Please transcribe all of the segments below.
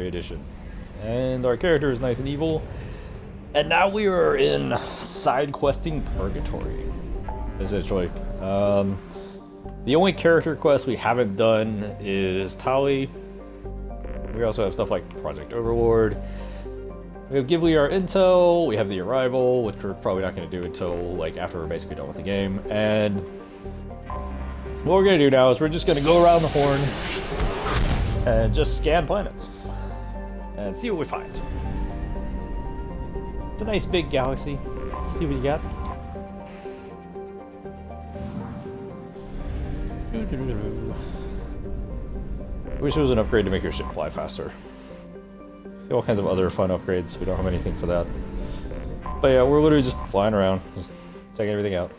Legendary Edition. And our character is nice and evil. And now we are in side questing purgatory, essentially. The only character quest we haven't done is Tali. We also have stuff like Project Overlord. We have Ghibli our intel, we have the Arrival, which we're probably not going to do until like after we're basically done with the game. And what we're going to do now is we're just going to go around the horn and just scan planets and see what we find. It's a nice big galaxy. See what you got. Wish there was an upgrade to make your ship fly faster. See all kinds of other fun upgrades. We don't have anything for that. But yeah, we're literally just flying around, just checking everything out.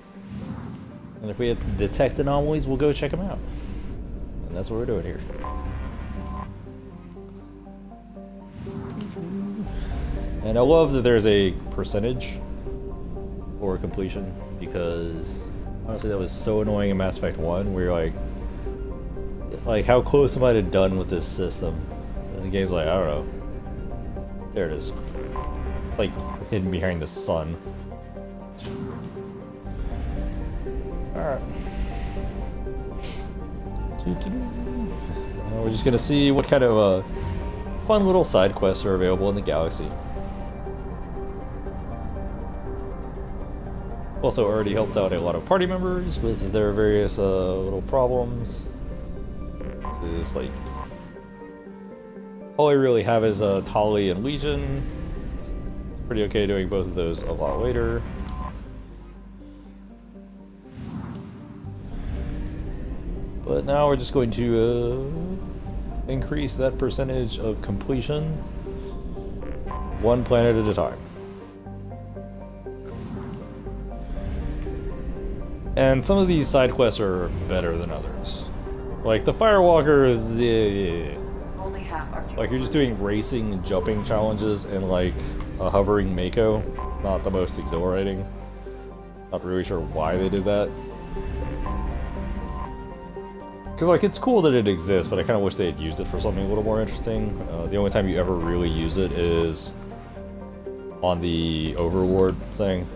And if we have to detect anomalies, we'll go check them out. And that's what we're doing here. And I love that there's a percentage for completion, because honestly that was so annoying in Mass Effect 1 where you're like how close am I to done with this system? And the game's like, I don't know. There it is. It's like hidden behind the sun. Alright. We're just gonna see what kind of fun little side quests are available in the galaxy. Also already helped out a lot of party members with their various little problems. It's like all I really have is Tali and Legion. Pretty okay doing both of those a lot later. But now we're just going to increase that percentage of completion one planet at a time. And some of these side quests are better than others. Like the Firewalker is like you're just doing racing and jumping challenges and like a hovering Mako. It's not the most exhilarating. Not really sure why they did that. Because like it's cool that it exists, but I kind of wish they had used it for something a little more interesting. The only time you ever really use it is on the Overlord thing.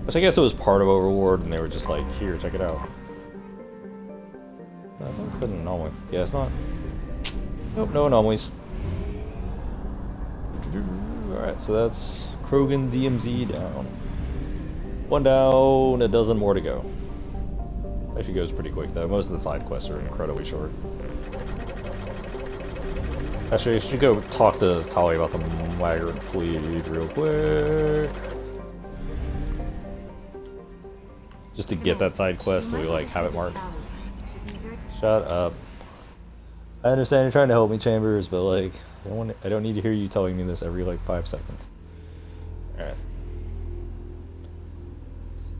Which I guess it was part of Overlord, and they were just like, here, check it out. I thought it said an anomaly. Yeah, it's not. Nope, no anomalies. Alright, so that's Krogan DMZ down. One down, a dozen more to go. Actually goes pretty quick though. Most of the side quests are incredibly short. Actually, I should go talk to Tali about the Migrant Fleet real quick. Just to get that side quest so we like have it marked. Shut up. I understand you're trying to help me, Chambers, but like I don't need to hear you telling me this every like 5 seconds. Alright.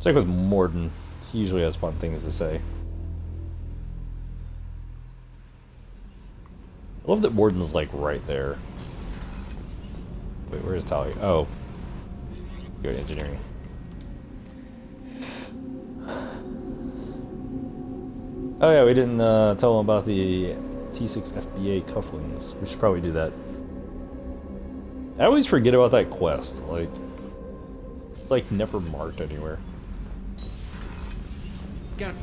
Check with Morden. He usually has fun things to say. I love that Morden's like right there. Wait, where is Tali? Oh. Go to engineering. Oh yeah, we didn't tell him about the T6 FBA cufflinks. We should probably do that. I always forget about that quest. Like, it's like never marked anywhere. Gareth,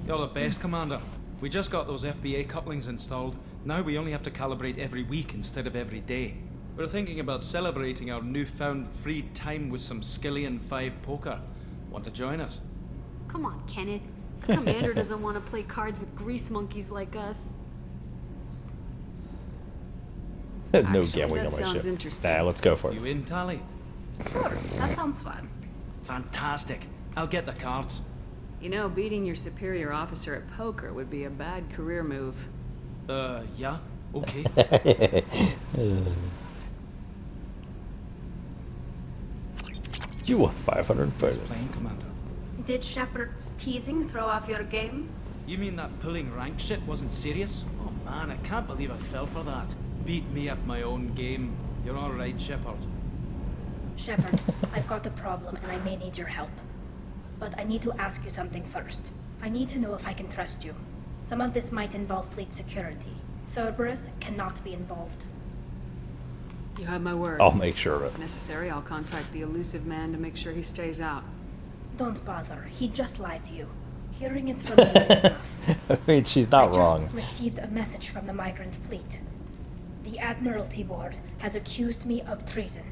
you're the best, Commander. We just got those FBA couplings installed. Now we only have to calibrate every week instead of every day. We're thinking about celebrating our newfound free time with some Skillian 5 poker. Want to join us? Come on, Kenneth. Commander doesn't want to play cards with grease monkeys like us. No Actually, gambling on that my sounds ship. interesting. Nah, let's go for it. You in, Tali? Sure, that sounds fun. Fantastic. I'll get the cards. You know, beating your superior officer at poker would be a bad career move. Yeah? Okay. You won 500 Playing, credits. Commander. Did Shepard's teasing throw off your game? You mean that pulling rank shit wasn't serious? Oh man, I can't believe I fell for that. Beat me at my own game. You're alright, Shepard. Shepard, I've got a problem and I may need your help. But I need to ask you something first. I need to know if I can trust you. Some of this might involve fleet security, Cerberus cannot be involved. You have my word. I'll make sure of If necessary, I'll contact the elusive man to make sure he stays out. Don't bother. He just lied to you. Hearing it from me is enough. it. I mean, she's not I wrong. just received a message from the migrant fleet. The Admiralty Board has accused me of treason.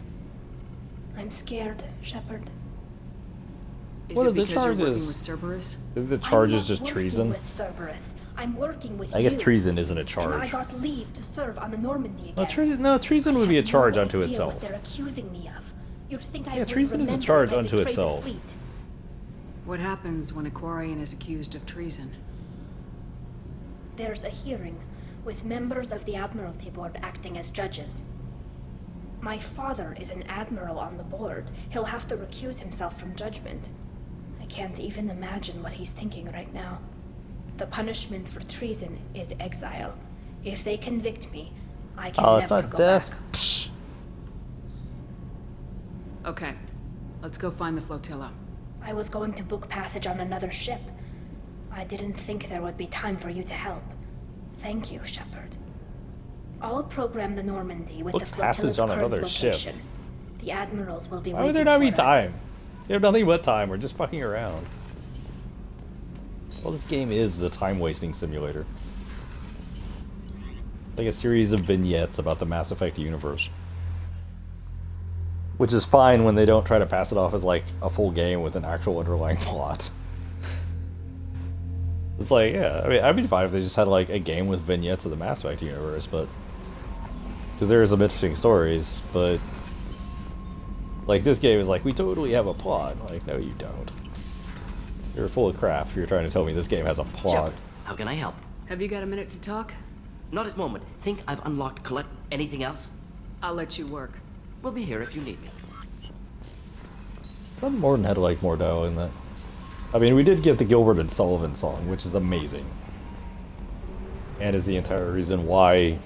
I'm scared, Shepard. Is What it are the because you're working charges? with Cerberus? The charge I'm is not just working treason. with Cerberus. I'm working with I guess you. treason isn't a And I charge. got leave to serve on the Normandy No, again. treason would be a charge unto What itself. they're accusing me of. You'd think I Yeah, would treason is a remember charge if I unto betrayed the itself. fleet. What happens when a Quarian is accused of treason? There's a hearing with members of the Admiralty Board acting as judges. My father is an admiral on the board. He'll have to recuse himself from judgment. I can't even imagine what he's thinking right now. The punishment for treason is exile. If they convict me, I can Oh, it's never not go death. back. Psh. Okay, let's go find the flotilla. I was going to book passage on another ship. I didn't think there would be time for you to help. Thank you, Shepard. I'll program the Normandy with Book the passage flotilla's on current another ship? location. The admirals will be Why would waiting there not be for us. time? You have nothing but time. We're just fucking around. Well, this game is a time-wasting simulator. It's like a series of vignettes about the Mass Effect universe. Which is fine when they don't try to pass it off as like a full game with an actual underlying plot. It's like, yeah, I mean, I'd be fine if they just had like a game with vignettes of the Mass Effect universe, but because there are some interesting stories, but like this game is like, we totally have a plot. Like, no, you don't. You're full of crap if you're trying to tell me this game has a plot. Shepard, how can I help? Have you got a minute to talk? Not at the moment. Think I've unlocked collect anything else? I'll let you work. We'll be here if you need me. Thought Morton had like more dialogue in that. I mean, we did get the Gilbert and Sullivan song, which is amazing, and is the entire reason why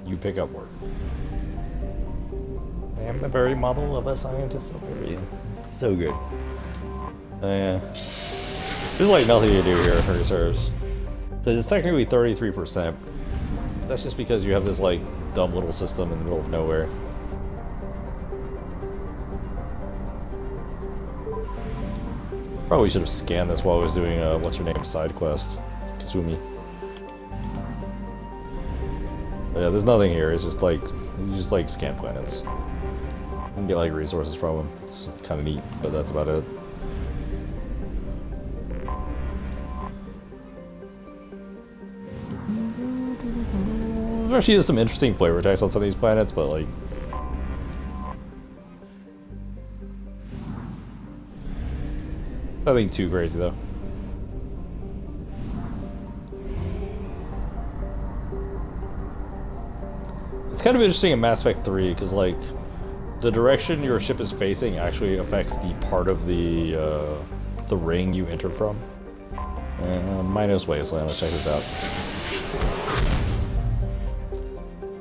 you pick up work. I am the very model of a scientist of aliens. So good. Yeah. There's like nothing to do here for reserves. It's technically 33%. That's just because you have this like dumb little system in the middle of nowhere. Probably should have scanned this while I was doing what's her name side quest, Kazumi. But yeah, there's nothing here. It's just like you just like scan planets. You can get like resources from them. It's kind of neat, but that's about it. There actually is some interesting flavor text on some of these planets, but like. Nothing too crazy though. It's kind of interesting in Mass Effect 3 because like the direction your ship is facing actually affects the part of the ring you enter from. Minos Wasteland. Let's check this out.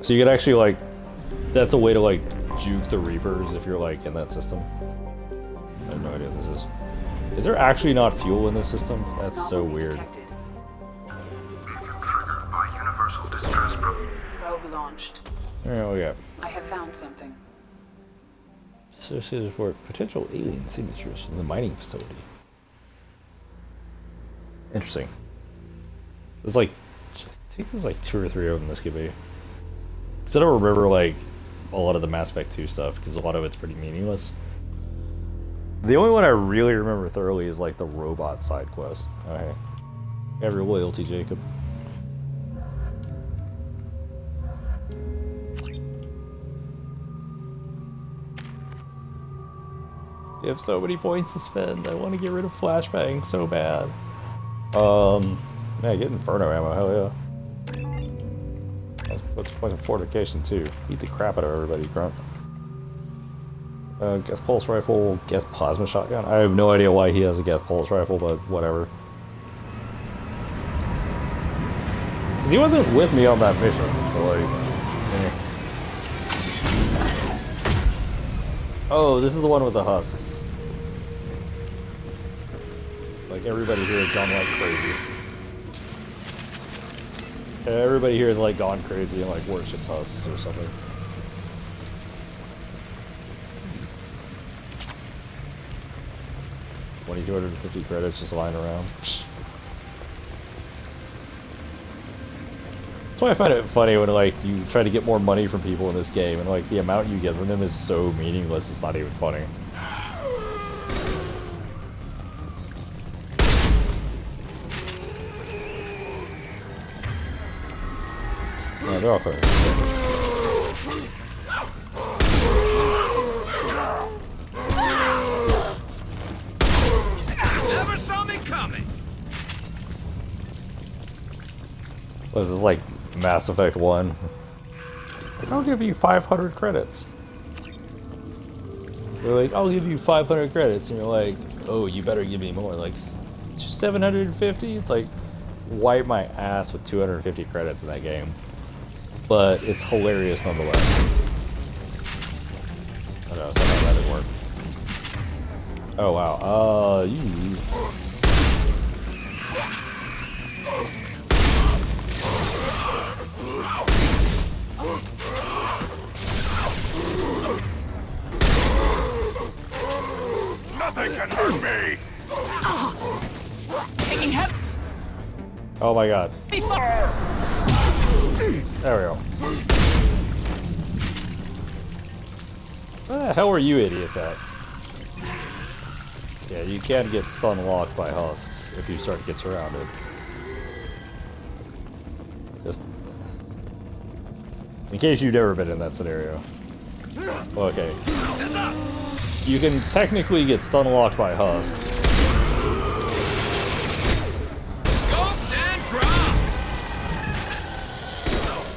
So you could actually like, that's a way to like juke the Reapers if you're like in that system. I have no idea what this is. Is there actually not fuel in this system? That's so weird. Probe launched. Oh yeah. I have found something. Associated for potential alien signatures in the mining facility. Interesting. There's like, I think there's like 2 or 3 of them this could be. Because I don't remember like a lot of the Mass Effect 2 stuff because a lot of it's pretty meaningless. The only one I really remember thoroughly is like the robot side quest. Okay. You have your loyalty, Jacob. You have so many points to spend. I want to get rid of flashbang so bad. Yeah, get Inferno ammo, hell yeah. What's the point of fortification too? Beat the crap out of everybody, grunt. Gas pulse rifle, gas plasma shotgun. I have no idea why he has a gas pulse rifle, but whatever. 'Cause he wasn't with me on that mission, so like. Oh, this is the one with the husks. Like everybody here has gone like crazy. Everybody here is like gone crazy and like worship husks or something. 250 credits just lying around. That's why I find it funny when like you try to get more money from people in this game and like the amount you get from them is so meaningless it's not even funny. Yeah, they're all clear. Never saw me coming. This is like Mass Effect 1. Like, I'll give you 500 credits. They're like, I'll give you 500 credits, and you're like, oh, you better give me more. Like 750? It's like, wipe my ass with 250 credits in that game. But it's hilarious nonetheless. I know, somehow that didn't work. Oh wow, you. Nothing can hurt me! Oh my god. There we go. Where the hell are you idiots at? Yeah, you can get stun locked by husks if you start to get surrounded. Just in case you've never been in that scenario. Okay. You can technically get stun locked by husks.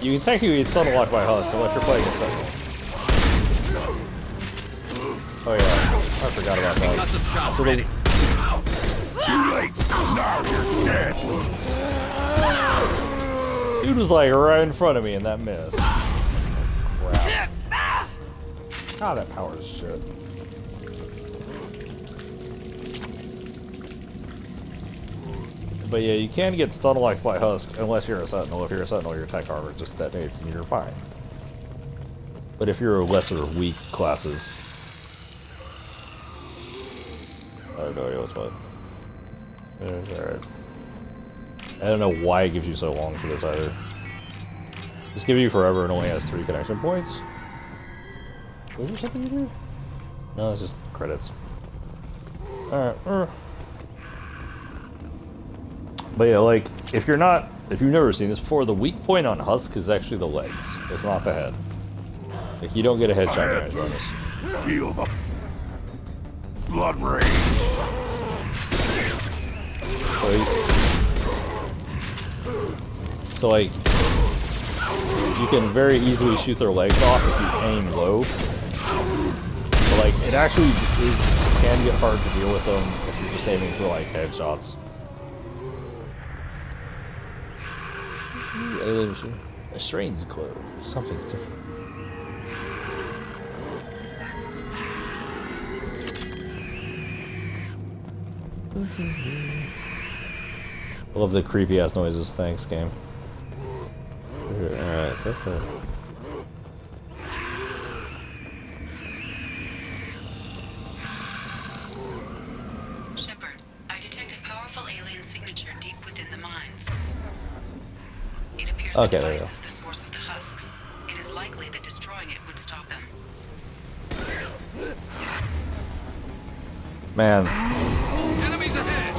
You can technically get stun locked by husks unless you're playing a second. Oh yeah, I forgot about that. So Too late! Now you're dead! dude was like right in front of me and that missed. Crap. Ah, that power is shit. But yeah, you can get stun locked by husk unless you're a sentinel. If you're a sentinel, your tech armor just detonates and you're fine. But if you're a lesser weak classes, I have no idea what's what. Alright. I don't know why it gives you so long for this either. Just give you forever and only has 3 connection points. Was there something you do? No, it's just credits. Alright. But yeah, like, if you've never seen this before, the weak point on Husk is actually the legs. It's not the head. Like, you don't get a headshot damage bonus. Feel the blood rage! So like, you can very easily shoot their legs off if you aim low. But like, it actually can get hard to deal with them if you're just aiming for like headshots. A strange glow. Something's different. I love the creepy ass noises. Thanks, game. Alright, so that's it. Shepard, I detected powerful alien signature deep within the mines. It appears the Okay, there you device go. is the source of the husks. It is likely that destroying it would stop them. Man, Enemies ahead!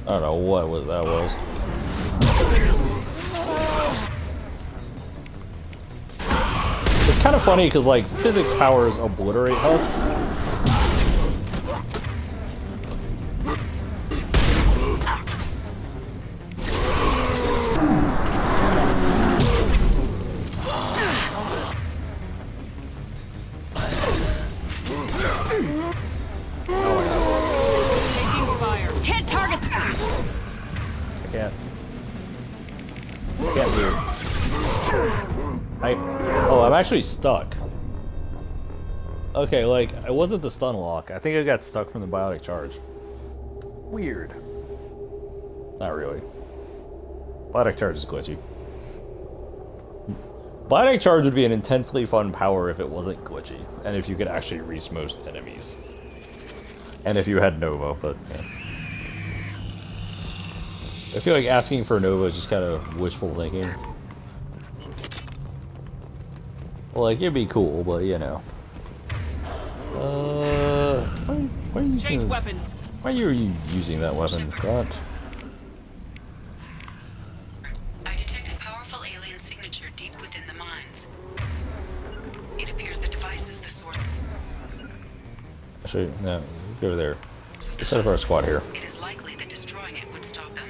I don't know what that was. It's kind of funny because like physics powers obliterate husks. Can't target them. I can't move. Oh, I'm actually stuck. Okay, like, it wasn't the stun lock. I think I got stuck from the biotic charge. Weird. Not really. Biotic charge is glitchy. Biotic charge would be an intensely fun power if it wasn't glitchy, and if you could actually reach most enemies. And if you had Nova, but yeah. I feel like asking for Nova is just kind of wishful thinking. Like, it'd be cool, but you know. Why are you using weapons. Why are you using that weapon, Grant? I detected powerful alien signature deep within the mines. It appears the device is the source. Actually, no, go over there. Let's set up our squad here. It is likely that destroying it would stop them.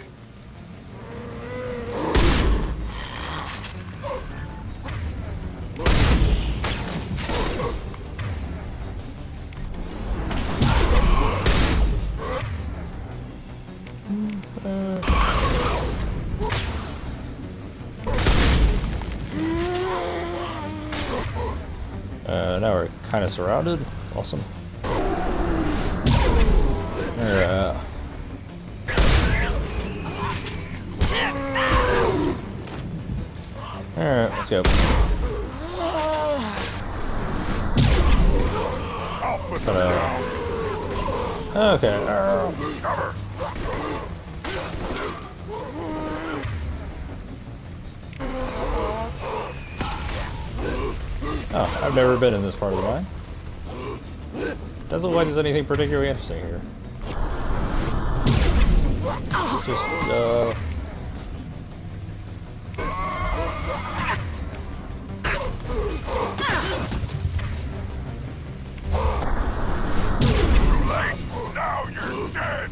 Now we're kind of surrounded. It's awesome. Alright. Alright, let's go. Okay. Oh, I've never been in this part of the mine. Doesn't look like there's anything particularly interesting here. It's just, Now you're dead.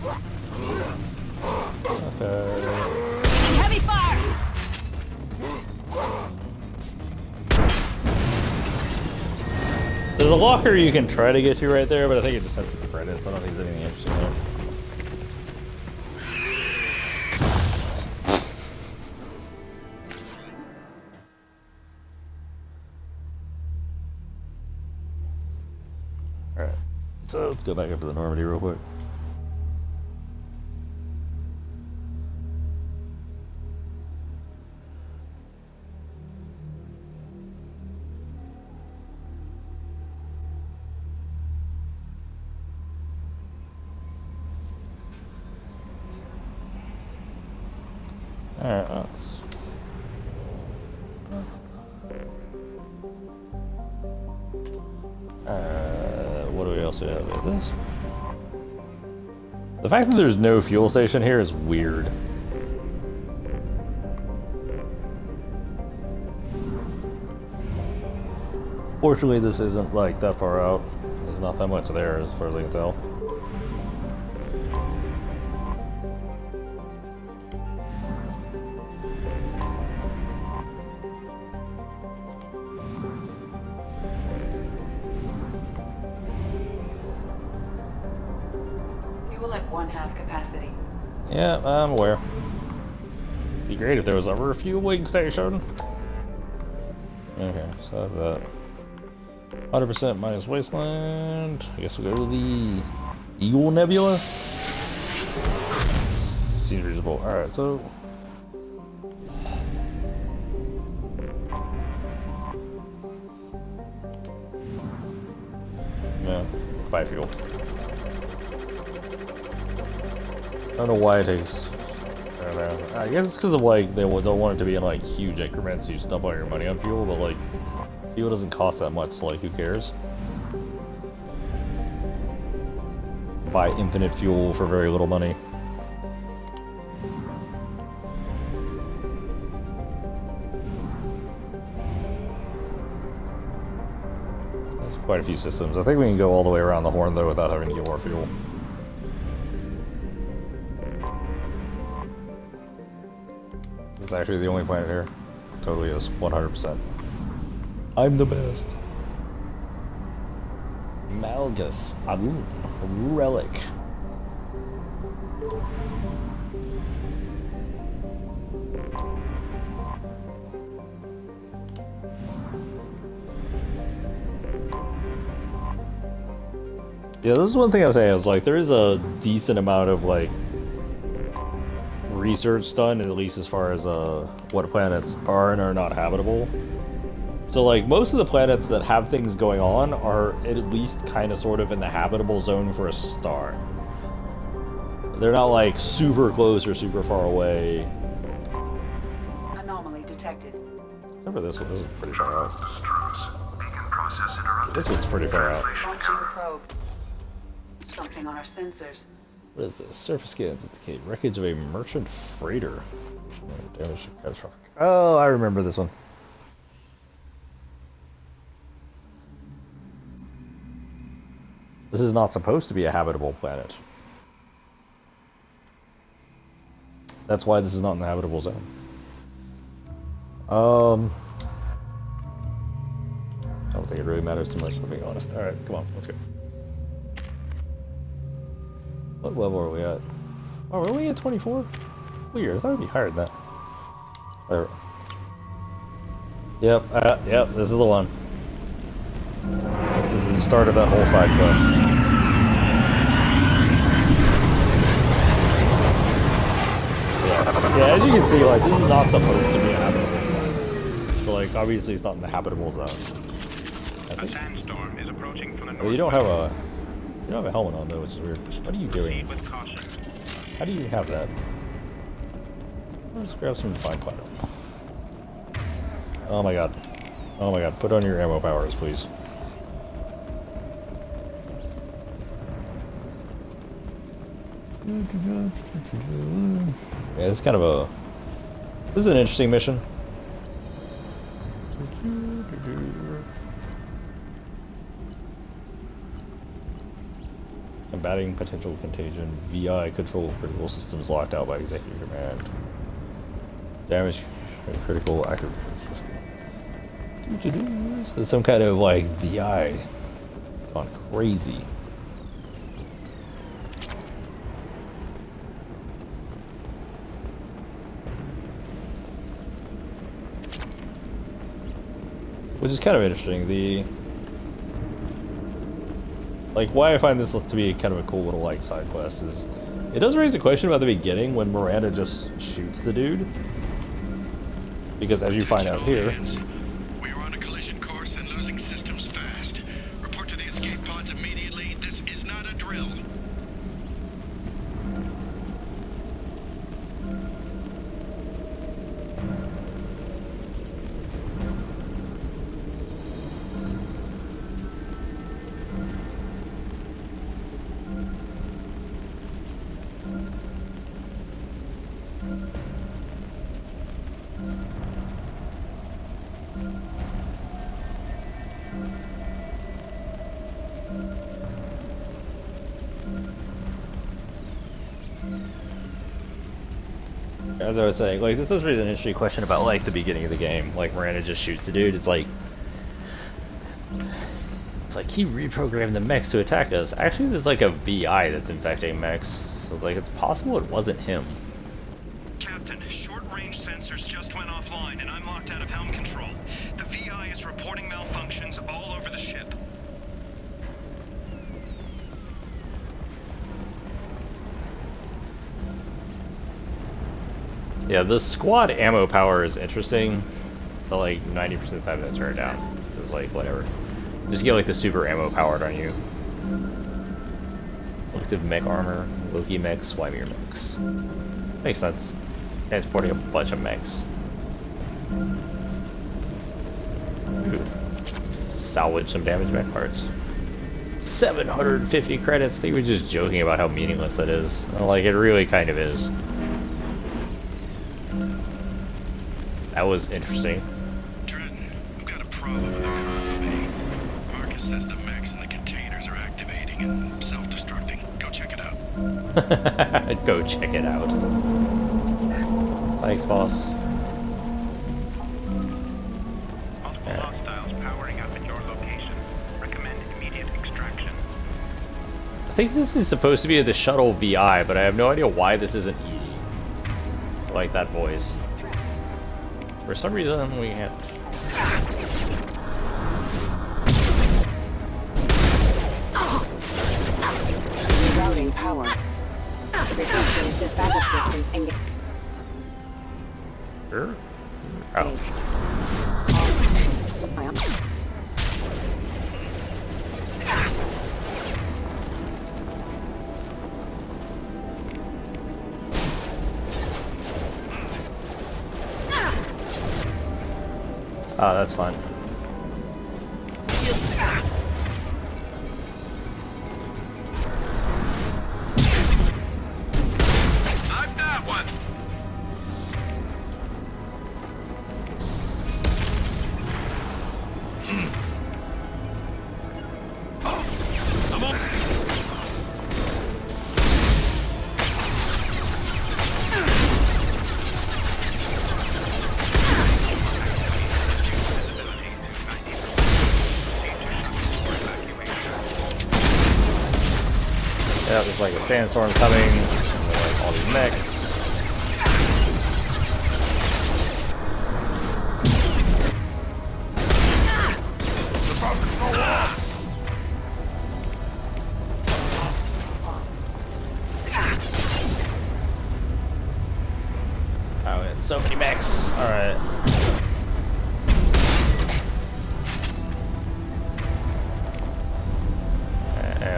okay. Taking heavy fire! There's a locker you can try to get to right there, but I think it just has some credits. I don't think there's anything interesting there. Alright, so let's go back up to the Normandy real quick. Alright, let's... what do we also have? This? The fact that there's no fuel station here is weird. Fortunately, this isn't like that far out. There's not that much there as far as I can tell. Fuel at 1/2 capacity. Yeah, I'm aware. Be great if there was a refueling station. Okay, so that's that. 100% minus Wasteland. I guess we'll go to the Eagle Nebula. Seems reasonable. Alright, so... Yeah, buy fuel. I don't know why it takes... I don't know. I guess it's because of like, they don't want it to be in like huge increments, so you just dump all your money on fuel, but like, fuel doesn't cost that much, so like, who cares? Buy infinite fuel for very little money. That's quite a few systems. I think we can go all the way around the horn though without having to get more fuel. This is actually the only planet here. Totally is, 100%. I'm the best. Malgus Adun Relic. Yeah, this is one thing I was saying. I was like, there is a decent amount of like research done, at least as far as what planets are and are not habitable. So like most of the planets that have things going on are at least kind of sort of in the habitable zone for a start. They're not like super close or super far away. Anomaly detected. Except for this one. This is pretty far out. This one's pretty far out. Launching probe. Something on our sensors. What is this? Surface scans indicate wreckage of a merchant freighter. Damage catastrophic. Oh, I remember this one. This is not supposed to be a habitable planet. That's why this is not in the habitable zone. I don't think it really matters too much, to be honest. Alright, come on, let's go. What level are we at? Oh, we're only at 24? Weird, I thought it'd be higher than that. There. Yep, this is the one. This is the start of that whole side quest. Yeah, as you can see, like, this is not supposed to be a habitable zone. So, like, obviously it's not in the habitable zone. A sandstorm is approaching from the north. Well, you don't have a helmet on though, which is weird. What are you doing? Proceed with caution. How do you have that? Let's grab some fine platinum. Oh my god. Oh my god. Put on your ammo powers, please. Yeah, it's kind of a... This is an interesting mission. Combating potential contagion. VI control critical systems locked out by executive command. Damage critical active system. So some kind of like VI. It's gone crazy. Which is kind of interesting. Like, why I find this to be kind of a cool little, like, side quest is... It does raise a question about the beginning when Miranda just shoots the dude. Because as you find out here... We are on a collision course and losing systems fast. Report to the escape pods immediately. This is not a drill. As I was saying, like, this was really an interesting question about, like, the beginning of the game. Like, Miranda just shoots the dude. It's like he reprogrammed the mechs to attack us. Actually, there's like a VI that's infecting mechs. So it's like, it's possible it wasn't him. Captain, short-range sensors just went offline and I'm locked out of helm control. The VI is reporting malfunctions all over the ship. Yeah, the squad ammo power is interesting, but like 90% of the time that's turned down. It's like, whatever. Just get like the super ammo powered on you. Collective mech armor, Loki mechs, Swimir mechs. Makes sense. Transporting a bunch of mechs. Ooh. Salvage some damaged mech parts. 750 credits. They were just joking about how meaningless that is. Like, it really kind of is. That was interesting. Trenton, I've got a problem with the cargo bay. Marcus says the mechs and the containers are activating and self-destructing. Go check it out. Go check it out. Thanks, boss. Multiple hostiles powering up at your location. Recommend immediate extraction. I think this is supposed to be the shuttle VI, but I have no idea why this isn't EDI. Like that voice. For some reason, we have... power. Requesting assist backup systems engaged. Sure. Oh. Oh, that's fun. I've got one. I'm on. Yeah, there's like a sandstorm coming, and then, like all these mechs. Oh, it's so many mechs. Alright.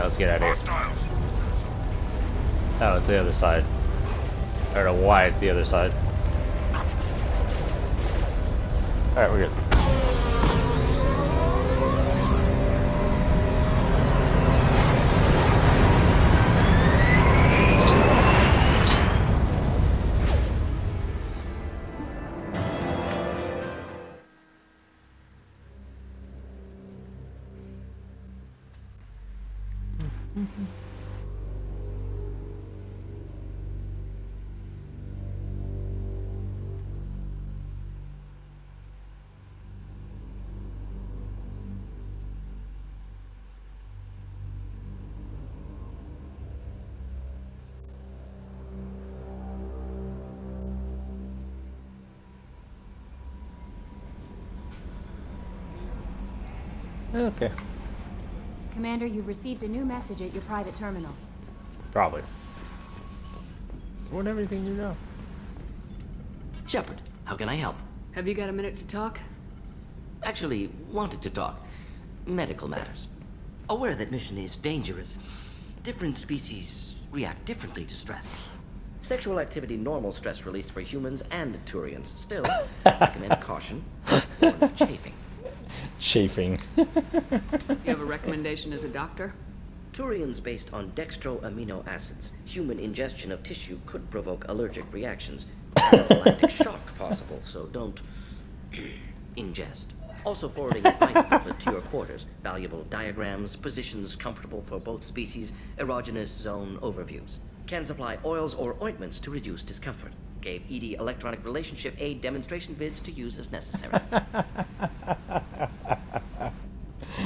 Let's get out of here. Oh, it's the other side. I don't know why it's the other side. Alright, we're good. Okay. Commander, you've received a new message at your private terminal. Probably. What everything you know. Shepard, how can I help? Have you got a minute to talk? Actually, wanted to talk. Medical matters. Aware that mission is dangerous. Different species react differently to stress. Sexual activity normal stress release for humans and Turians. Still, recommend caution. Warn of chafing. Chafing. You have a recommendation as a doctor? Turians based on dextroamino acids. Human ingestion of tissue could provoke allergic reactions. Anaphylactic shock possible, so don't ingest. Also forwarding advice booklet to your quarters. Valuable diagrams, positions comfortable for both species, erogenous zone overviews. Can supply oils or ointments to reduce discomfort. Gave ED electronic relationship aid demonstration vids to use as necessary.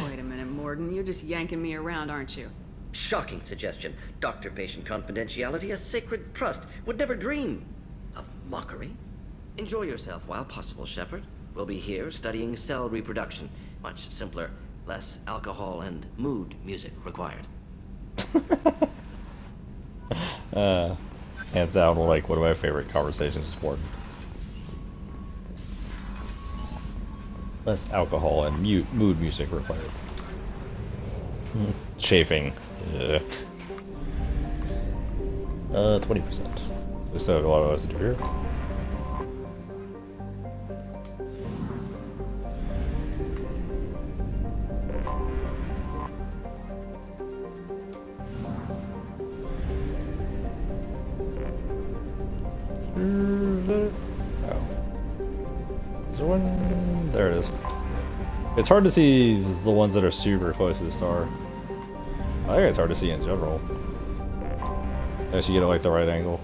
Wait a minute, Morden. You're just yanking me around, aren't you? Shocking suggestion. Doctor-patient confidentiality, a sacred trust. Would never dream of mockery. Enjoy yourself while possible, Shepard. We'll be here studying cell reproduction. Much simpler, less alcohol and mood music required. Hands down, like one of my favorite conversations with Warden. Less alcohol and mood music required. Chafing. Yeah. 20%. So we still have a lot of us to do here. Is there one? There it is. It's hard to see the ones that are super close to the star. I think it's hard to see in general. Unless you get it like the right angle.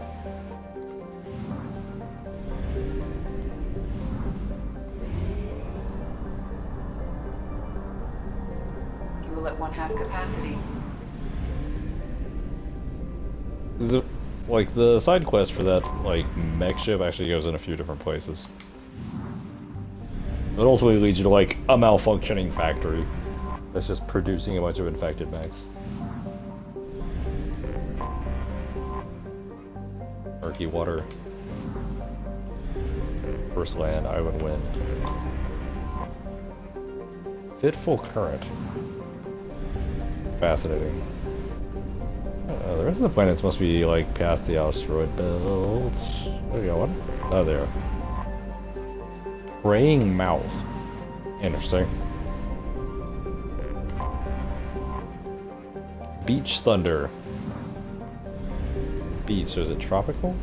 Fuel at 1/2 capacity. Like the side quest for that like mech ship actually goes in a few different places. It ultimately leads you to like a malfunctioning factory that's just producing a bunch of infected mechs. murky water. First land, island wind. Fitful current. Fascinating. The rest of the planets must be like past the asteroid belt. There you go. What? Oh, there. Praying mouth. Interesting. Beach thunder. Beach, so is it tropical?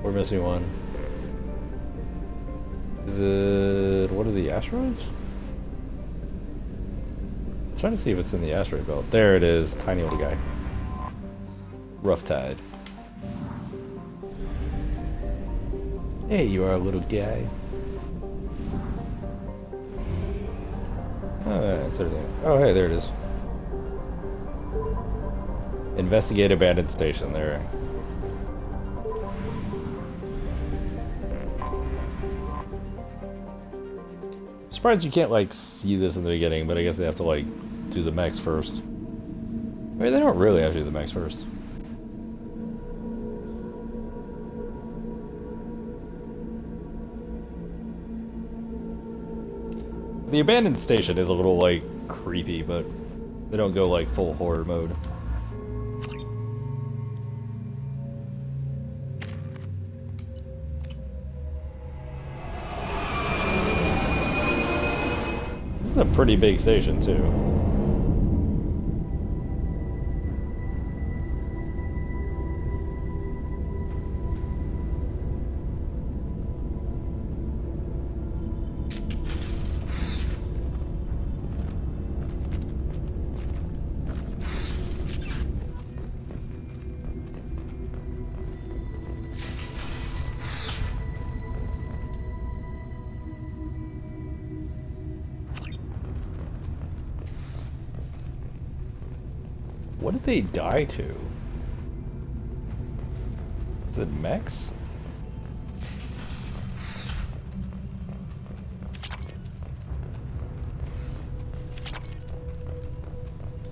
We're missing one. Is it... what are the asteroids? I'm trying to see if it's in the asteroid belt. There it is, tiny little guy. Rough Tide. Hey, you are a little guy. Oh, that's everything. Oh, hey, there it is. Investigate abandoned station there. Surprised you can't like see this in the beginning, but I guess they have to like do the mechs first. I mean, they don't really have to do the mechs first. The abandoned station is a little like creepy, but they don't go like full horror mode. This is a pretty big station too. What did they die to? Is it mechs?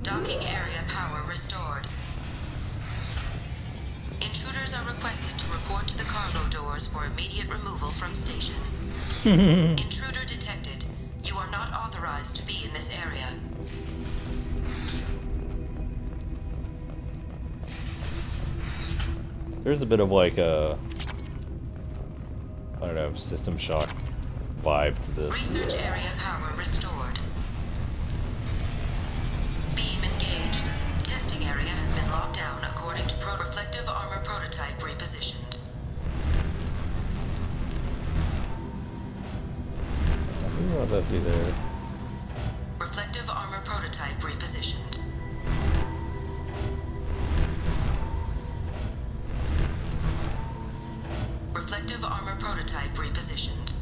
Docking area power restored. Intruders are requested to report to the cargo doors for immediate removal from station. Intruder detected. You are not authorized to be in this area. There's a bit of like a, I don't know, System Shock vibe to this. Research area power restored. Beam engaged. Testing area has been locked down according to reflective armor prototype repositioned. I don't know if that's either. Reflective armor prototype repositioned. Reflective armor prototype repositioned.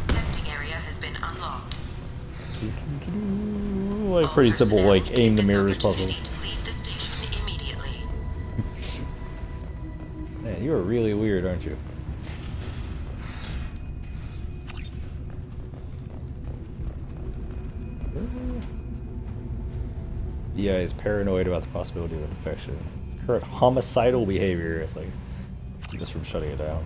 Testing area has been unlocked. Like pretty simple, like aim the mirrors puzzle. To leave the station immediately. Man, you are really weird, aren't you? Yeah, he's paranoid about the possibility of infection. His current homicidal behavior is like keep us from shutting it down.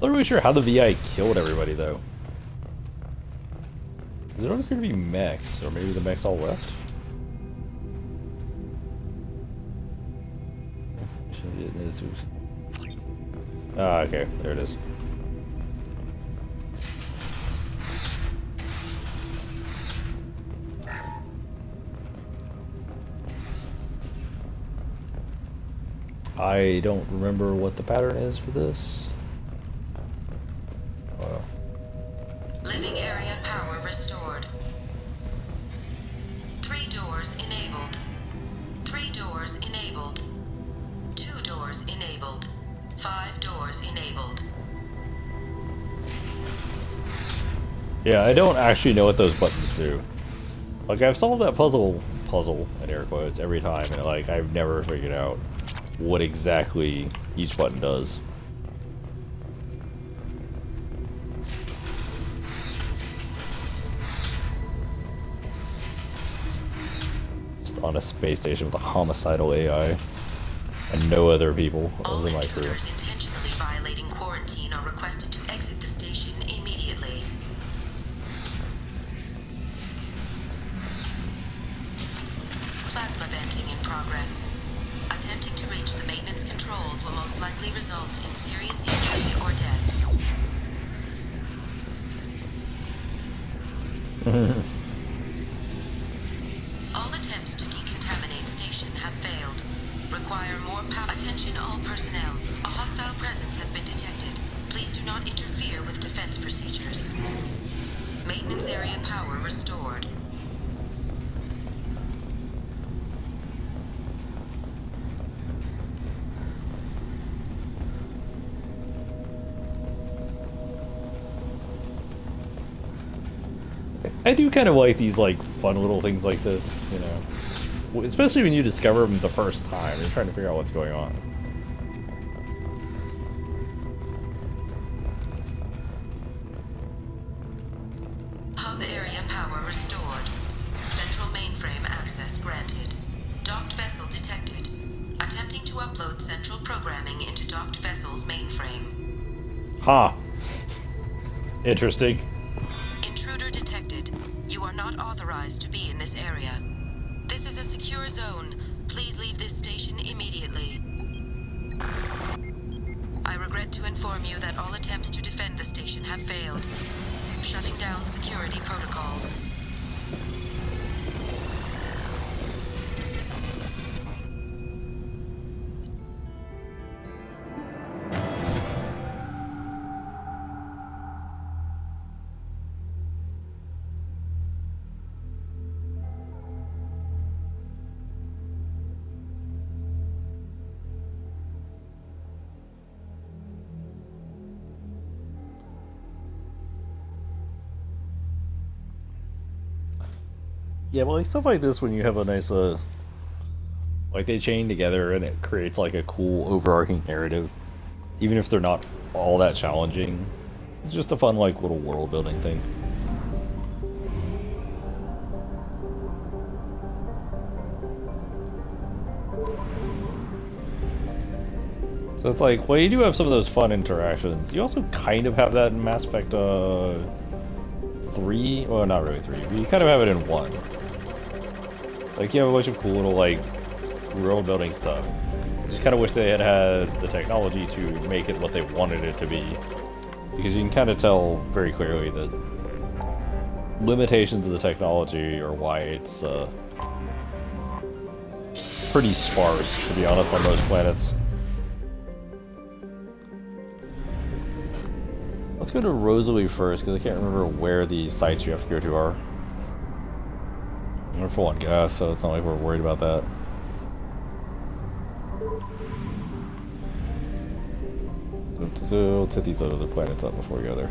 Not really sure how the VI killed everybody though. There don't appear to be mechs, or maybe the mechs all left. Ah, okay, there it is. I don't remember what the pattern is for this. Living area power restored. 3 doors enabled. 3 doors enabled. 2 doors enabled. 5 doors enabled. Yeah, I don't actually know what those buttons do. Like, I've solved that puzzle in air quotes every time, and like I've never figured out what exactly each button does. on a space station with a homicidal AI and no other people All other than my crew. intruders intentionally violating quarantine are requested to exit the station immediately. Plasma venting in progress. Attempting to reach the maintenance controls will most likely result in serious injury or death. All attempts to decontaminate station have failed. Require more power. Attention all personnel. A hostile presence has been detected. Please do not interfere with defense procedures. Maintenance area power restored. I do kind of like these like fun little things like this, you know. Especially when you discover them the first time. You're trying to figure out what's going on. Hub area power restored. Central mainframe access granted. Docked vessel detected. Attempting to upload central programming into docked vessel's mainframe. Ha! Interesting. Intruder detected. You are not authorized to be in this area. This is a secure zone. Please leave this station immediately. I regret to inform you that all attempts to defend the station have failed. Shutting down security protocols. Yeah, well, like stuff like this when you have a nice, like they chain together and it creates like a cool overarching narrative, even if they're not all that challenging. It's just a fun like little world building thing. So it's like, well, you do have some of those fun interactions. You also kind of have that in Mass Effect 3. Well, not really 3, but you kind of have it in 1. Like, you have a bunch of cool little, like, world building stuff. I just kind of wish they had had the technology to make it what they wanted it to be. Because you can kind of tell very clearly that limitations of the technology are why it's pretty sparse, to be honest, on most planets. Let's go to Rosalie first, because I can't remember where the sites you have to go to are. We're full on gas, so it's not like we're worried about that. So let's hit these other planets up before we go there.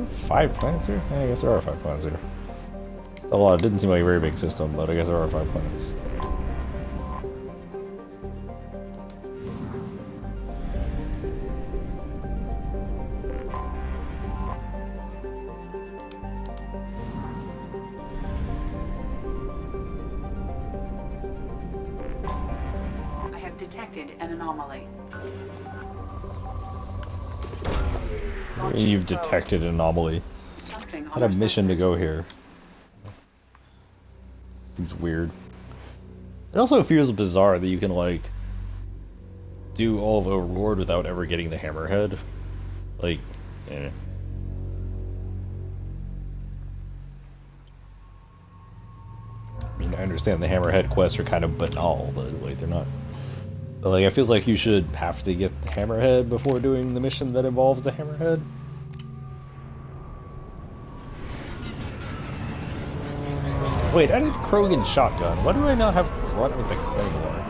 Five planets here? Yeah, I guess there are 5 planets here. It's a lot. It didn't seem like a very big system, but I guess there are 5 planets. You've detected an anomaly. I had a mission to go here. Seems weird. It also feels bizarre that you can, like, do all of Overlord without ever getting the Hammerhead. Like, eh. I mean, I understand the Hammerhead quests are kind of banal, but, like, they're not... But, like, it feels like you should have to get the Hammerhead before doing the mission that involves the Hammerhead. Wait, I need Krogan shotgun. Why do I not have Grunt with a Claymore?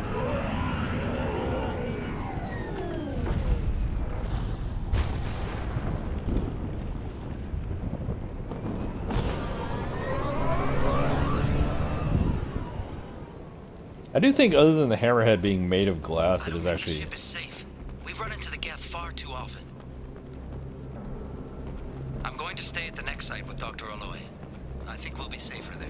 I do think, other than the Hammerhead being made of glass, it is actually... The ship is safe. We've run into the Geth far too often. I'm going to stay at the next site with Dr. Aloy. I think we'll be safer there.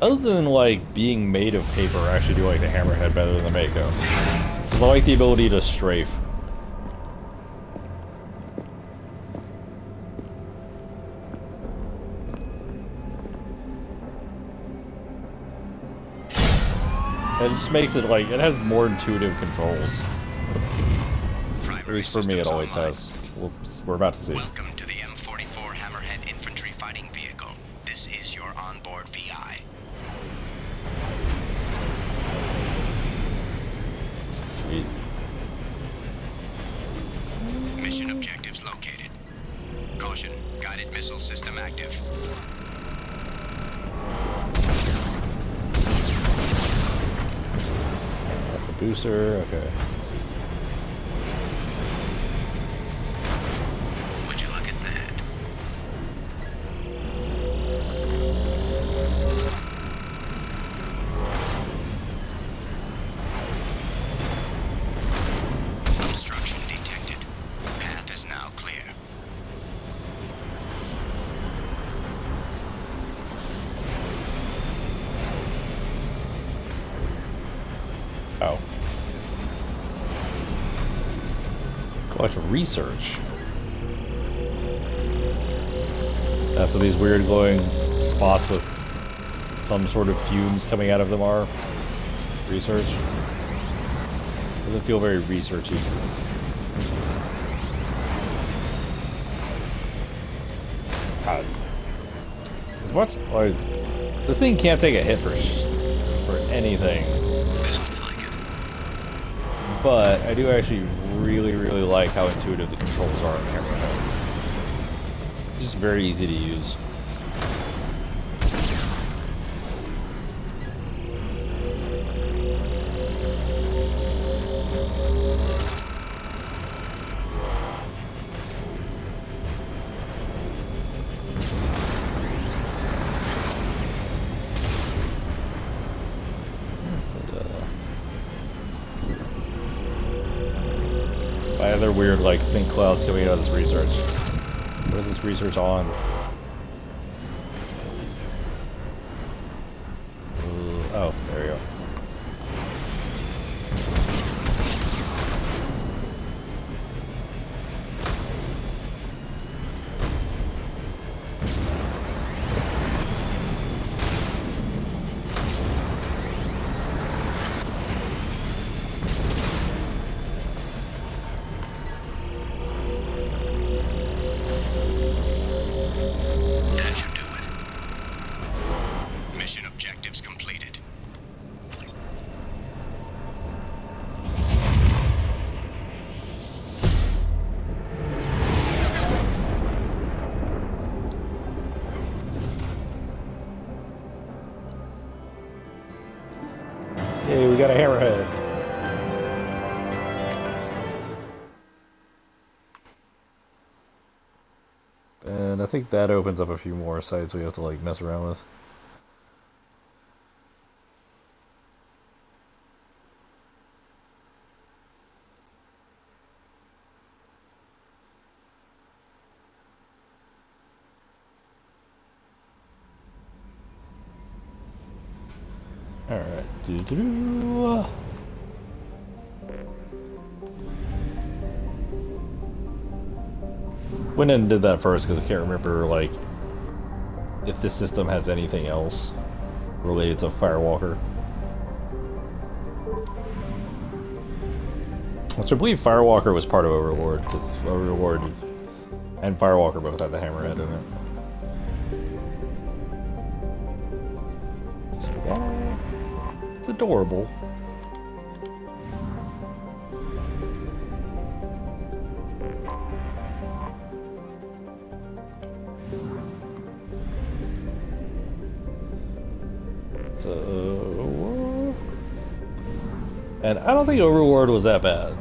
Other than like being made of paper, I actually do like the Hammerhead better than the Mako. I like the ability to strafe. It just makes it like, it has more intuitive controls. At least for me it always has. We're about to see. Welcome to the M44 Hammerhead Infantry Fighting Vehicle. This is your onboard VI. Sweet. Mission objectives located. Caution, guided missile system active. That's the booster, okay. Would you look at that? Obstruction detected. Path is now clear. Oh. Collect research. That's what these weird glowing spots with some sort of fumes coming out of them are. Research. Doesn't feel very researchy. God. As much like this thing can't take a hit for anything. But I do actually really like how intuitive the controls are in the Hammerhead. It's just very easy to use. Why are there weird, like, stink clouds coming out of this research? What is this research on? Oh, there we go. That should do it. Mission objectives completed. Hey, we got a Hammerhead. And I think that opens up a few more sites we have to like mess around with. Alright. Doo-doo-doo. Went in and did that first because I can't remember, like, if this system has anything else related to Firewalker. Which I believe Firewalker was part of Overlord, because Overlord and Firewalker both had the Hammerhead in it. It's adorable. So, and I don't think Overlord was that bad.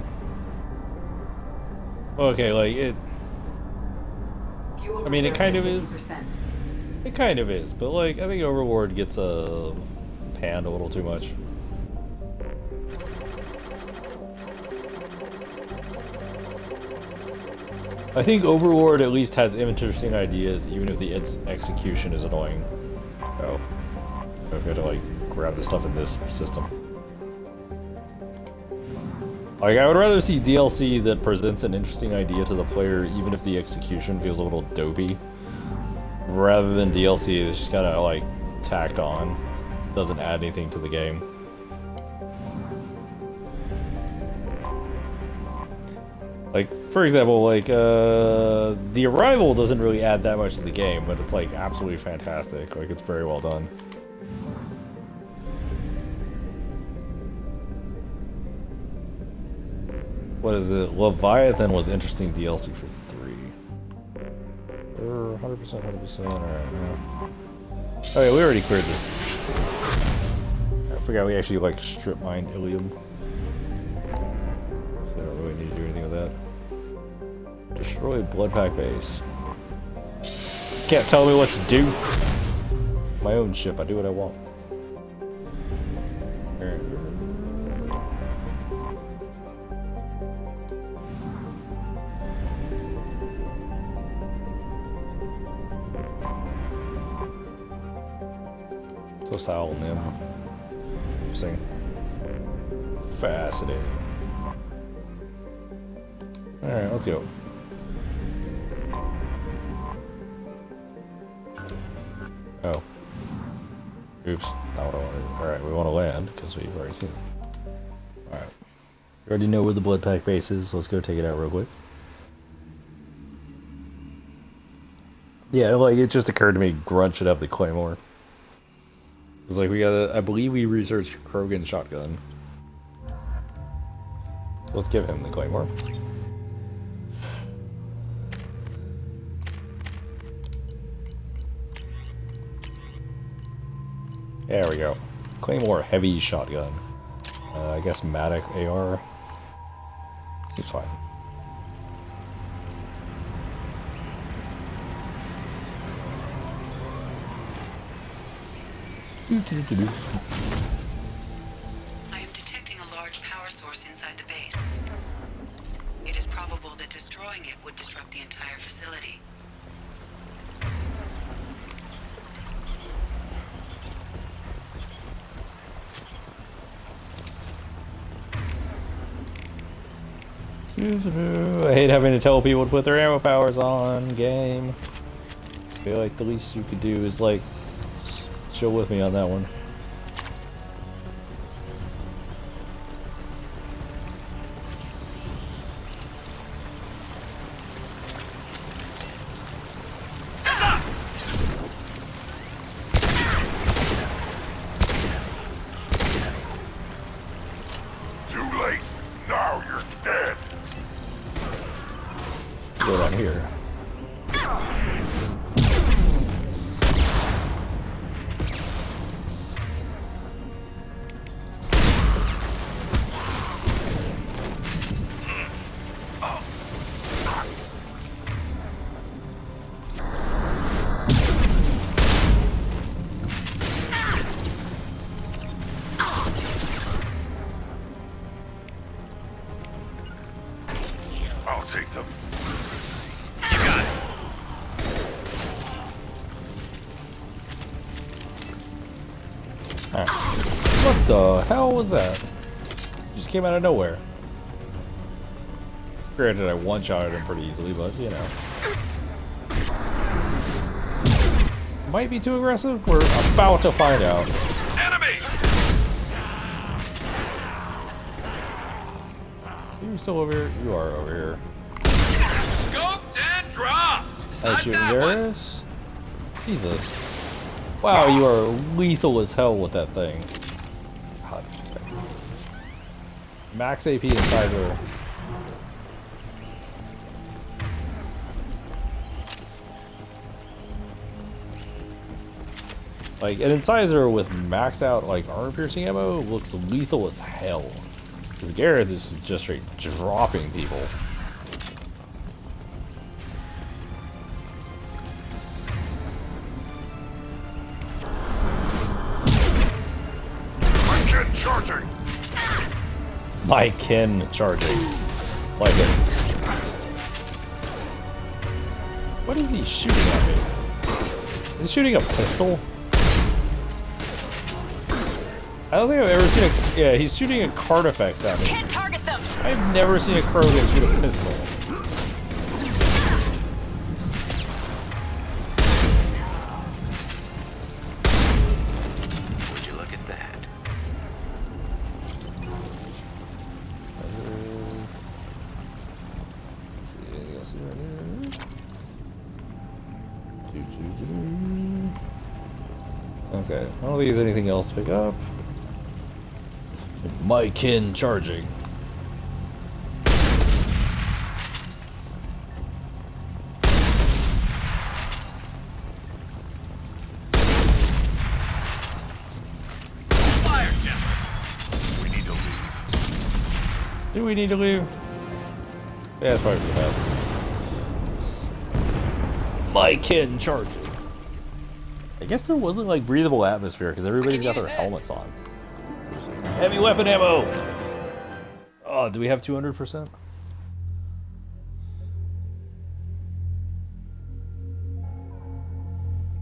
Okay, like I mean, it kind of is. It kind of is, but like, I think Overlord gets panned a little too much. I think Overlord at least has interesting ideas, even if the execution is annoying. Oh. I've got to like grab the stuff in this system. Like, I would rather see DLC that presents an interesting idea to the player, even if the execution feels a little dopey, rather than DLC that's just kind of like tacked on, doesn't add anything to the game. Like, for example, like, The Arrival doesn't really add that much to the game, but it's, like, absolutely fantastic. Like, it's very well done. What is it? Leviathan was interesting DLC for 3. 100%, 100%, alright, yeah. Oh yeah, we already cleared this. I forgot we actually, like, strip mined Ilium. So I don't really need to do anything with that. Destroy Bloodpack base. Can't tell me what to do. My own ship, I do what I want. Docile Nim. Interesting. Fascinating. Alright, let's go. Oh. Oops. Not what I wanted. Alright, we want to land, because we've already seen it. Alright. You already know where the Bloodpack base is. Let's go take it out real quick. Yeah, like, it just occurred to me Grunt should have the Claymore. It's like, we gotta, I believe we researched Krogan's shotgun. So let's give him the Claymore. There we go. Claymore heavy shotgun. I guess Matic AR. Seems fine. I am detecting a large power source inside the base. It is probable that destroying it would disrupt the entire facility. I hate having to tell people to put their ammo powers on game. I feel like the least you could do is like just chill with me on that one. Too late. Now you're dead. Go down here. I'll take them. What the hell was that? Just came out of nowhere. Granted, I one-shotted him pretty easily, but you know. Might be too aggressive? We're about to find out. Enemy! You're still over here? You are over here. Scoped and dropped! I shooting Garrus? Jesus. Wow, you are lethal as hell with that thing. God. Max AP inside her. Like, an incisor with maxed out, like, armor piercing ammo looks lethal as hell. Because Garrett is just straight dropping people. My kin charging. Like it. What is he shooting at me? Is he shooting a pistol? I don't think I've ever seen a... Yeah, he's shooting a Carnifex at me. Can't target them. I've never seen a Krogan shoot a pistol. Would you look at that? Let's see, anything else right here? Okay, I don't think there's anything else to pick up. My kin charging. Fire, Shepard. We need to leave. Do we need to leave? Yeah, it's probably fast. My kin charging. I guess there wasn't like breathable atmosphere because everybody's got their helmets on. Heavy weapon ammo! Oh, do we have 200%?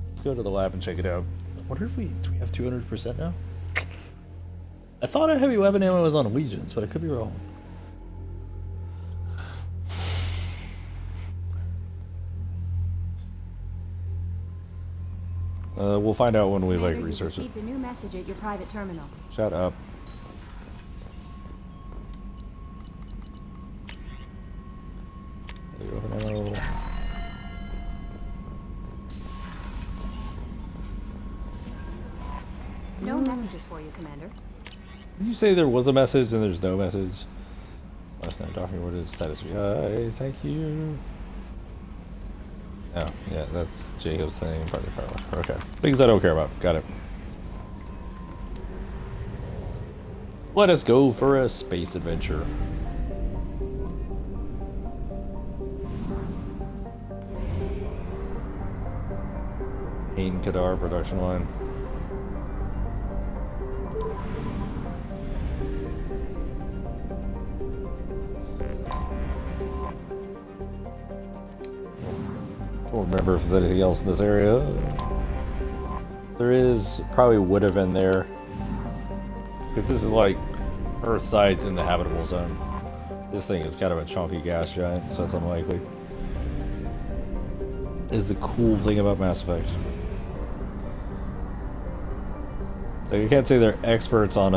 Let's go to the lab and check it out. I wonder if do we have 200% now? I thought a heavy weapon ammo was on Legions, but I could be wrong. We'll find out when we like research it. Received a new message at your private terminal. Shut up. No messages for you, Commander. Did you say there was a message and there's no message? Last night talking what is status VI, thank you. Oh, yeah, that's Jacob's saying party fire. Okay. Things I don't care about. Got it. Let us go for a space adventure. Ain Kadar production line. Don't remember if there's anything else in this area. There is, probably would have been there. Because this is like Earth-size in the habitable zone. This thing is kind of a chunky gas giant, so it's unlikely. Is the cool thing about Mass Effect. So you can't say they're experts on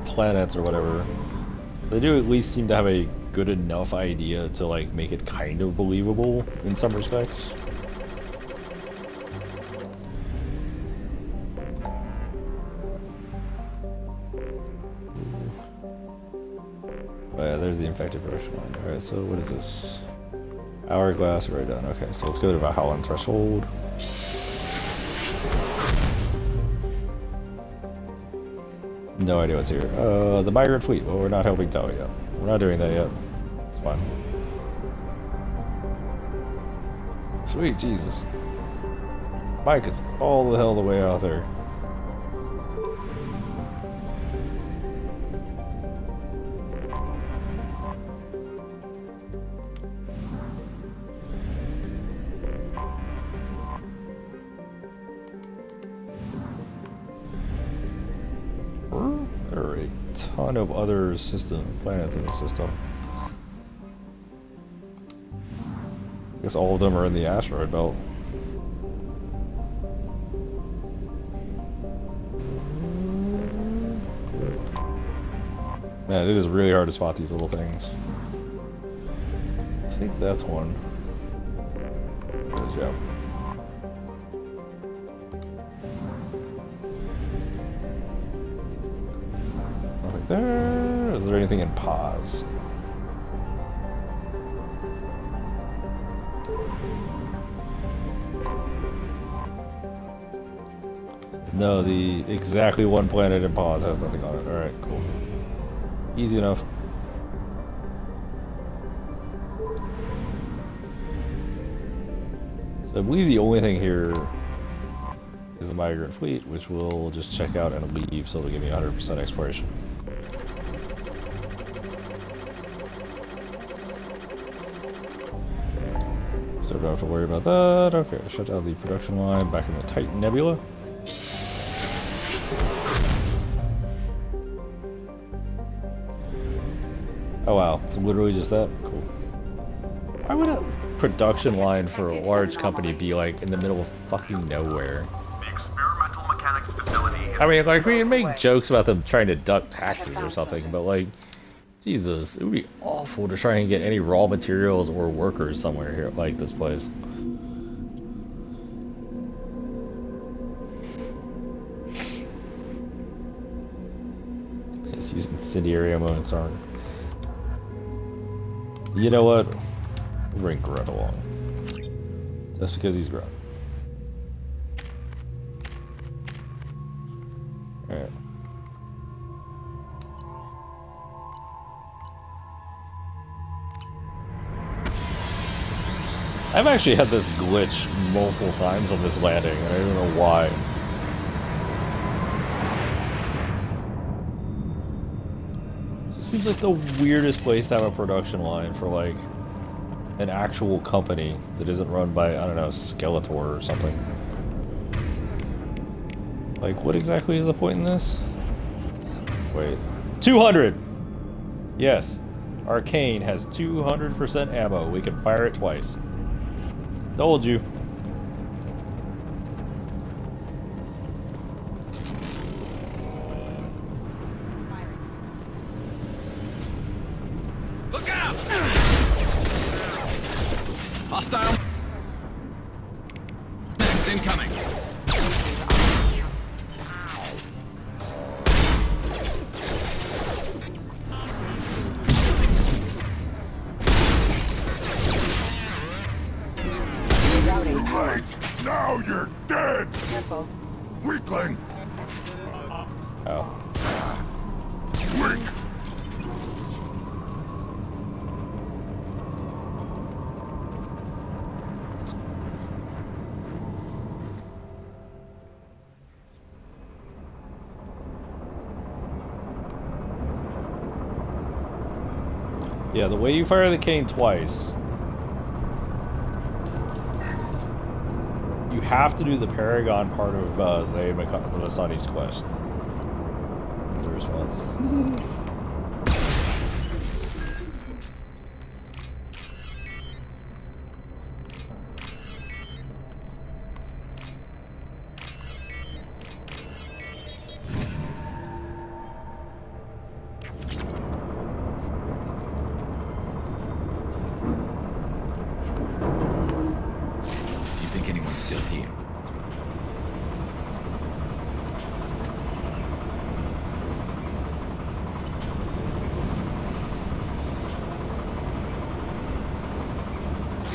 planets or whatever. They do at least seem to have a good enough idea to like make it kind of believable in some respects. Oh yeah, there's the infected production line. Alright, so what is this? Hourglass, right done. Okay, so let's go to Valhalla Threshold. No idea what's here. The migrant fleet. Well, we're not helping Tau yet. We're not doing that yet. It's fine. Sweet Jesus. Mike is all the hell the way out there. There are a ton of other planets in the system. I guess all of them are in the asteroid belt. Man, it is really hard to spot these little things. I think that's one. There's go. Nothing there. Is there anything in pause? No, the exactly one planet in pause has nothing on it. Alright, cool. Easy enough. So I believe the only thing here is the migrant fleet, which we'll just check out and leave, so it'll give me 100% exploration. don't have to worry about that. Okay, shut down the production line. Back in the Titan Nebula. Oh wow, it's literally just that? Cool. Why would a production line for a large company be like in the middle of fucking nowhere? The experimental mechanics facility is I mean, like, we can make jokes about them trying to duck taxes or something, but like, Jesus, it would be awful to try and get any raw materials or workers somewhere here like this place. Just use incendiary ammo and so on. You know what? We'll bring Grunt along. Just because he's Grunt. Alright. I've actually had this glitch multiple times on this landing, and I don't know why. It seems like the weirdest place to have a production line for, like, an actual company that isn't run by, I don't know, Skeletor or something. Like, what exactly is the point in this? Wait. 200! Yes. Arcane has 200% ammo. We can fire it twice. Told you. Look out! Hostile. Max incoming. Rerouting power. now you're dead! Careful. Weakling! Oh. Weak! Yeah, the way you fire the cane twice, you have to do the Paragon part of Zayn Masani's quest. The response. Still here.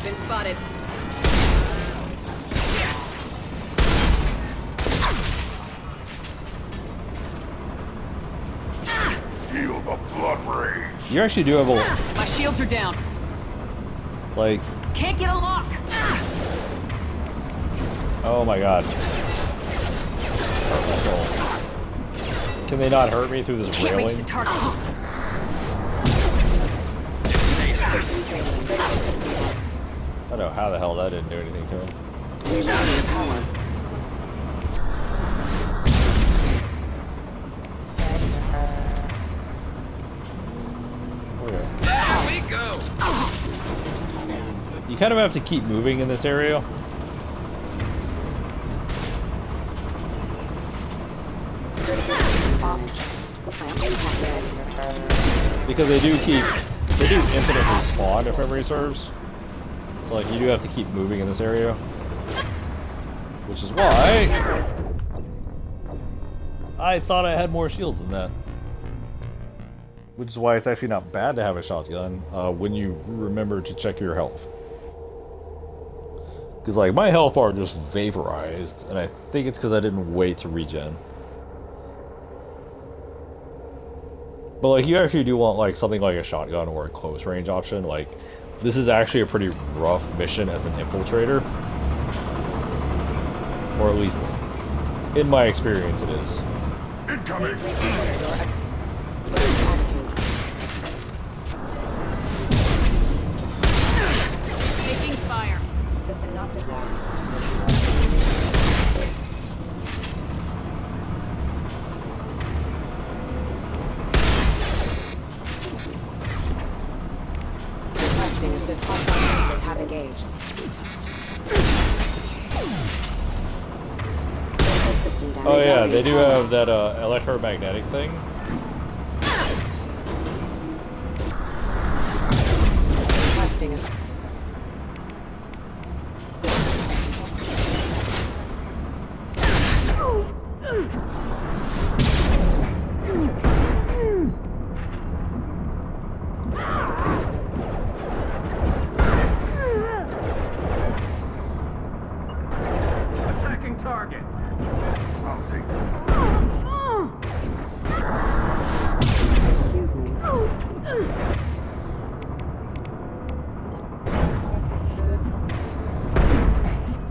Been spotted. Feel the blood rage! You actually do have a, My shields are down. like, Can't get a lock. oh my god. Can they not hurt me through this Can't reach the railing? target. I don't know how the hell that didn't do anything to him. Rerouting power. There we go. You kind of have to keep moving in this area. Because they do infinite respawn if memory serves. So like you do have to keep moving in this area. Which is why I thought I had more shields than that. Which is why it's actually not bad to have a shotgun when you remember to check your health. Because like my health bar just vaporized, and I think it's because I didn't wait to regen. But like you actually do want like something like a shotgun or a close range option. Like this is actually a pretty rough mission as an infiltrator. Or at least in my experience it is. Incoming! Taking fire. Requesting assist. Hostile sensors have engaged. System damage. Oh yeah, they do have that electromagnetic thing. Requesting assist. Attacking target. I'll take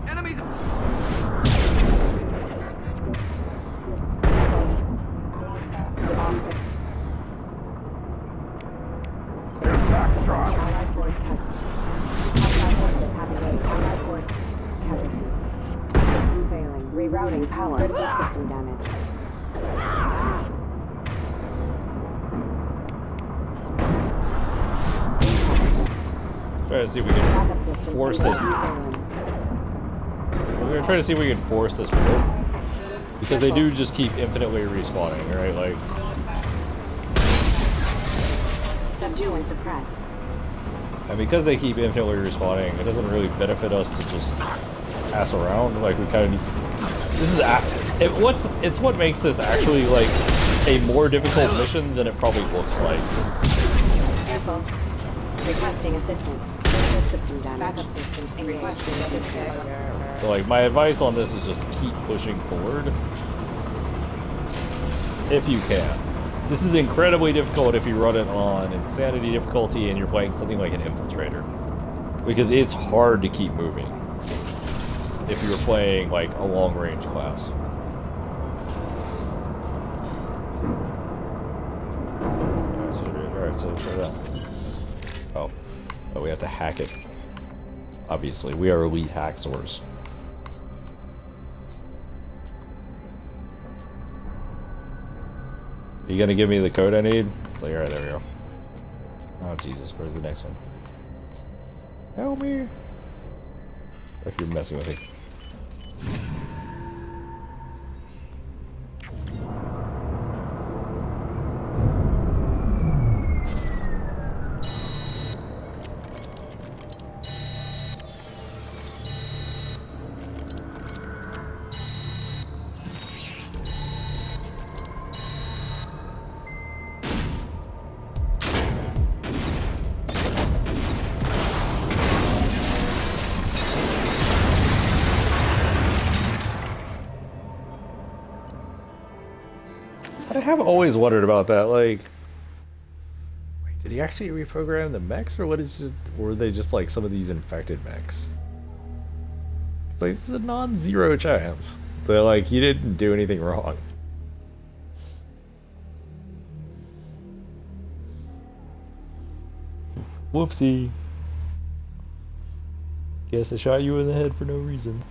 enemies. Rerouting power. Critical system damage. Try to see if we can force this. We're gonna try to see if we can force this forward. Because they do just keep infinitely respawning, right? Like, Subdue and suppress. and because they keep infinitely respawning, it doesn't really benefit us to just pass around. Like, we kind of need. This is it's what makes this actually like a more difficult mission than it probably looks like. Careful. Requesting assistance. System damage. Backup systems engaged. Requesting assistance. So like, my advice on this is just keep pushing forward if you can. This is incredibly difficult if you run it on insanity difficulty and you're playing something like an infiltrator, because it's hard to keep moving if you're playing like a long range class. Alright, so try that. Oh, we have to hack it. Obviously, we are elite hacksaws. You gonna give me the code I need? It's like, alright, there we go. Oh Jesus, where's the next one? Help me! Like you're messing with me. I have always wondered about that, like, wait, did he actually reprogram the mechs, or what is just, or were they just like some of these infected mechs? It's like, it's a non-zero chance. They're like, you didn't do anything wrong. Whoopsie. Guess I shot you in the head for no reason.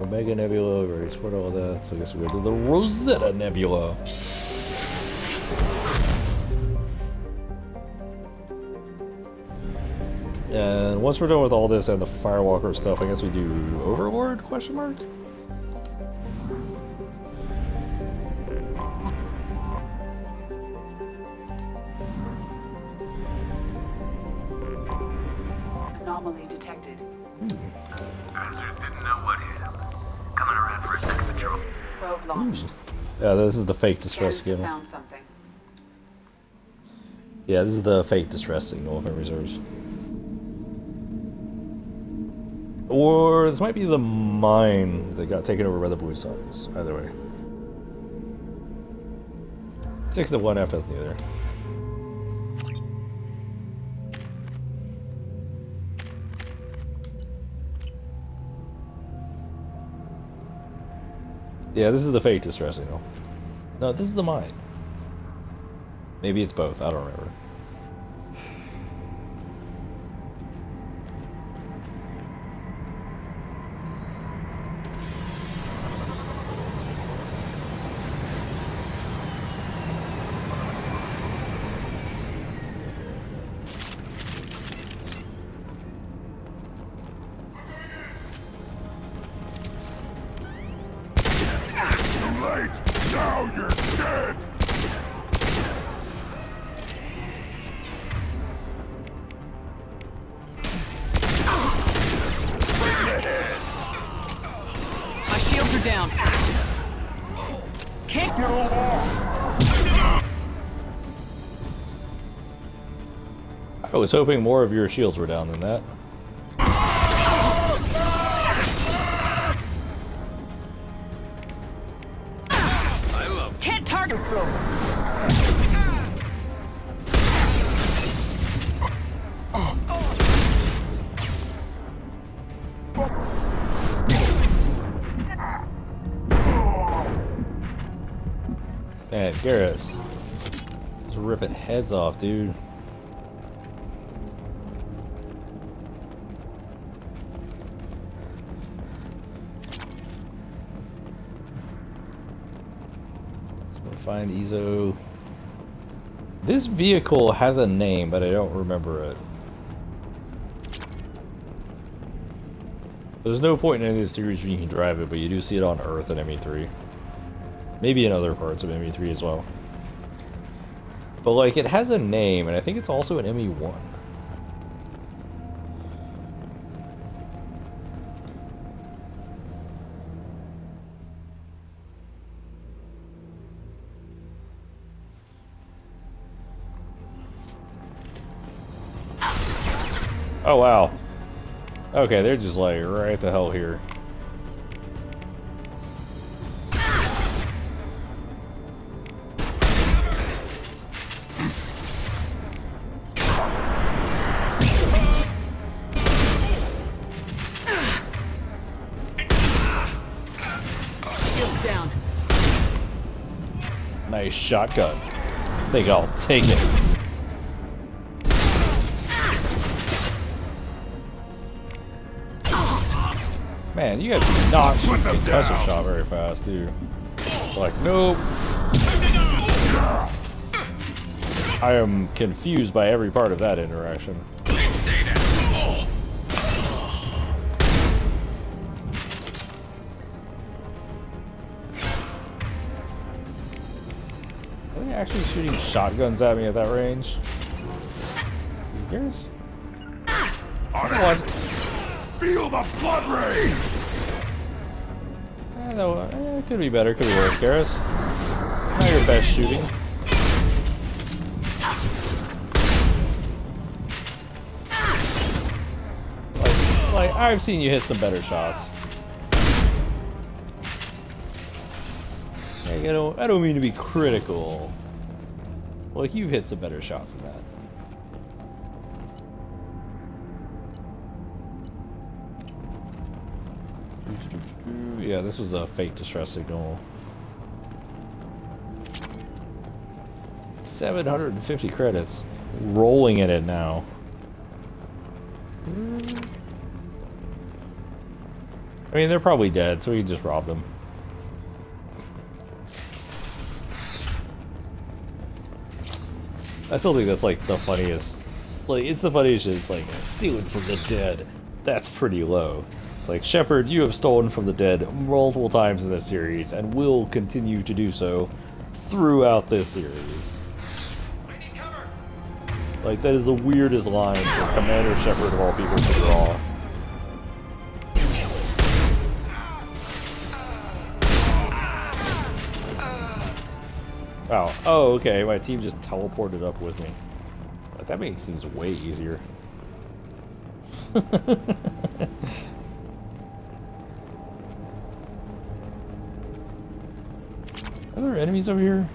Omega Nebula, already explored all that, so I guess we go to the Rosetta Nebula. And once we're done with all this and the Firewalker stuff, I guess we do Overlord, question mark? Anomaly detected. Bastard didn't know what hit him. Coming around for a second patrol. Probe launched. Yeah, this is the fake distress Scans signal. found something. Yeah, this is the fake distress signal if it reserves. Or this might be the mine that got taken over by the Blue Suns. Either way. 6 of 1 F does neither. Yeah, this is the fake distress signal. No, this is the mine. Maybe it's both, I don't remember. Now you're dead! My shields are down. Can't get I was hoping more of your shields were down than that. Can't target. Man, Garrus. Just ripping heads off, dude. Find Ezo. This vehicle has a name, but I don't remember it. There's no point in any of this series when you can drive it, but you do see it on Earth in ME3. Maybe in other parts of ME3 as well. But like, it has a name, and I think it's also an ME1. Oh wow. Okay, they're just like right the hell here. Shields down. Nice shotgun. I think I'll take it. Man, you guys do not shoot concussive shot very fast, do you? Like, nope. I am confused by every part of that interaction. Are they actually shooting shotguns at me at that range? Garrus? Feel the blood rain! No, it could be better, could be worse, Garrus. Not your best shooting. Like I've seen you hit some better shots. Like, I don't mean to be critical. Like, you've hit some better shots than that. Yeah, this was a fake distress signal. 750 credits. Rolling in it now. I mean, they're probably dead, so we can just rob them. I still think that's like the funniest. Like, it's the funniest shit. It's like, stealing from the dead. That's pretty low. It's like, Shepard, you have stolen from the dead multiple times in this series, and will continue to do so throughout this series. Like, that is the weirdest line for Commander Shepard of all people to draw. Wow. Oh, okay, my team just teleported up with me. Like, that makes things way easier. Are there enemies over here?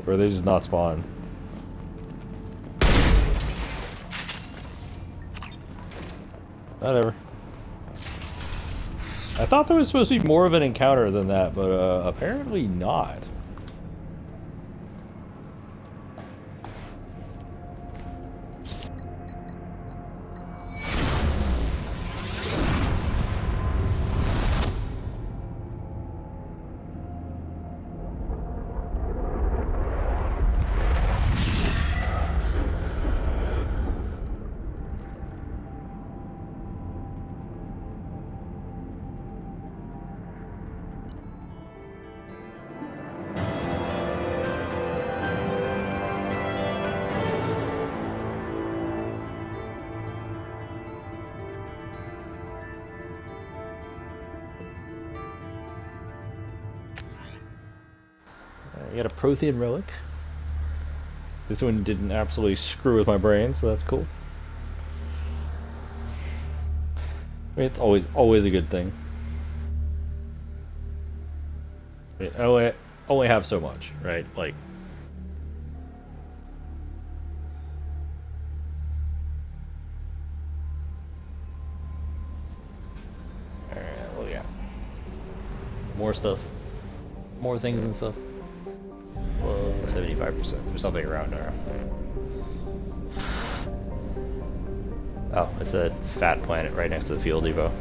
Or are they just not spawn? Whatever. I thought there was supposed to be more of an encounter than that, but apparently not. I got a Prothean relic. This one didn't absolutely screw with my brain, so that's cool. It's always a good thing. I only have so much, right? Like. Alright, well, yeah. More stuff. More things and stuff. Well, 75%. There's something around there. Oh, it's a fat planet right next to the field depot.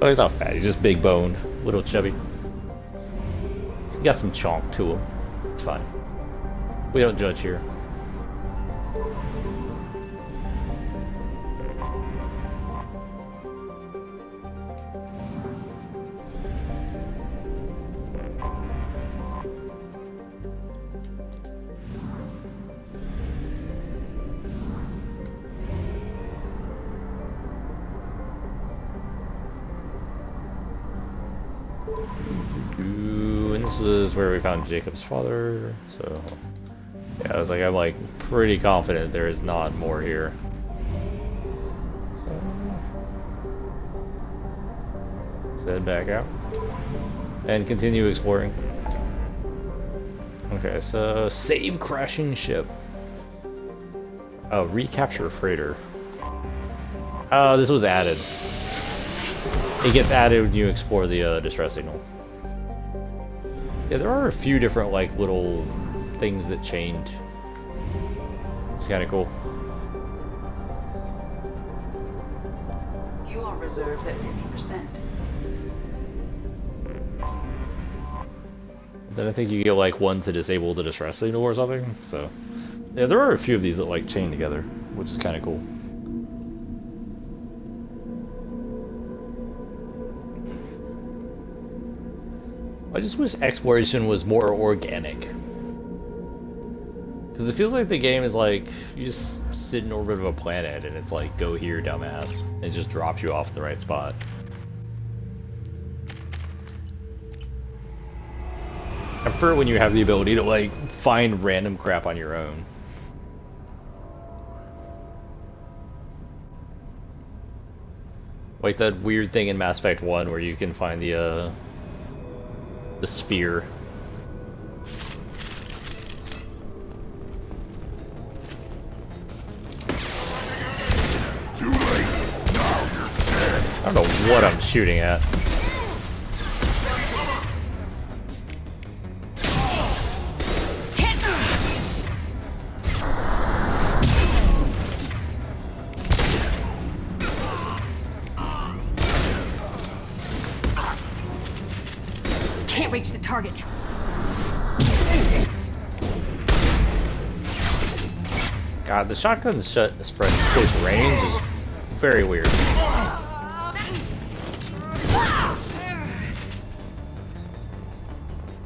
Oh, he's not fat. He's just big boned, little chubby. He got some chonk to him. It's fine. We don't judge here. And this was where we found Jacob's father, so yeah, I'm like pretty confident there is not more here. So let's head back out and continue exploring. Okay, so save crashing ship. Oh, recapture freighter. Oh, this was added. It gets added when you explore the distress signal. Yeah, there are a few different like little things that changed. It's kind of cool. Fuel reserves at 50%. Then I think you get like one to disable the distress signal or something. So yeah, there are a few of these that like chain together, which is kind of cool. I just wish exploration was more organic. Because it feels like the game is like, you just sit in orbit of a planet and it's like, go here, dumbass. And it just drops you off in the right spot. I prefer when you have the ability to like, find random crap on your own. Like that weird thing in Mass Effect 1 where you can find the sphere. Too late. Now you're dead. I don't know what I'm shooting at. Can't reach the target. God, the shotgun spread close range is very weird.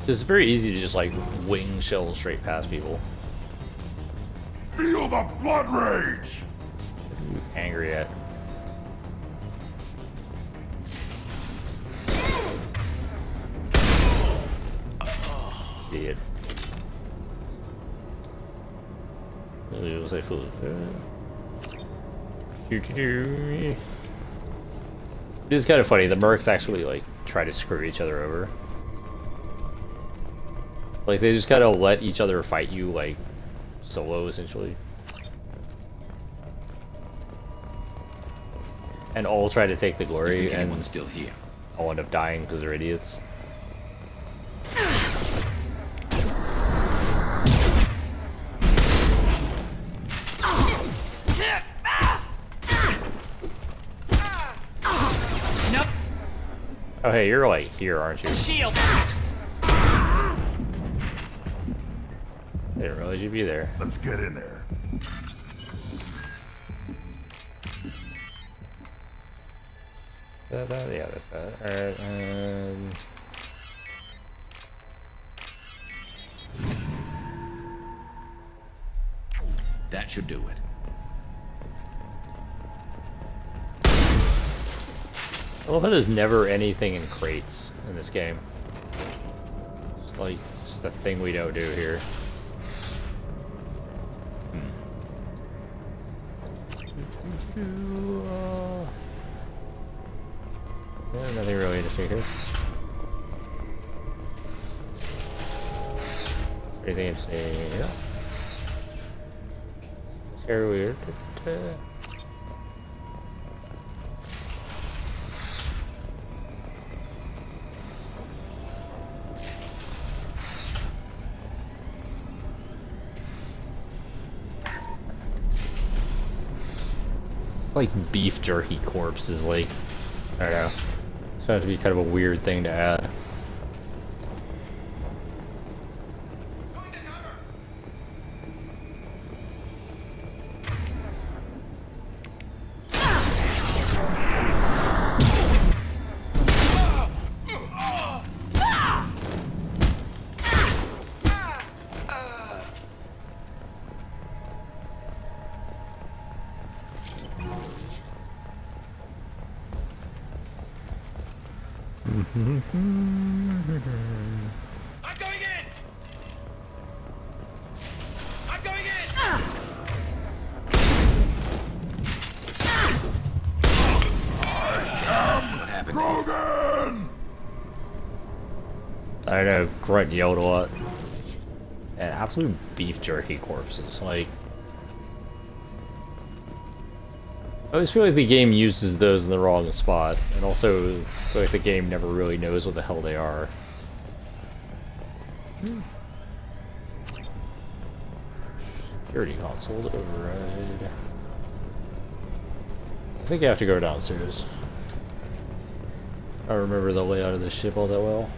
It's very easy to just like wing shell straight past people. Feel the blood rage. What are you angry at? Dead. It was like food. It's kind of funny. The mercs actually like try to screw each other over. Like they just kind of let each other fight you like solo essentially, and all try to take the glory. And anyone's still here. All end up dying because they're idiots. Oh hey, you're like here, aren't you? Shield. Didn't realize you'd be there. Let's get in there. Yeah, that's that. Alright, That should do it. I love how there's never anything in crates in this game. It's like just a thing we don't do here. Yeah, nothing really interesting here. Anything interesting here? Scary weird. Like beef jerky corpse is like, I don't know. It's going to be kind of a weird thing to add. I know, Grunt yelled a lot. And absolute beef jerky corpses, like... I always feel like the game uses those in the wrong spot, and also I feel like the game never really knows what the hell they are. Security console to override. I think I have to go downstairs. I don't remember the layout of this ship all that well.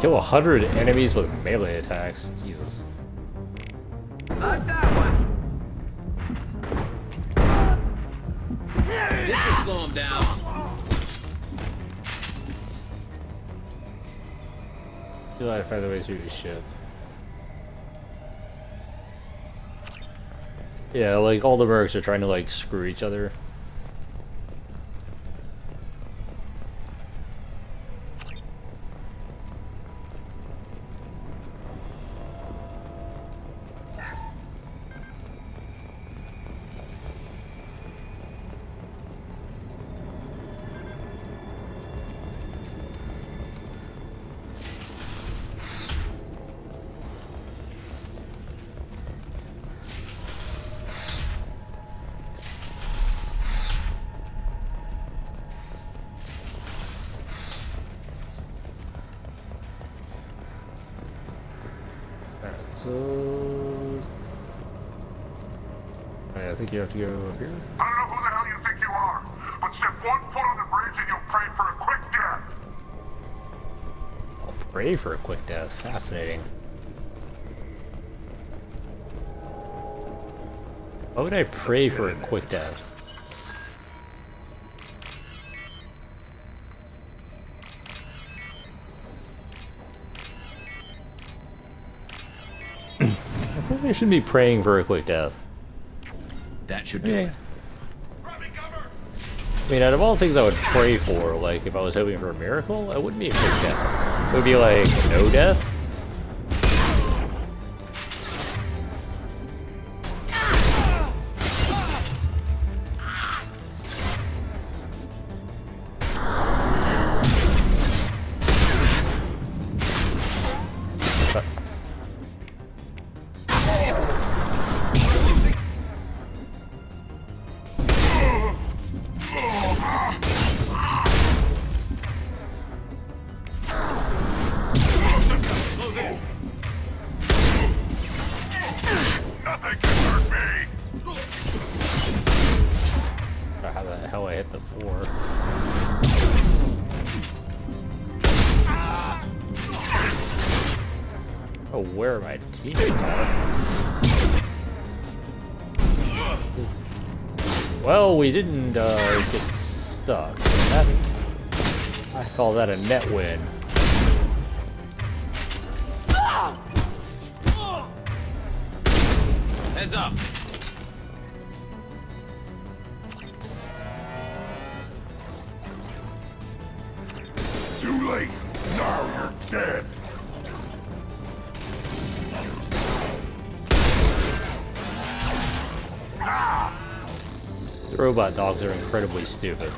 Kill 100 enemies with melee attacks. Jesus. Like that one. This should slow him down. See if I find a way through this ship. Yeah, like all the mercs are trying to like screw each other. I think you have to go up here. I don't know who the hell you think you are, but step 1 foot on the bridge and you'll pray for a quick death. I'll pray for a quick death. Fascinating. Why would I pray for a quick death? I think I should be praying for a quick death. That should do it. I mean, out of all the things I would pray for, like if I was hoping for a miracle, it wouldn't be a quick death. It would be like no death. Nothing can hurt me! How the hell I hit the floor? Oh, where my teammates are. Well, we didn't get stuck. I call that a net win. Heads up. Too late. Now you're dead. The robot dogs are incredibly stupid.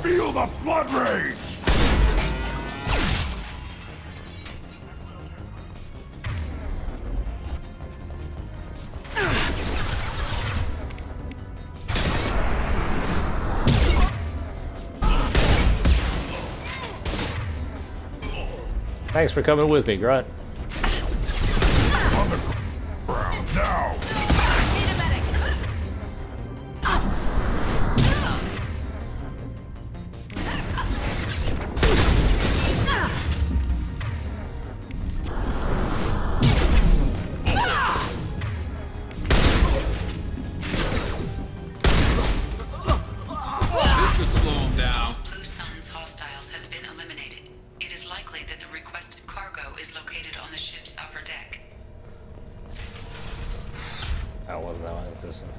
Feel the blood rage! Thanks for coming with me, Grunt. On the ground now! This should slow him down. Blue Sun's hostiles have been eliminated. It is likely that the requested cargo is located on the ship's upper deck. That wasn't that one, it's this one.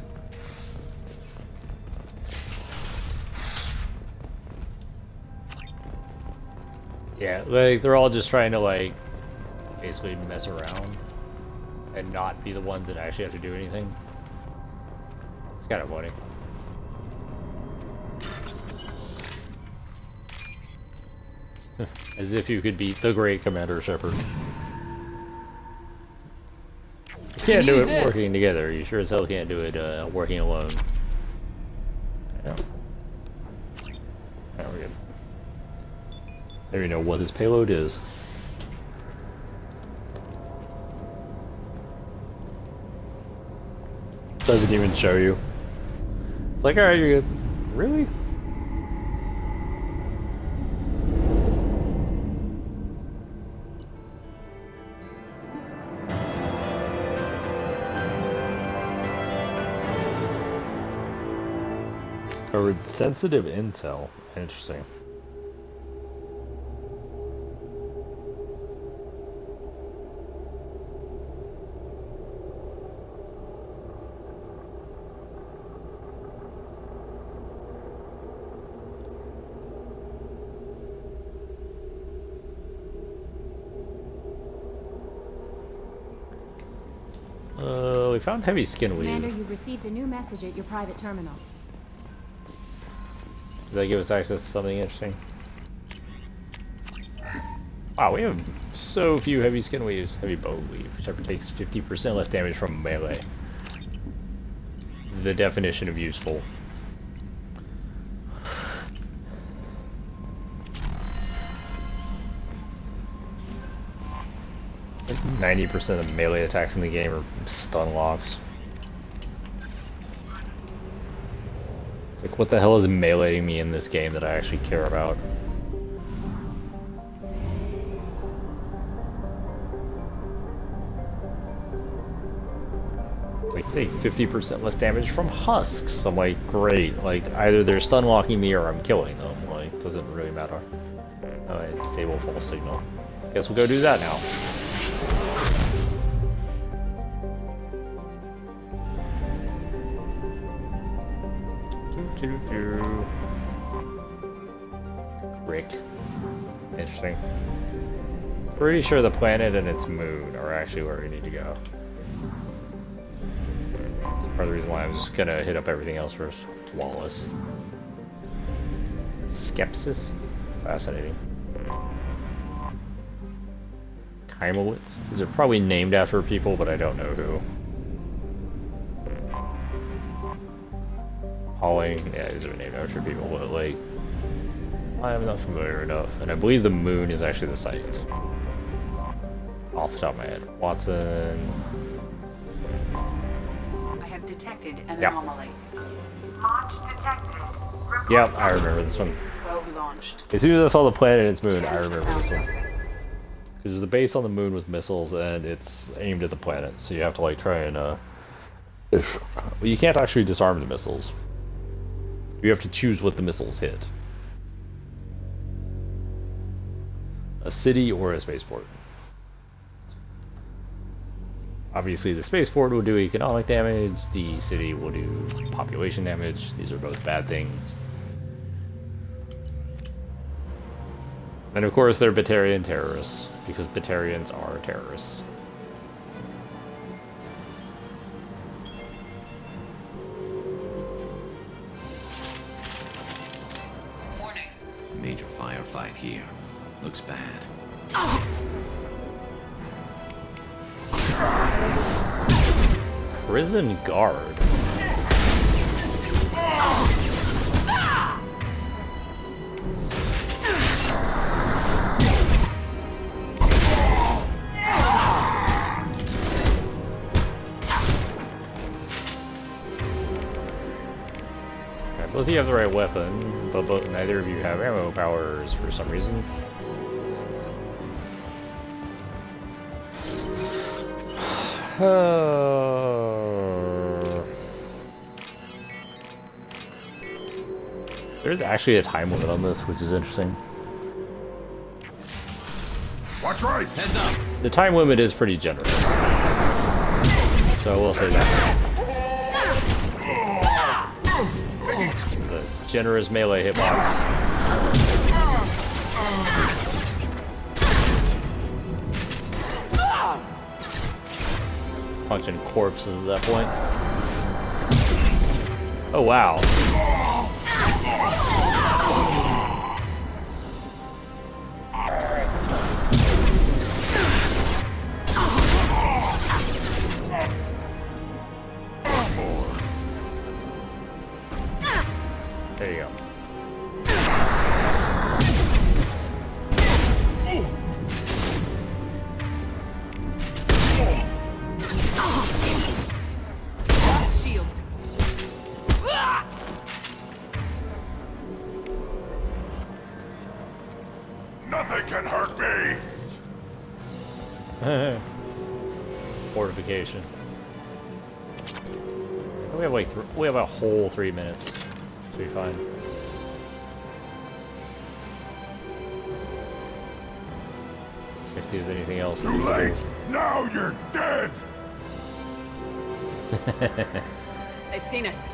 Yeah, like, they're all just trying to, like, basically mess around and not be the ones that actually have to do anything. It's kind of funny. As if you could beat the great Commander Shepard. You can't do it working together. You sure as hell can't do it working alone. Yeah. There we go. There you know what his payload is. Doesn't even show you. It's like, alright, you're good. Really? Covered sensitive intel. Interesting. We found heavy skin weave. Commander, you've received a new message at your private terminal. Does that give us access to something interesting? Wow, we have so few heavy skin weaves. Heavy bow weave, which takes 50% less damage from melee. The definition of useful. It's like 90% of melee attacks in the game are stun locks. It's like, what the hell is meleeing me in this game that I actually care about? Like, take 50% less damage from husks. I'm like, great. Like, either they're stun locking me or I'm killing them. Like, doesn't really matter. Oh, I disable false signal. Guess we'll go do that now. Rick. Interesting. Pretty sure the planet and its moon are actually where we need to go. That's part of the reason why I'm just gonna hit up everything else first. Wallace. Skepsis. Fascinating. Keimowitz. These are probably named after people, but I don't know who. Hauling. Yeah, these are named after people, but like... I'm not familiar enough, and I believe the moon is actually the site. Off the top of my head. Watson. I have detected an Yep. anomaly. Launch detected. Yep, I remember this one. Probe launched. As soon as I saw the planet and its moon, I remember this one. Because the base on the moon with missiles, and it's aimed at the planet, so you have to like try and well, you can't actually disarm the missiles. You have to choose what the missiles hit. A city or a spaceport. Obviously the spaceport will do economic damage, the city will do population damage. These are both bad things. And of course they're Batarian terrorists, because Batarians are terrorists. Warning. Major firefight here. Looks bad. Prison guard. Alright, both of you have the right weapon, but neither of you have ammo powers for some reason. There's actually a time limit on this, which is interesting. Watch right. Heads up. The time limit is pretty generous. So we'll say that. The generous melee hitbox. Punching corpses at that point. Oh wow. There you go. Shields. Nothing can hurt me. Fortification. We have like we have a whole 3 minutes. Should be fine. If there's anything else. Too late. Now you're dead. They've seen us.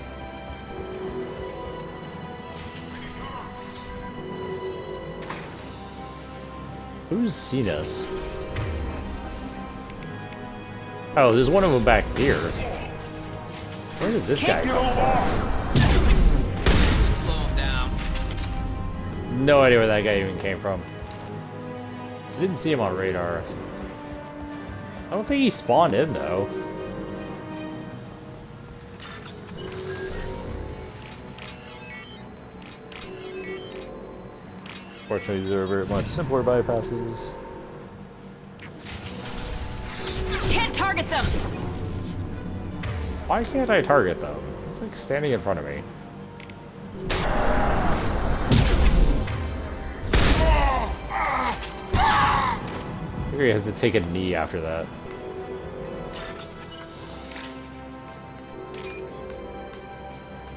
Who's seen us? Oh, there's one of them back here. Where did this guy come from? Slow him down. No idea where that guy even came from. Didn't see him on radar. I don't think he spawned in though. Fortunately, these are very much simpler bypasses. Can't target them. Why can't I target them? It's like standing in front of me. Maybe he has to take a knee after that.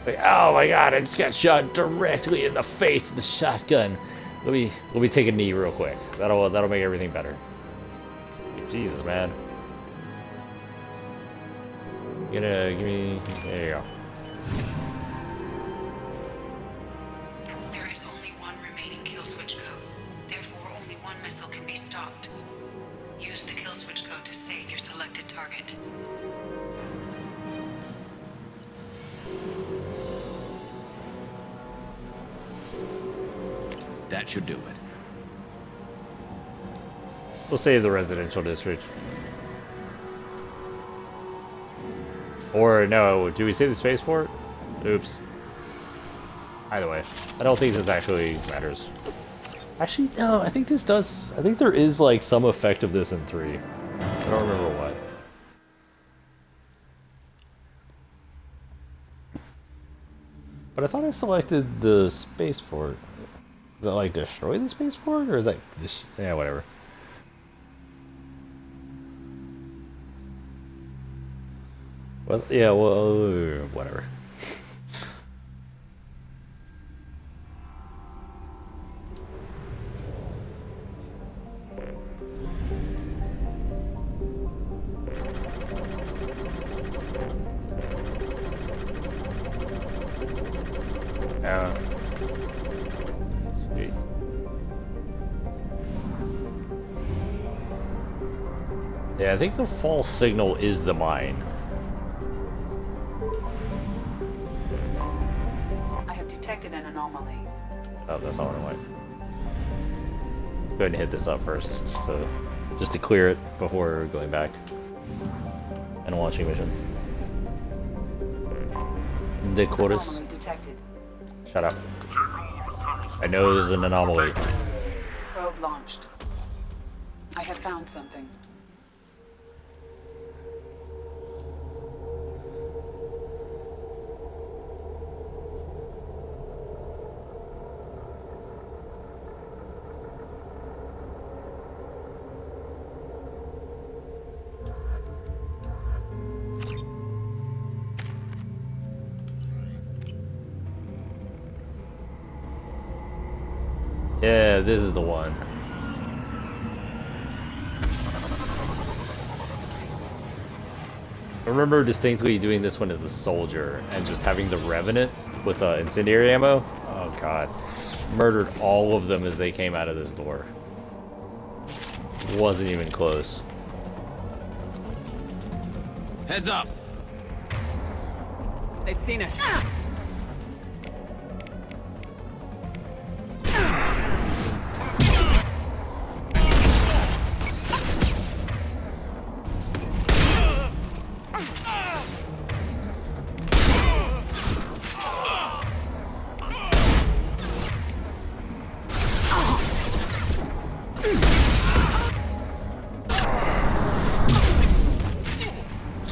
Like, oh my god, I just got shot directly in the face with the shotgun. Let me take a knee real quick. That'll make everything better. Jesus, man. You gonna give me? There you go. There is only one remaining kill switch code. Therefore, only one missile can be stopped. Use the kill switch code to save your selected target. That should do it. We'll save the residential district. Or no, do we save the spaceport? Oops. Either way, I don't think this actually matters. Actually, no, I think this does. I think there is like some effect of this in 3. I don't remember what. But I thought I selected the spaceport. Does that like destroy the spaceport, or is that just yeah, whatever? Well, yeah, well, whatever. Sweet. Yeah, I think the false signal is the mine. I have detected an anomaly. Oh, that's not what I want. Go ahead and hit this up first, just to clear it before going back and launching mission. The Chorus. Anomaly detected. Shut up. I know there's an anomaly. Probe launched. I have found something. Yeah, this is the one. I remember distinctly doing this one as the soldier and just having the Revenant with incendiary ammo. Oh god. Murdered all of them as they came out of this door. Wasn't even close. Heads up. They've seen us.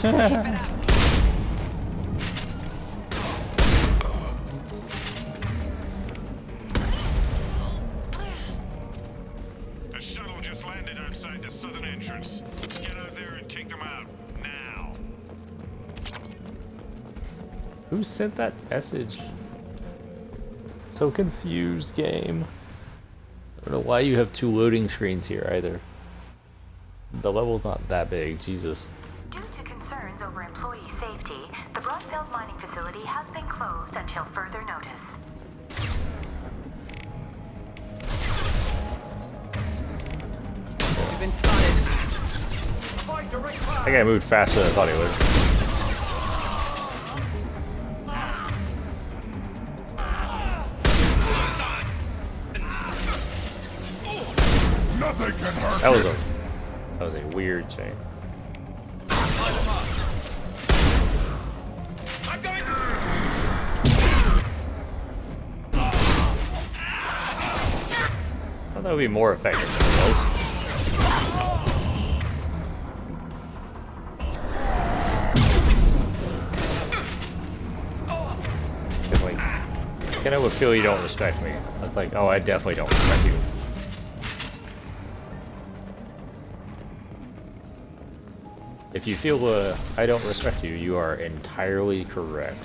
A shuttle just landed outside the southern entrance. Get out there and take them out, now. Who sent that message? So confused, game. I don't know why you have 2 loading screens here either. The level's not that big, Jesus. Due to concerns over employee safety, the Broadfield mining facility has been closed until further notice. You've been spotted. That guy moved faster than I thought he would. Nothing can hurt That was a weird chain. I thought that would be more effective than it was. Definitely. I kind of feel you don't respect me. That's like, oh, I definitely don't respect you. If you feel I don't respect you, you are entirely correct.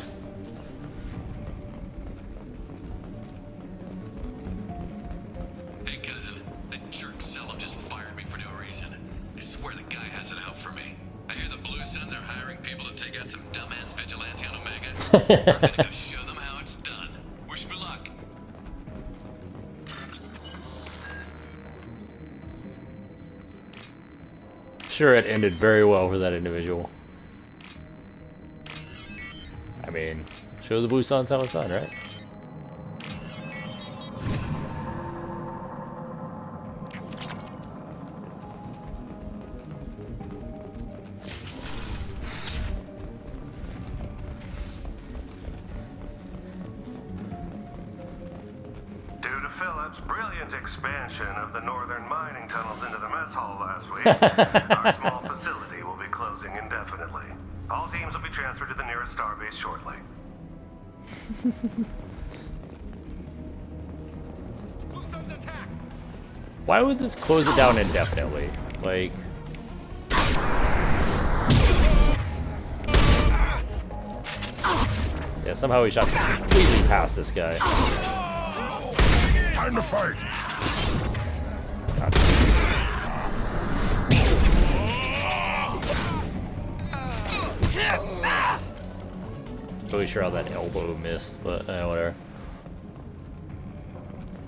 Hey, cousin. That jerk Selim just fired me for no reason. I swear the guy has it out for me. I hear the Blue Suns are hiring people to take out some dumbass vigilante on Omega. I'm gonna go show them how it's done. Wish me luck. Sure, it ended very well for that individual. I mean, show the Blue Suns how it's done, right? Phillips' brilliant expansion of the northern mining tunnels into the mess hall last week, our small facility will be closing indefinitely. All teams will be transferred to the nearest starbase shortly. Why would this close it down indefinitely? Like... Yeah, somehow we shot completely past this guy. Time to fight! Really sure how that elbow missed, but whatever.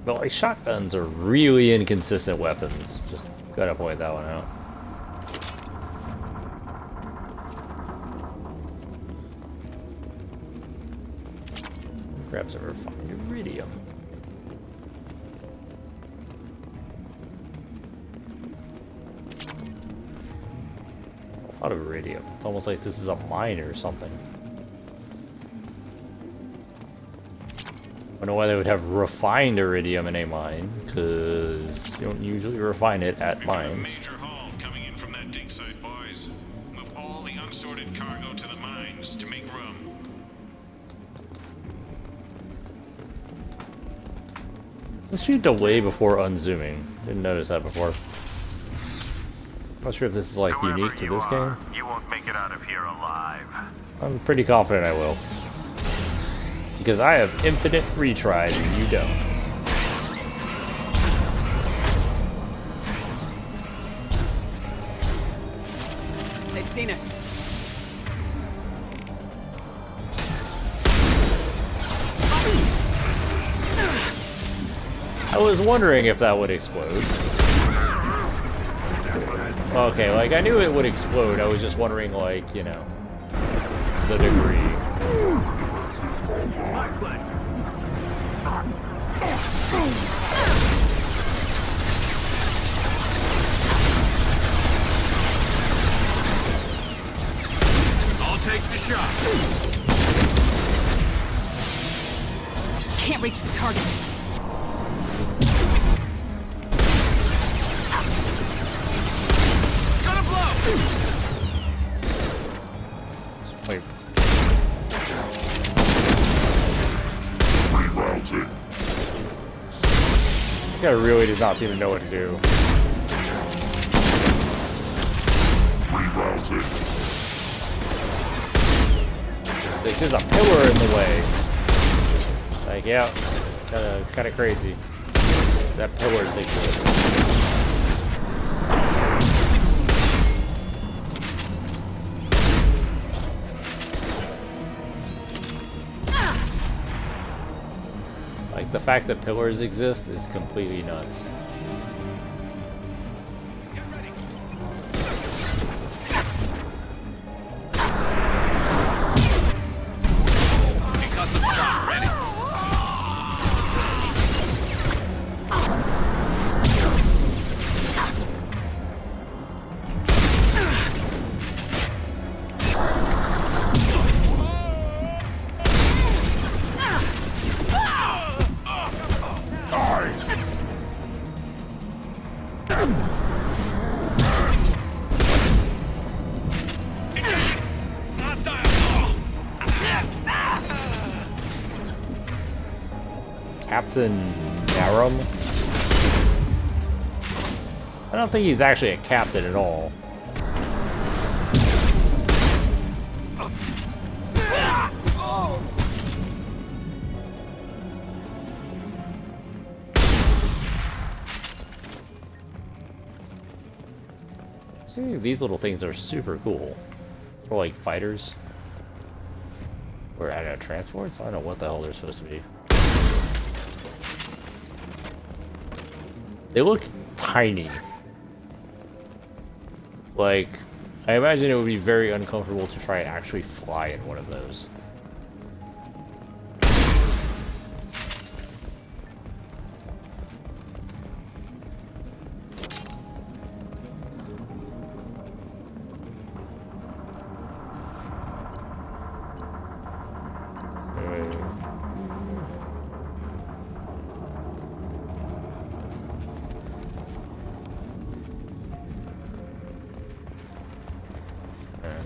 But like, shotguns are really inconsistent weapons. Just gotta point that one out. Grab some refined iridium. A lot of iridium. It's almost like this is a mine or something. I don't know why they would have refined iridium in a mine, because you don't usually refine it at mines. Major haul coming in from that dig site, boys. Move all the unsorted cargo to the mines to make room. Let's shoot delay before unzooming. Didn't notice that before. Not sure if this is like unique to this game. You won't make it out of here alive. I'm pretty confident I will. Because I have infinite retries and you don't. They've seen us. I was wondering if that would explode. Okay, like I knew it would explode. I was just wondering, like, you know, the degree. I'll take the shot. Can't reach the target. Gonna blow. Wait. Rerouting. This guy really does not seem to know what to do. Rerouting. Like, there's a pillar in the way. Like, yeah, kind of crazy. That pillar's exist. Like, the fact that pillars exist is completely nuts. Concussive shot ready. Captain Narum? I don't think he's actually a captain at all. See, these little things are super cool. They're like fighters. Or I don't know, transports? I don't know what the hell they're supposed to be. They look tiny. Like, I imagine it would be very uncomfortable to try and actually fly in one of those.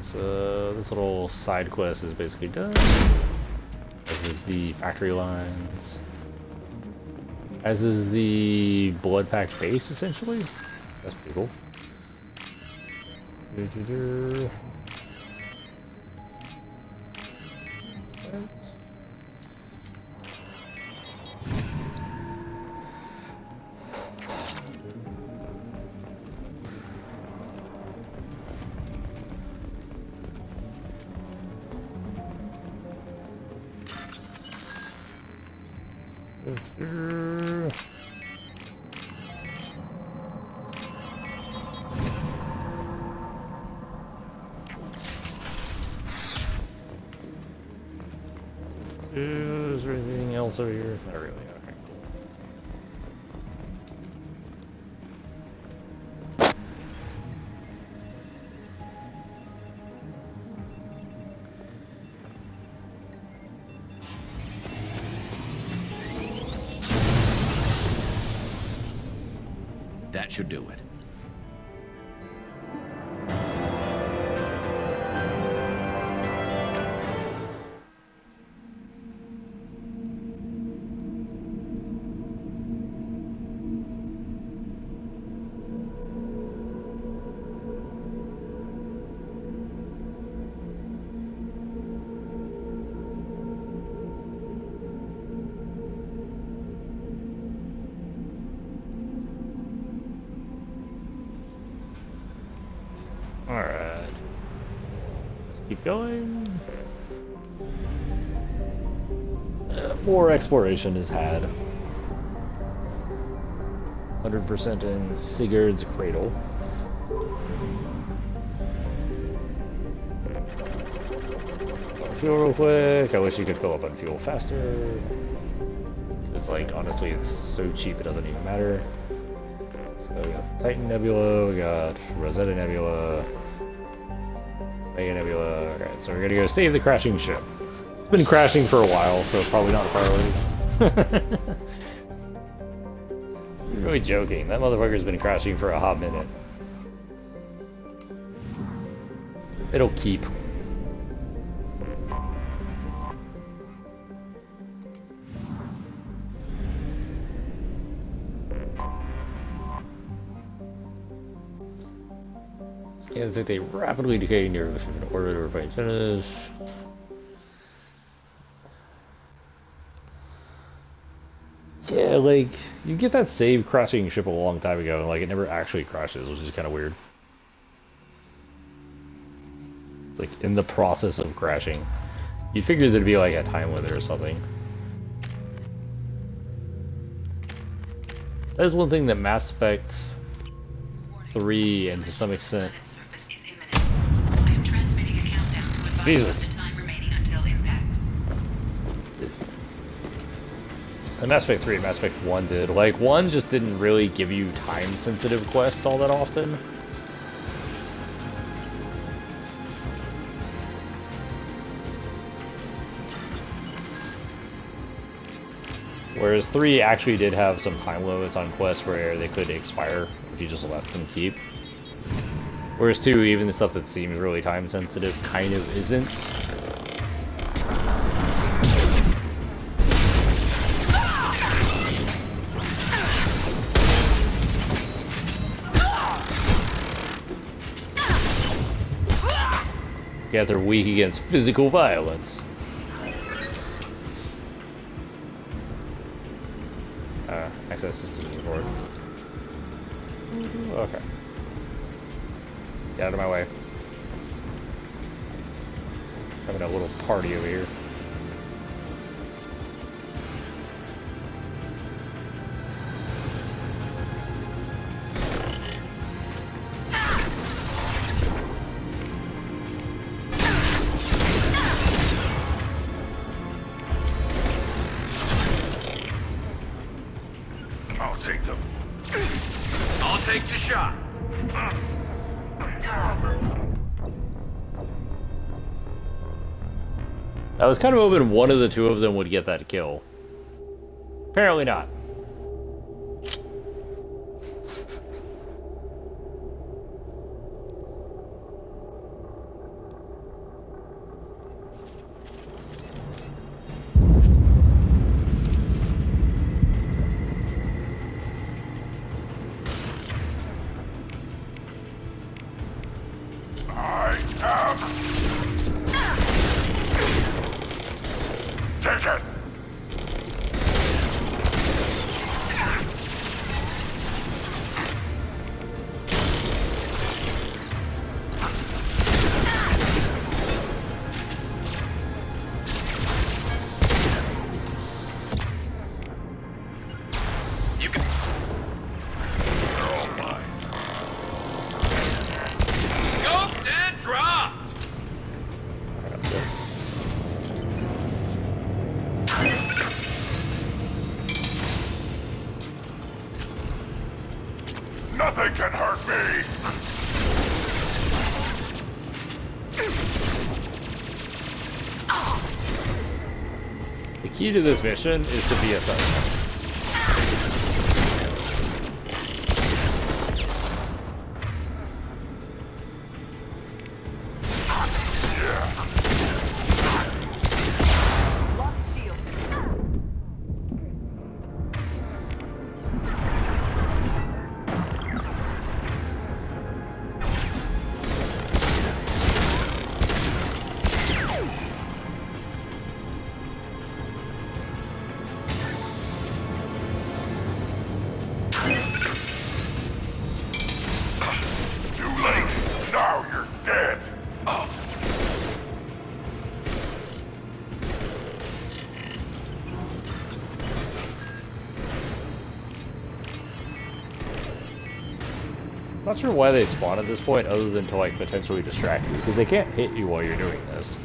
so this little side quest is basically done. This is the factory lines. As is the blood pack base, essentially. That's pretty cool. Is there anything else over here? Not really. Okay. That should do it. Alright. Let's keep going. More exploration is had. 100% in Sigurd's Cradle. Fuel real quick. I wish you could fill up on fuel faster. It's like, honestly, it's so cheap it doesn't even matter. So we got Titan Nebula, we got Rosetta Nebula, Mega Nebula. Alright, so we're gonna go save the crashing ship. It's been crashing for a while, so probably not a priority. You're really joking. That motherfucker's been crashing for a hot minute. It'll keep. Scans that they rapidly decay near an orbit or by antennas. Yeah, like, you get that save crashing ship a long time ago, and like it never actually crashes, which is kind of weird. It's like in the process of crashing. You'd figure there'd be like a time limit or something. That is one thing that Mass Effect 3 and to some extent. Jesus. And Mass Effect 3 and Mass Effect 1 did. Like, 1 just didn't really give you time-sensitive quests all that often. Whereas 3 actually did have some time limits on quests where they could expire if you just left them keep. Whereas 2, even the stuff that seems really time-sensitive kind of isn't. Yeah, they're weak against physical violence. Access system support. Okay. Get out of my way. Having a little party over here. I'll take them. I'll take the shot. I was kind of hoping one of the two of them would get that kill. Apparently not. You can... Scoped and dropped! Nothing can hurt me! The key to this mission is to be a thug. Not sure why they spawn at this point other than to like potentially distract you, because they can't hit you while you're doing this.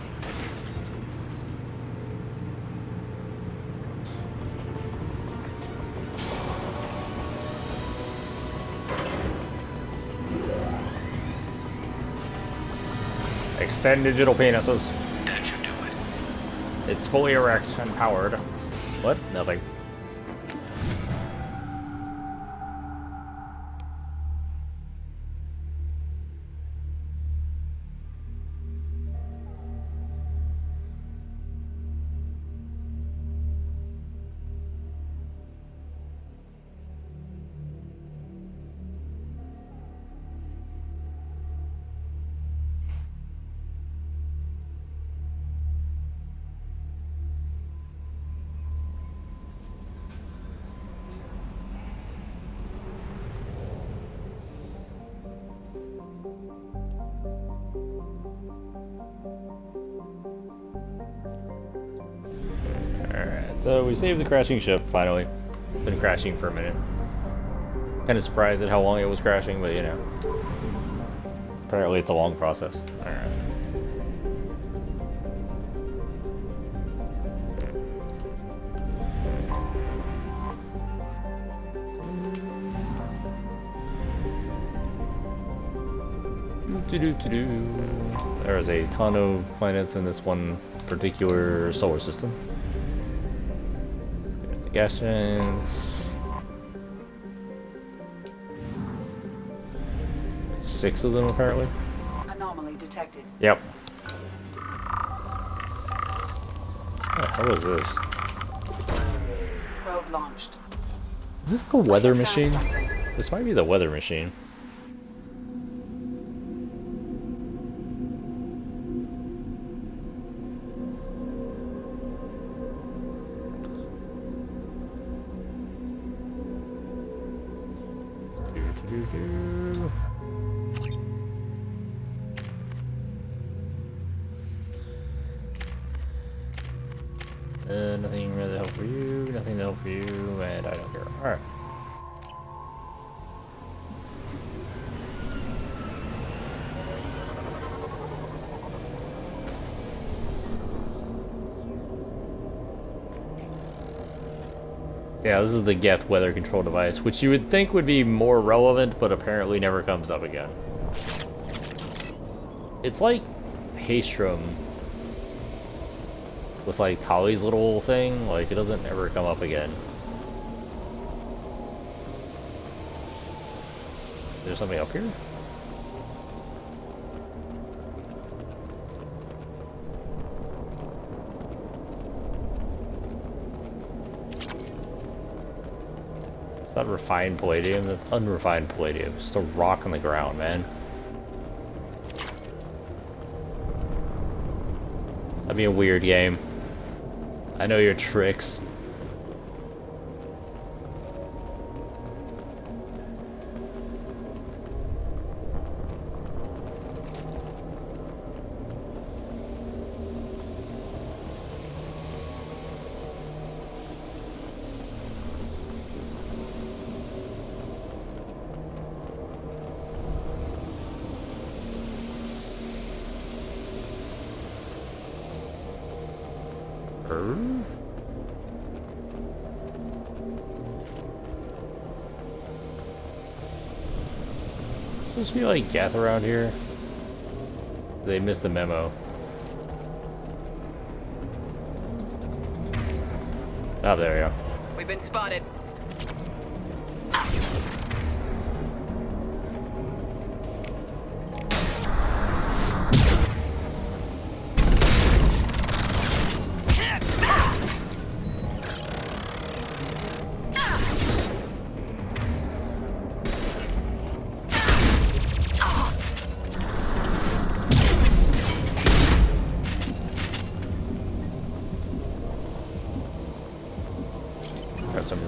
Extend digital penises. That should do it. It's fully erect and powered. What? Nothing. So we saved the crashing ship, finally. It's been crashing for a minute. Kind of surprised at how long it was crashing, but you know. Apparently it's a long process. Alright. There's a ton of planets in this one particular solar system. The gas giants. 6 of them apparently. Anomaly detected. Yep. What is this? Probe launched. Is this the weather machine? This might be the weather machine. Nothing really to help for you, nothing to help for you, and I don't care. Alright. Yeah, this is the Geth weather control device, which you would think would be more relevant, but apparently never comes up again. It's like Haestrom with like Tali's little thing, like it doesn't ever come up again. There's something up here? It's not refined palladium, that's unrefined palladium. It's just a rock on the ground, man. That'd be a weird game. I know your tricks. Supposed to be like Geth around here. They missed the memo. Oh, there we go. We've been spotted.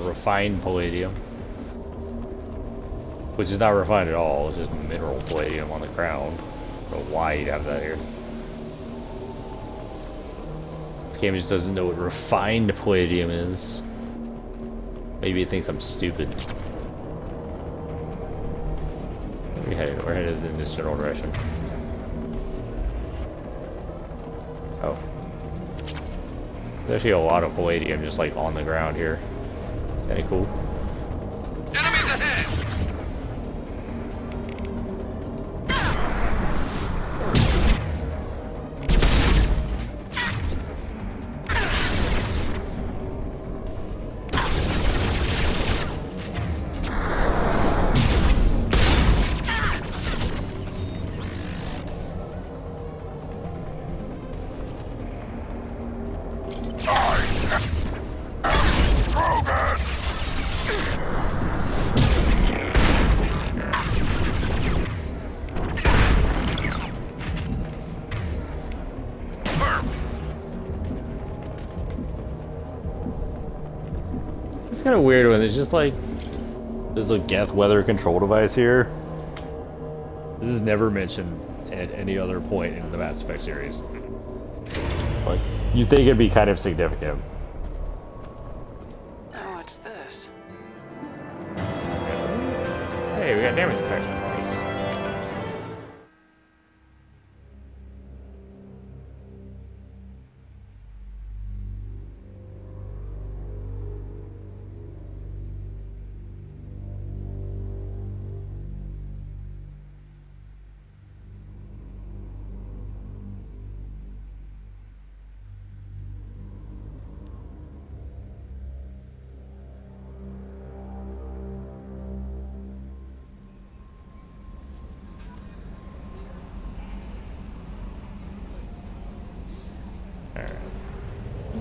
Refined palladium, which is not refined at all. It's just mineral palladium on the ground. I don't know why you'd have that here. This game just doesn't know what refined palladium is. Maybe it thinks I'm stupid. We're headed in this general direction. Oh, there's actually a lot of palladium just like on the ground here. Kinda cool. Enemies ahead! It's kind of weird when there's just like there's a Geth weather control device here. This is never mentioned at any other point in the Mass Effect series. Like, you'd think it'd be kind of significant. Oh, what's this? Hey, we got damage protection. Nice.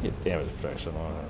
Get damage protection on her.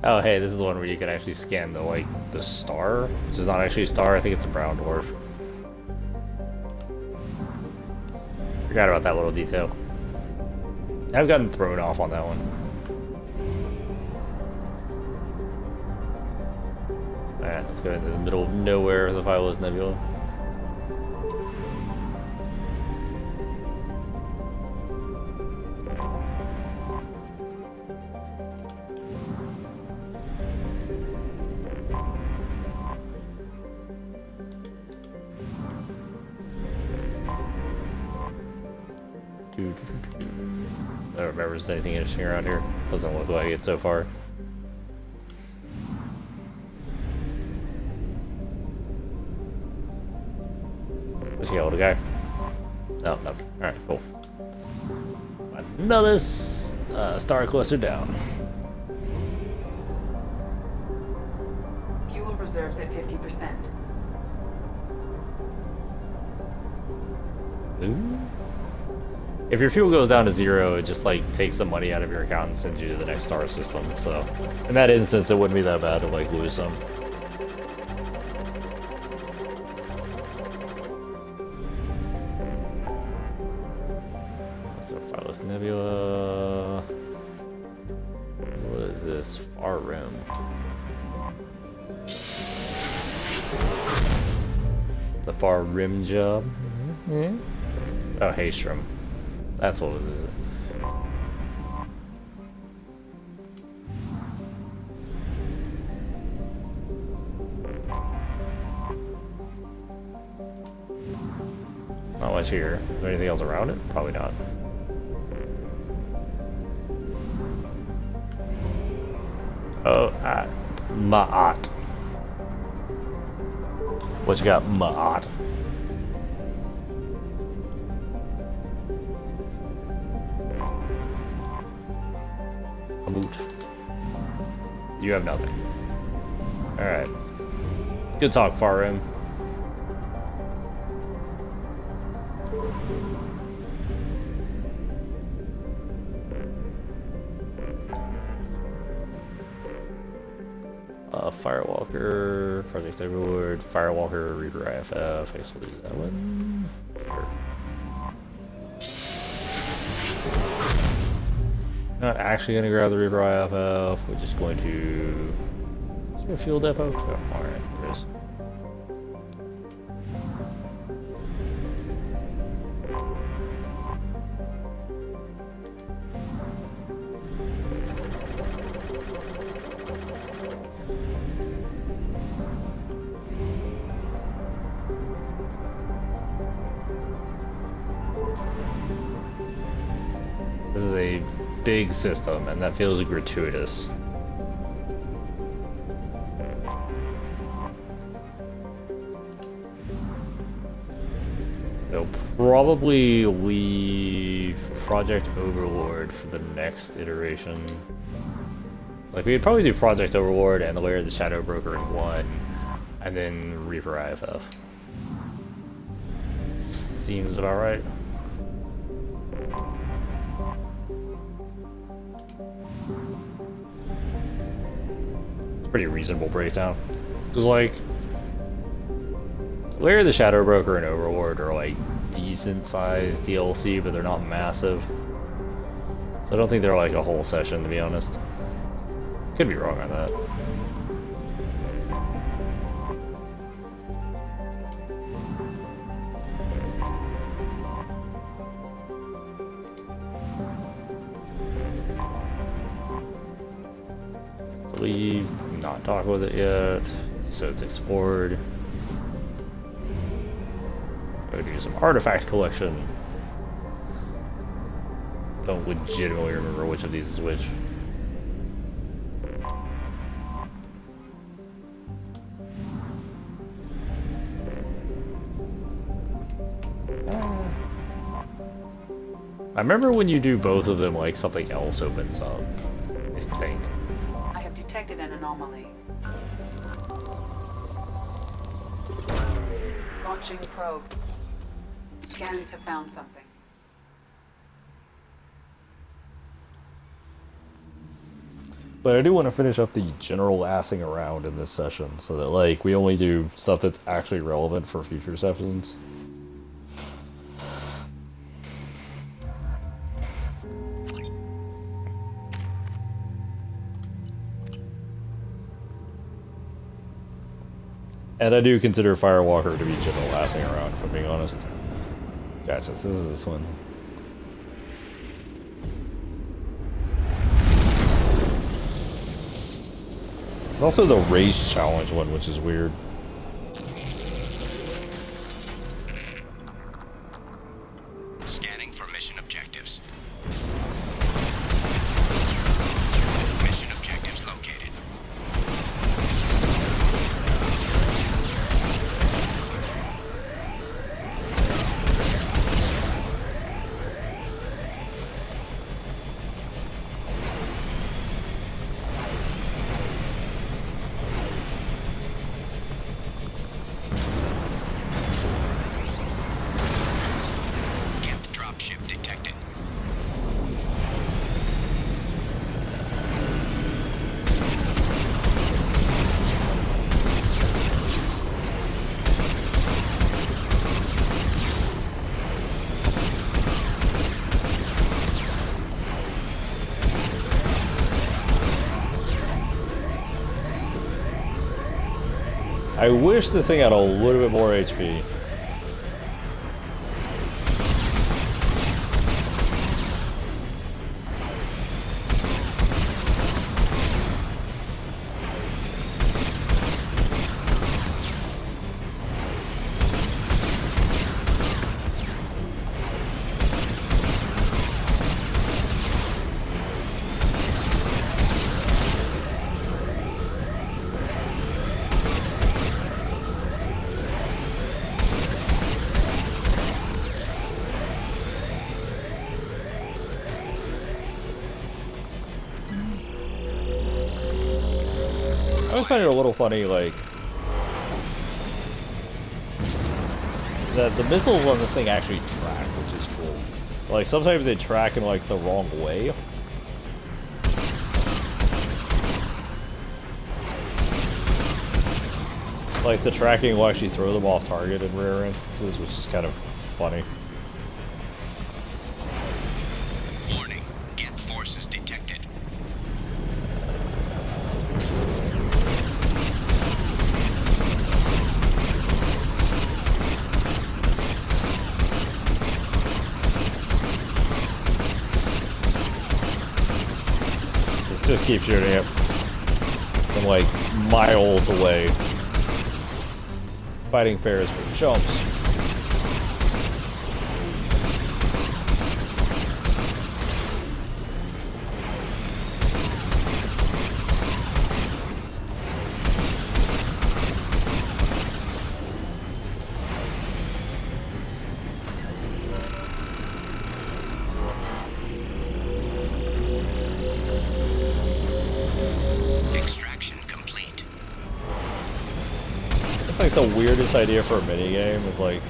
Oh, hey, this is the one where you can actually scan the star, which is not actually a star. I think it's a brown dwarf. Forgot about that little detail. I've gotten thrown off on that one. Alright, let's go into the middle of nowhere with the Phyllis Nebula. I don't remember if there's anything interesting around here. Doesn't look like it so far. Is he old guy? No, nothing. Alright, cool. Another Star Cluster down. Fuel reserves at 50%. Ooh. If your fuel goes down to 0, it just like takes the money out of your account and sends you to the next star system. So in that instance, it wouldn't be that bad to like lose some. So Phyllis Nebula. What is this? Far Rim. The Far Rim job. Mm-hmm. Oh, Haystrom. That's what it is. Not much here. Is there anything else around it? Probably not. Oh, Ma'at. What you got, Ma'at? You have nothing. Alright. Good talk, Far Rim. Firewalker, Project Overlord, Firewalker, Reaper IFF. I guess we'll do that one. Sure. Not actually going to grab the Reaper IFF, we're just going to... Is there a fuel depot? Oh, alright, there is. This is a big system, and that feels gratuitous. They'll probably leave Project Overlord for the next iteration. Like, we'd probably do Project Overlord and the Lair of the Shadow Broker in one, and then Reaper IFF. Seems about right. Pretty reasonable breakdown. Because, like, Lair of the Shadow Broker and Overlord are, like, decent sized DLC, but they're not massive. So I don't think they're, like, a whole session, to be honest. Could be wrong on that. Leave, not talk with it yet, so it's explored. Go do some artifact collection. Don't legitimately remember which of these is which. I remember when you do both of them, like, something else opens up, I think. Detected an anomaly. Launching probe. Scans have found something. But I do want to finish up the general assing around in this session, so that, like, we only do stuff that's actually relevant for future sessions. And I do consider Firewalker to be general assing around, if I'm being honest. Gotcha, so this is this one. There's also the race challenge one, which is weird. Scanning for mission objectives. I wish this thing had a little bit more HP. I always find it a little funny, like, that the missiles on this thing actually track, which is cool. Like, sometimes they track in, like, the wrong way. Like, the tracking will actually throw them off target in rare instances, which is kind of funny. Warning. Geth forces detected. Just keep shooting it from like miles away. Fighting fair is for chumps. Like the weirdest idea for a minigame is like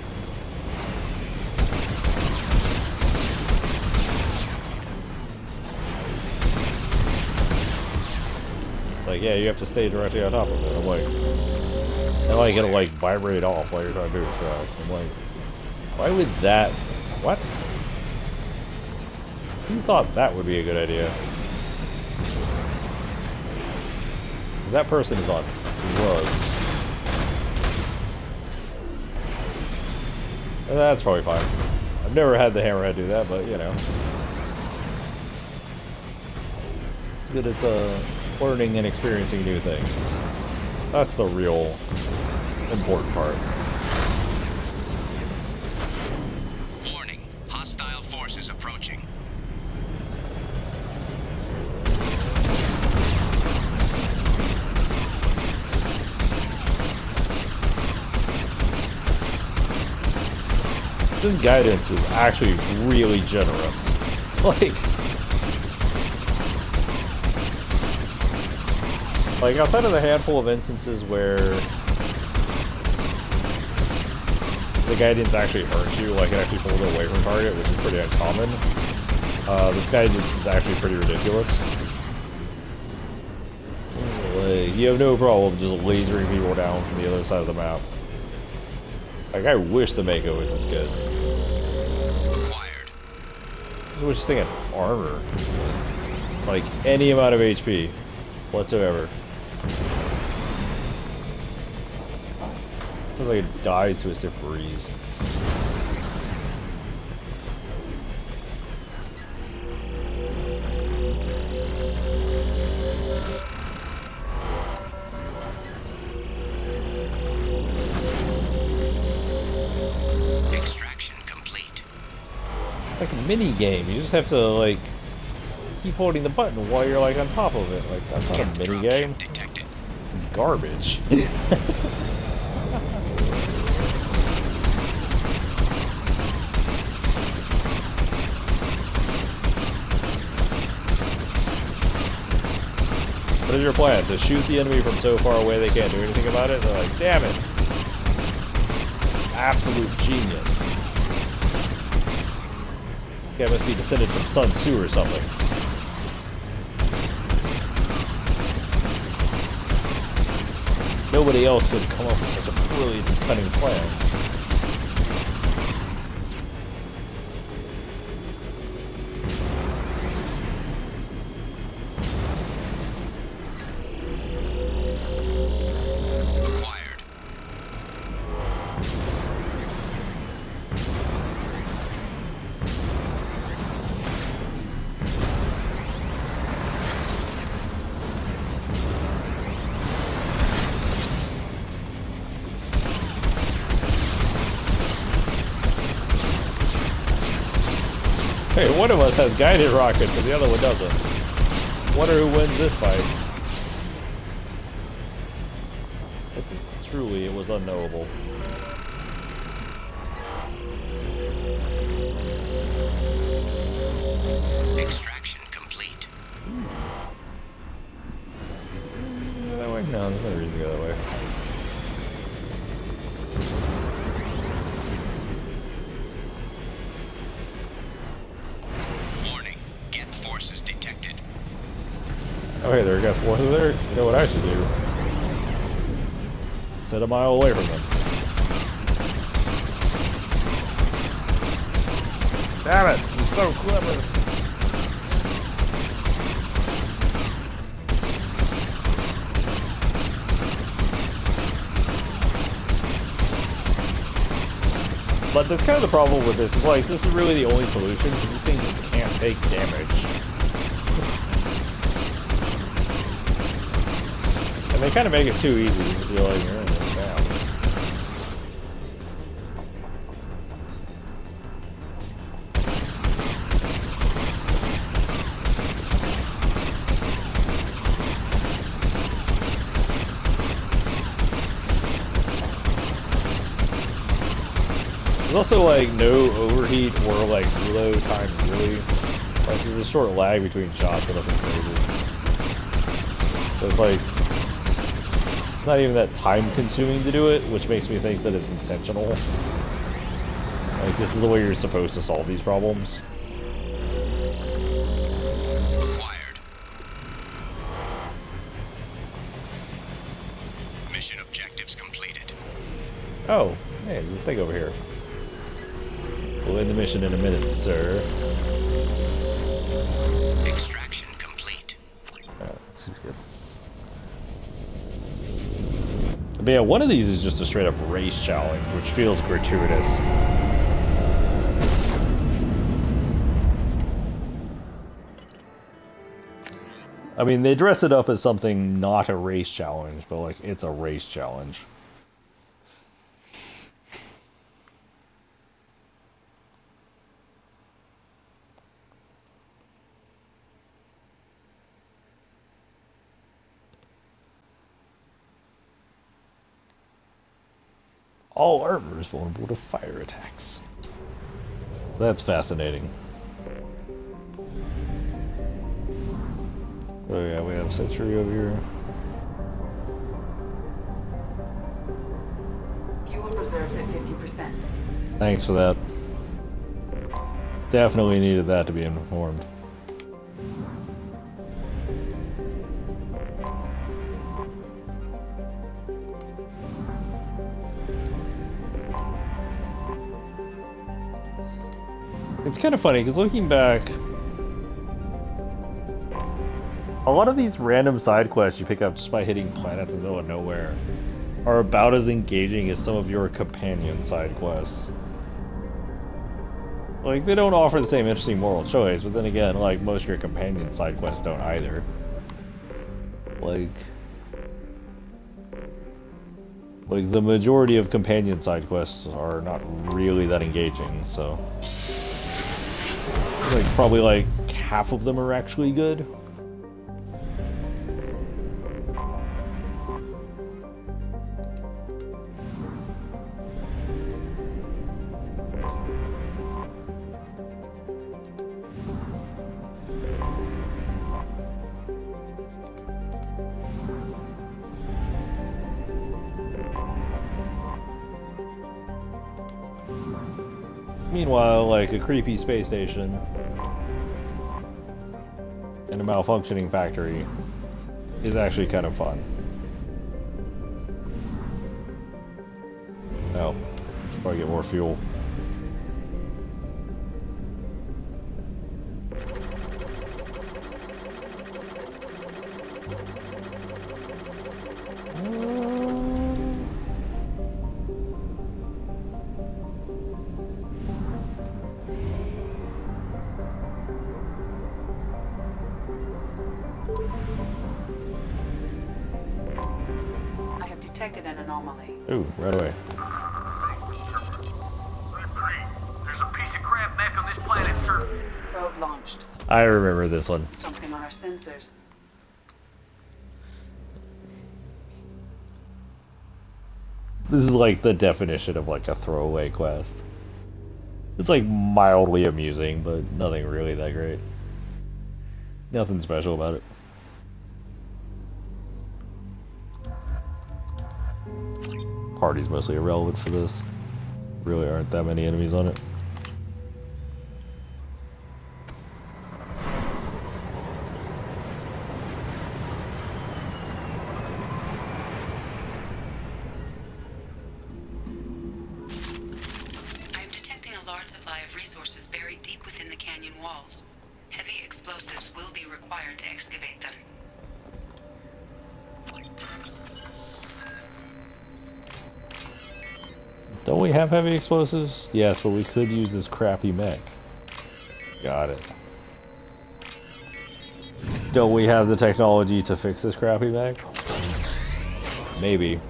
yeah, you have to stay directly on top of it. I'm like, and like it'll like vibrate off while you're trying to do it. So I'm like, why would that? What? Who thought that would be a good idea? Because that person is on drugs. That's probably fine. I've never had the Hammerhead do that, but you know. It's good at learning and experiencing new things. That's the real important part. Warning. Hostile forces approaching. This guidance is actually really generous. Like outside of the handful of instances where the guidance actually hurts you, like it actually pulls it away from target, which is pretty uncommon. This guidance is actually pretty ridiculous. Like, you have no problem just lasering people down from the other side of the map. Like, I wish the Mako was this good. I was just thinking armor. Like, any amount of HP whatsoever. Feels like it dies to a stiff breeze. It's like a mini game. You just have to like keep holding the button while you're like on top of it. Like that's not a mini game. It's garbage. What is your plan? To shoot the enemy from so far away they can't do anything about it? They're like, damn it. Absolute genius. This guy must be descended from Sun Tzu or something. Nobody else could come up with such a brilliant and cunning plan. Hey, one of us has guided rockets and the other one doesn't. Wonder who wins this fight. Truly, it was unknowable. Extraction complete. Go that way? No, there's no reason to go that way. Warning. Geth forces detected. Oh, hey, there are Geth forces there. You know what I should do? Sit a mile away from them. Damn it! He's so clever. But that's kind of the problem with this. Is like, this is really the only solution, because this thing just can't take damage. And they kind of make it too easy to be like, you're in this now. There's also like no overheat or like reload time really. Like there's a short lag between shots, but nothing crazy. So it's like not even that time consuming to do it, which makes me think that it's intentional. Like this is the way you're supposed to solve these problems. Acquired. Mission objectives completed. Oh, hey, there's a thing over here. We'll end the mission in a minute, sir. Extraction complete. Alright, that seems good. But yeah, one of these is just a straight up race challenge, which feels gratuitous. I mean, they dress it up as something not a race challenge, but like, it's a race challenge. All armor is vulnerable to fire attacks. That's fascinating. Oh yeah, we have Sentry over here. Fuel reserves at 50%. Thanks for that. Definitely needed that to be informed. It's kind of funny, because looking back, a lot of these random side quests you pick up just by hitting planets in the middle of nowhere are about as engaging as some of your companion side quests. Like, they don't offer the same interesting moral choice, but then again, like, most of your companion side quests don't either. Like, the majority of companion side quests are not really that engaging, so... like, probably like half of them are actually good. Meanwhile, like a creepy space station and a malfunctioning factory is actually kind of fun. Oh, should probably get more fuel. Detected an anomaly. Ooh, right away. There's a piece of crap mech on this planet, sir. probe launched. I remember this one. Something on our sensors. This is like the definition of like a throwaway quest. It's like mildly amusing, but nothing really that great. Nothing special about it. Party's mostly irrelevant for this. Really aren't that many enemies on it. I am detecting a large supply of resources buried deep within the canyon walls. Heavy explosives will be required to excavate them. Don't we have heavy explosives? Yes, but we could use this crappy mech. Got it. Don't we have the technology to fix this crappy mech? Maybe.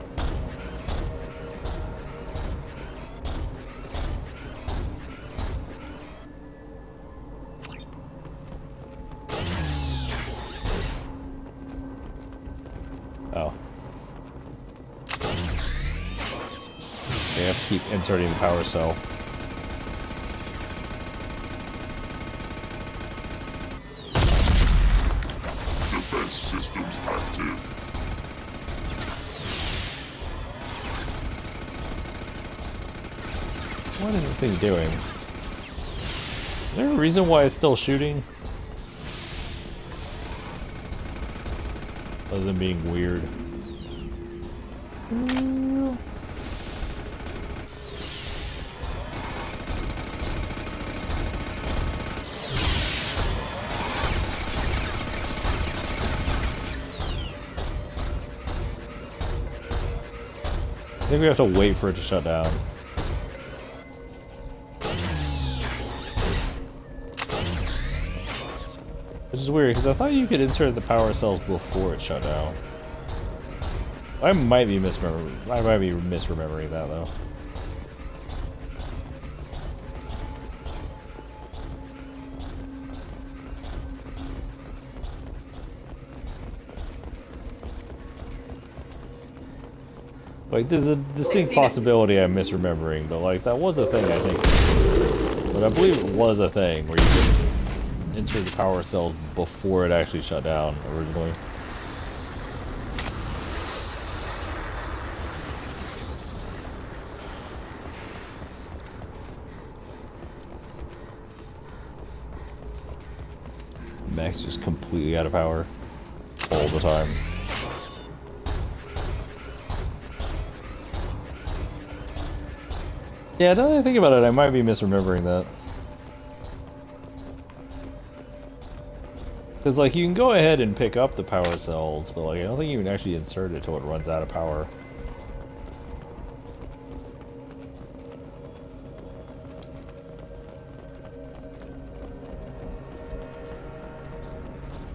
Oh. They have to keep inserting the power cell. Defense systems active. What is this thing doing? Is there a reason why it's still shooting? Other than being weird. I think we have to wait for it to shut down. Which is weird, because I thought you could insert the power cells before it shut down. I might be misremembering that, though. Like, there's a distinct possibility I'm misremembering, but like, that was a thing, I think. But I believe it was a thing where you could insert the power cells before it actually shut down originally. Mech's just completely out of power all the time. Yeah, now that I think about it, I might be misremembering that. Because, like, you can go ahead and pick up the power cells, but, like, I don't think you can actually insert it till it runs out of power.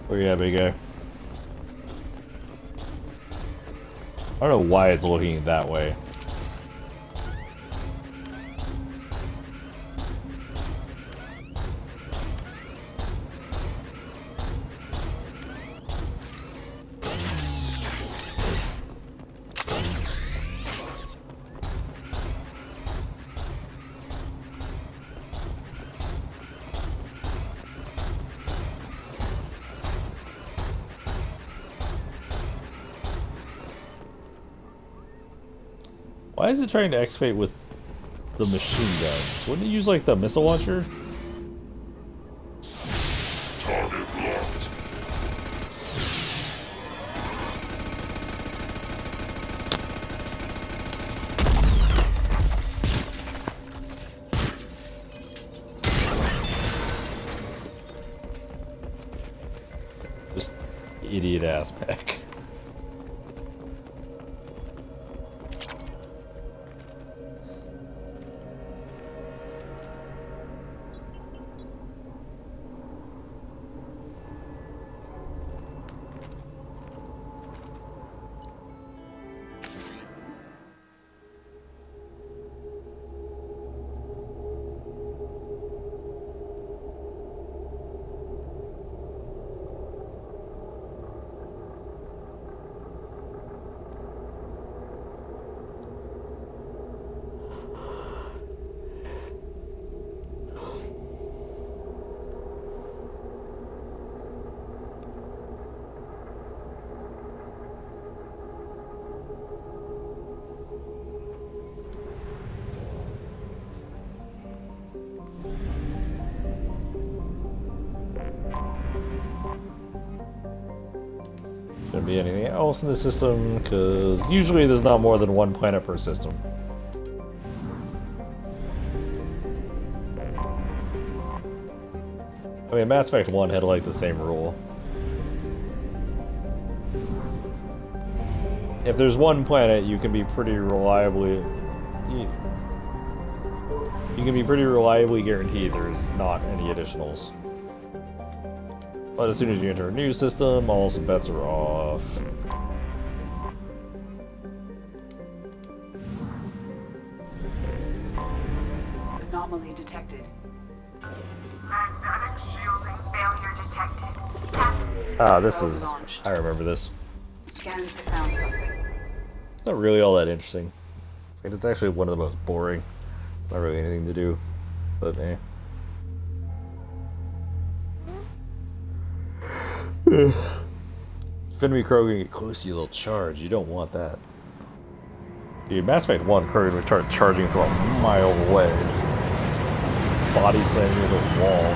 Where you at, big guy? I don't know why it's looking that way. Why is it trying to excavate with the machine guns? Wouldn't it use like the missile launcher? Target locked. Just idiot ass mech. be anything else in the system, because usually there's not more than one planet per system. I mean, Mass Effect 1 had like the same rule. If there's one planet, you can be pretty reliably... You can be pretty reliably guaranteed there's not any additionals. But as soon as you enter a new system, all some bets are off. Anomaly detected. Magnetic shielding failure detected. Ah, this is... I remember this. Scans have found something. It's not really all that interesting. Like, it's actually one of the most boring. Not really anything to do. But, eh. Fenrir Krogan get close to you, they'll charge. You don't want that. Dude, Mass Effect 1 Krogan would start charging from a mile away. Body slamming into the wall.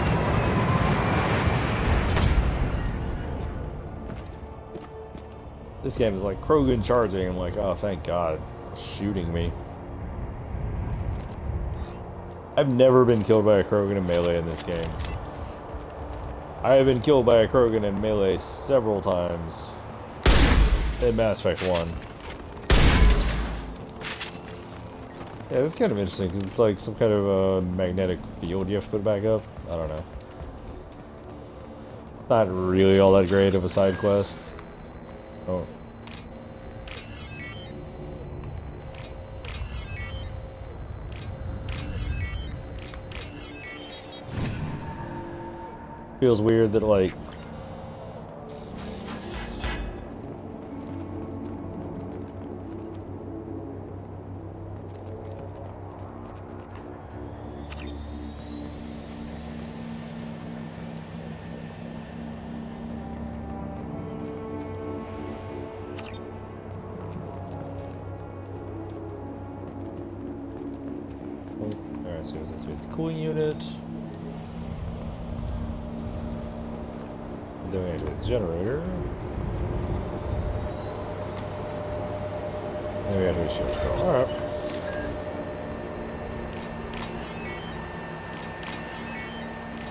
This game is like Krogan charging. I'm like, oh, thank God. Shooting me. I've never been killed by a Krogan in melee in this game. I have been killed by a Krogan in melee several times in Mass Effect 1. Yeah, that's kind of interesting because it's like some kind of a magnetic field you have to put back up. I don't know. It's not really all that great of a side quest. Oh. Feels weird that like alright, so it's a cooling unit. Then we have the generator. Then we have to shield control. Alright.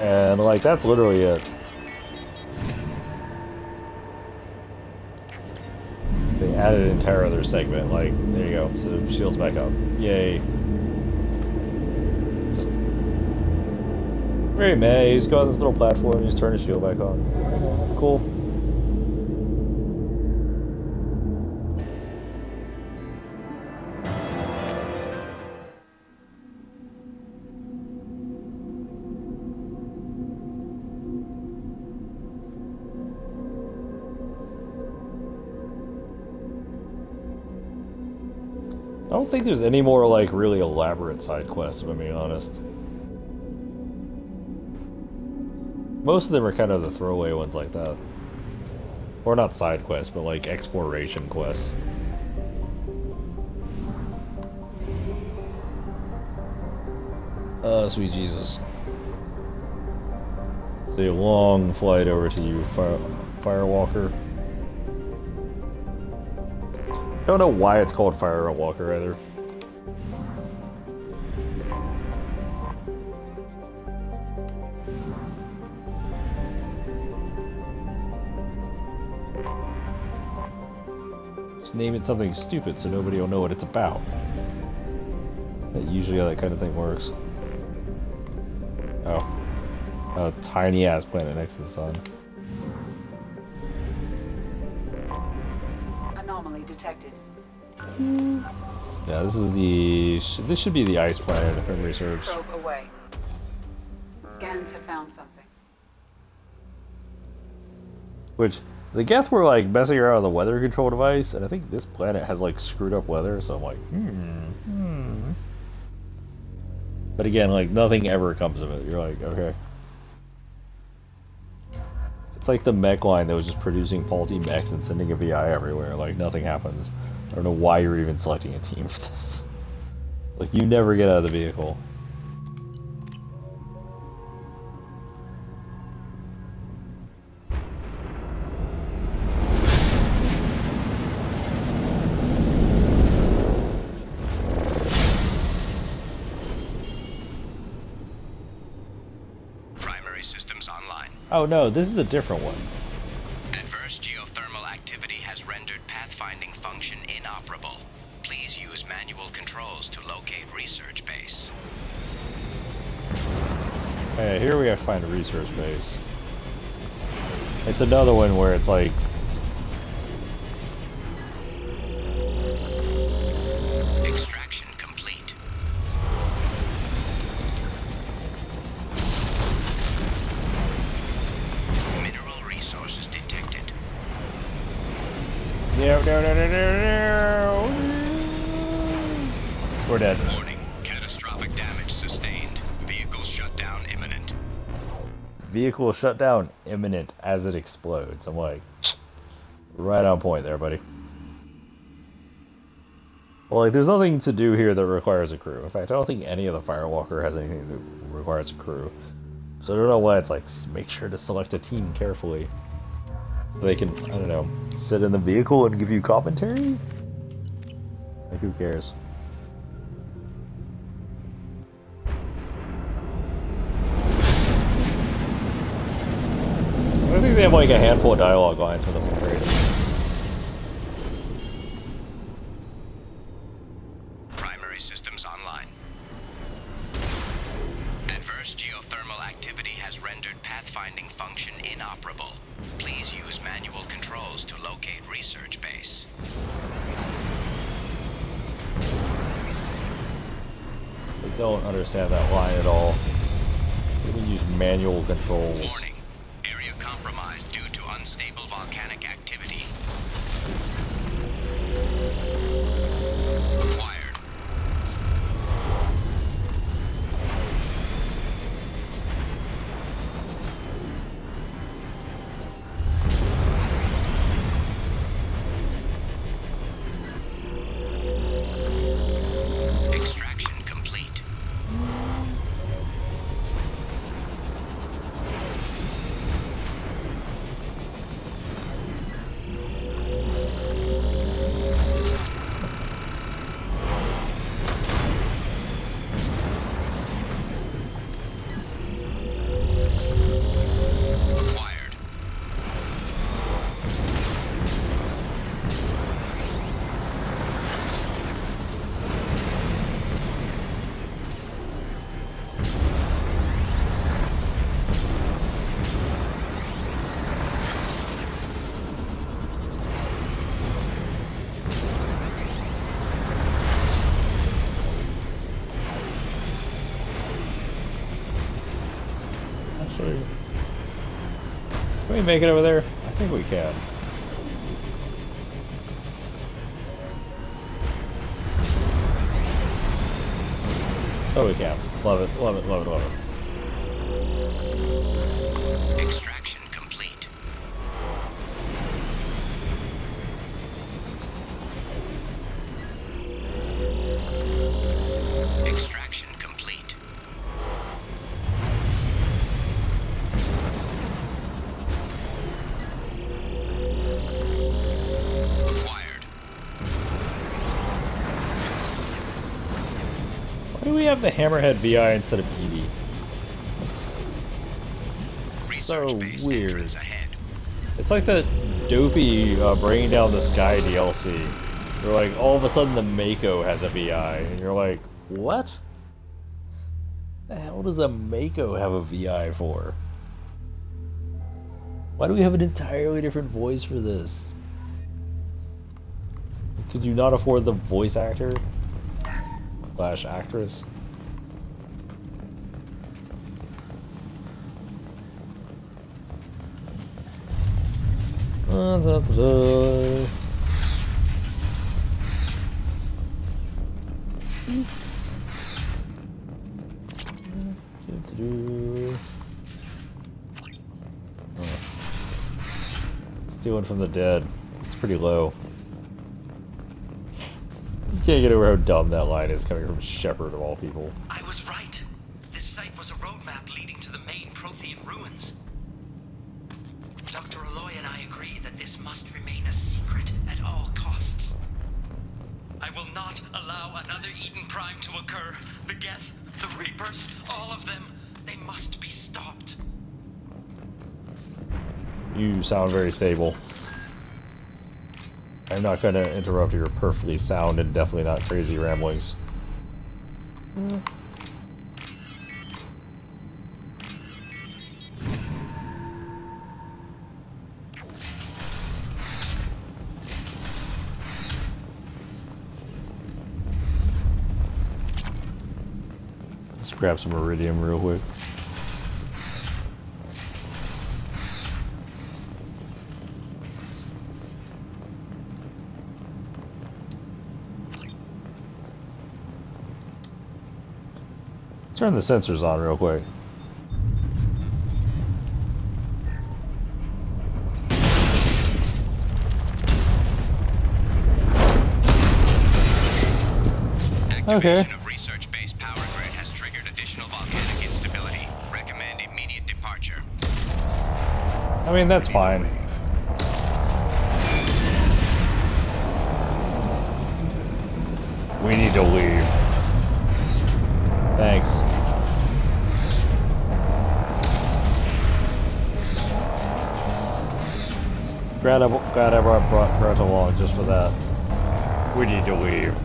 And like that's literally it. They added an entire other segment, like there you go. So shields back up. Yay. Just very meh, he's got this little platform, just turn his shield back on. Cool. I don't think there's any more like really elaborate side quests, if I'm being honest. Most of them are kind of the throwaway ones like that. Or not side quests, but like exploration quests. Sweet Jesus. It's a long flight over to you, Firewalker. I don't know why it's called Firewalker either. Just name it something stupid so nobody will know what it's about. That's usually how that kind of thing works. Oh. A tiny ass planet next to the sun. Anomaly detected. Yeah, this is the... This should be the ice planet if memory serves. Probe away. Scans have found something. Which, the Geth were like messing around with the weather control device, and I think this planet has like screwed up weather, so I'm like, But again, like nothing ever comes of it. You're like, okay. It's like the mech line that was just producing faulty mechs and sending a VI everywhere. Like nothing happens. I don't know why you're even selecting a team for this. Like you never get out of the vehicle. Oh no, this is a different one. Adverse geothermal activity has rendered pathfinding function inoperable. Please use manual controls to locate research base. Okay, here we have to find a research base. It's another one where it's like... Extraction complete. Mineral resources detected. No. We're dead. Warning. Catastrophic damage sustained. Vehicle shutdown imminent. Vehicle shutdown imminent as it explodes. I'm like, right on point there, buddy. Well, like, there's nothing to do here that requires a crew. In fact, I don't think any of the Firewalker has anything that requires a crew. So I don't know why it's like, make sure to select a team carefully. So they can, I don't know, sit in the vehicle and give you commentary? Like, who cares? I think they have like a handful of dialogue lines, but nothing crazy. Primary systems online. Adverse geothermal activity has rendered pathfinding function inoperable. Please use manual controls to locate research base. I don't understand that line at all. You can use manual controls. Warning. Area compromised due to unstable volcanic activity. Acquired. Extraction complete. Acquired. Actually, can we make it over there? I think we can. Oh, we can. Love it, love it, love it, love it. Extraction complete. Extraction complete. Acquired. Why do we have the Hammerhead VI instead of ED? So weird. It's like that dopey Bringing Down the Sky DLC. Where like all of a sudden the Mako has a VI, and you're like, what? The hell does a Mako have a VI for? Why do we have an entirely different voice for this? Could you not afford the voice actor? Slash actress? Stealing from the dead. It's pretty low. Just can't get over how dumb that line is coming from Shepard of all people. I was right. This site was a roadmap leading to the main Prothean ruins. Dr. Aloy and I agree that this must remain a secret at all costs. I will not allow another Eden Prime to occur. The Geth, the Reapers, all of them, they must be stopped. You sound very stable. I'm not going to interrupt your perfectly sound and definitely not crazy ramblings. Let's grab some iridium real quick. Turn the sensors on real quick. Okay. Of research-based power grid has triggered additional volcanic instability. Recommend immediate departure. I mean, that's fine. We need to leave. Thanks. Glad I brought Brett along just for that. We need to leave.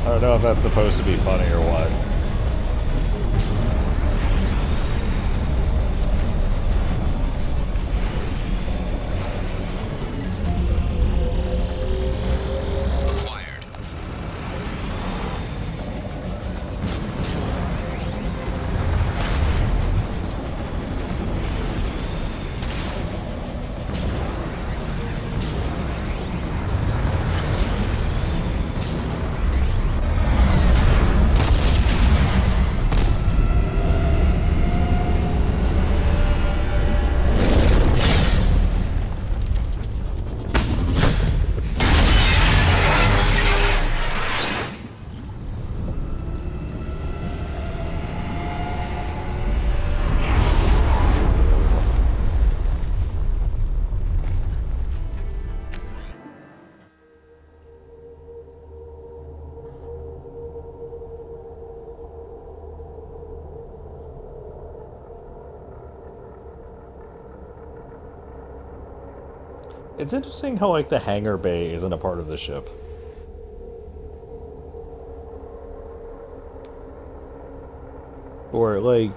I don't know if that's supposed to be funny or what. It's interesting how, like, the hangar bay isn't a part of the ship. Or, like,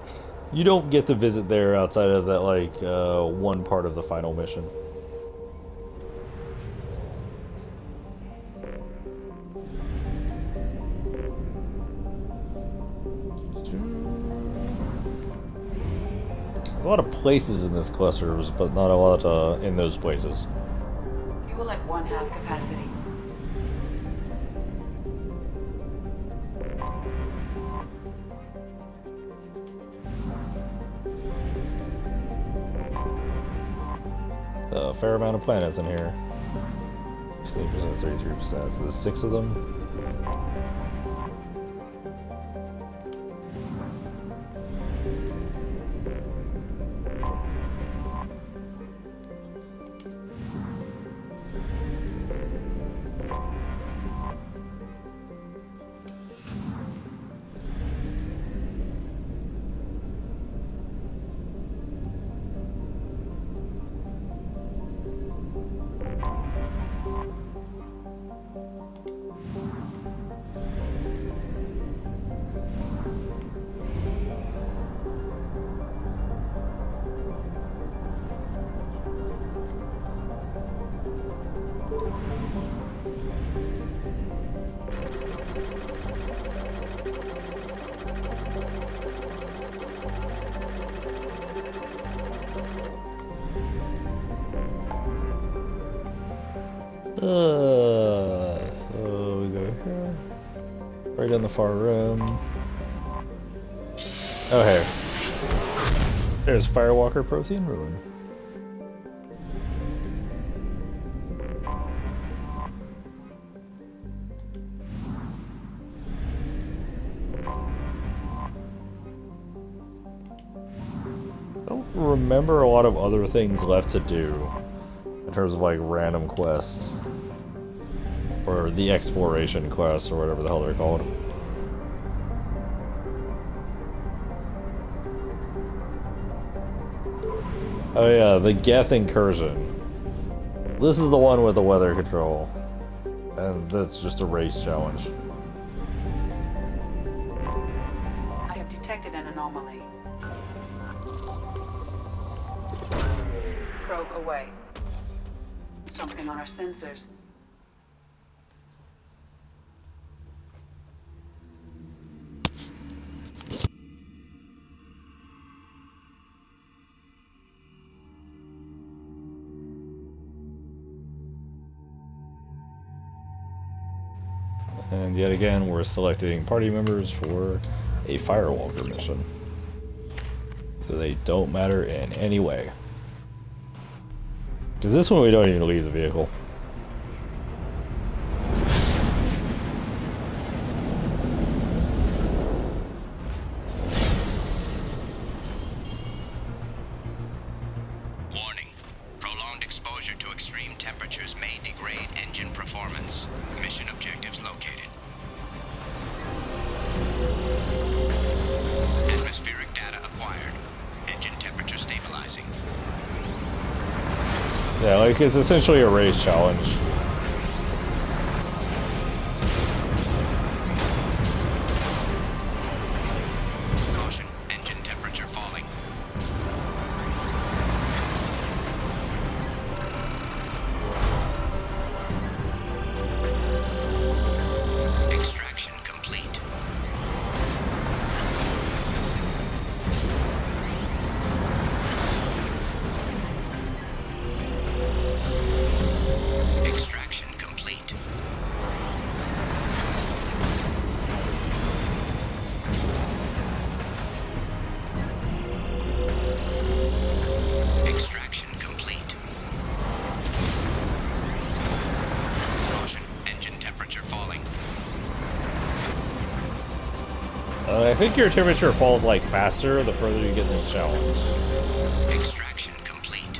you don't get to visit there outside of that, like, one part of the final mission. There's a lot of places in this cluster, but not a lot in those places. Fuel at 1/2 capacity. A fair amount of planets in here. 60%, 33%, so there's 6 of them. in the far room. Oh, hey. There's Firewalker Protein Ruin. I don't remember a lot of other things left to do in terms of like random quests. Or the exploration quests, or whatever the hell they're called. Oh yeah, the Geth Incursion. This is the one with the weather control. And that's just a race challenge. I have detected an anomaly. Probe away. Something on our sensors. And yet again, we're selecting party members for a Firewalker mission. So they don't matter in any way. Because this one we don't even leave the vehicle. Warning. Prolonged exposure to extreme temperatures may degrade engine performance. Mission objectives located. Atmospheric data acquired. Engine temperature stabilizing. Yeah, like it's essentially a race challenge. Caution, engine temperature falling. Extraction complete. Extraction complete. Extraction complete. Caution, engine temperature falling. I think your temperature falls like faster the further you get in this challenge. Extraction complete.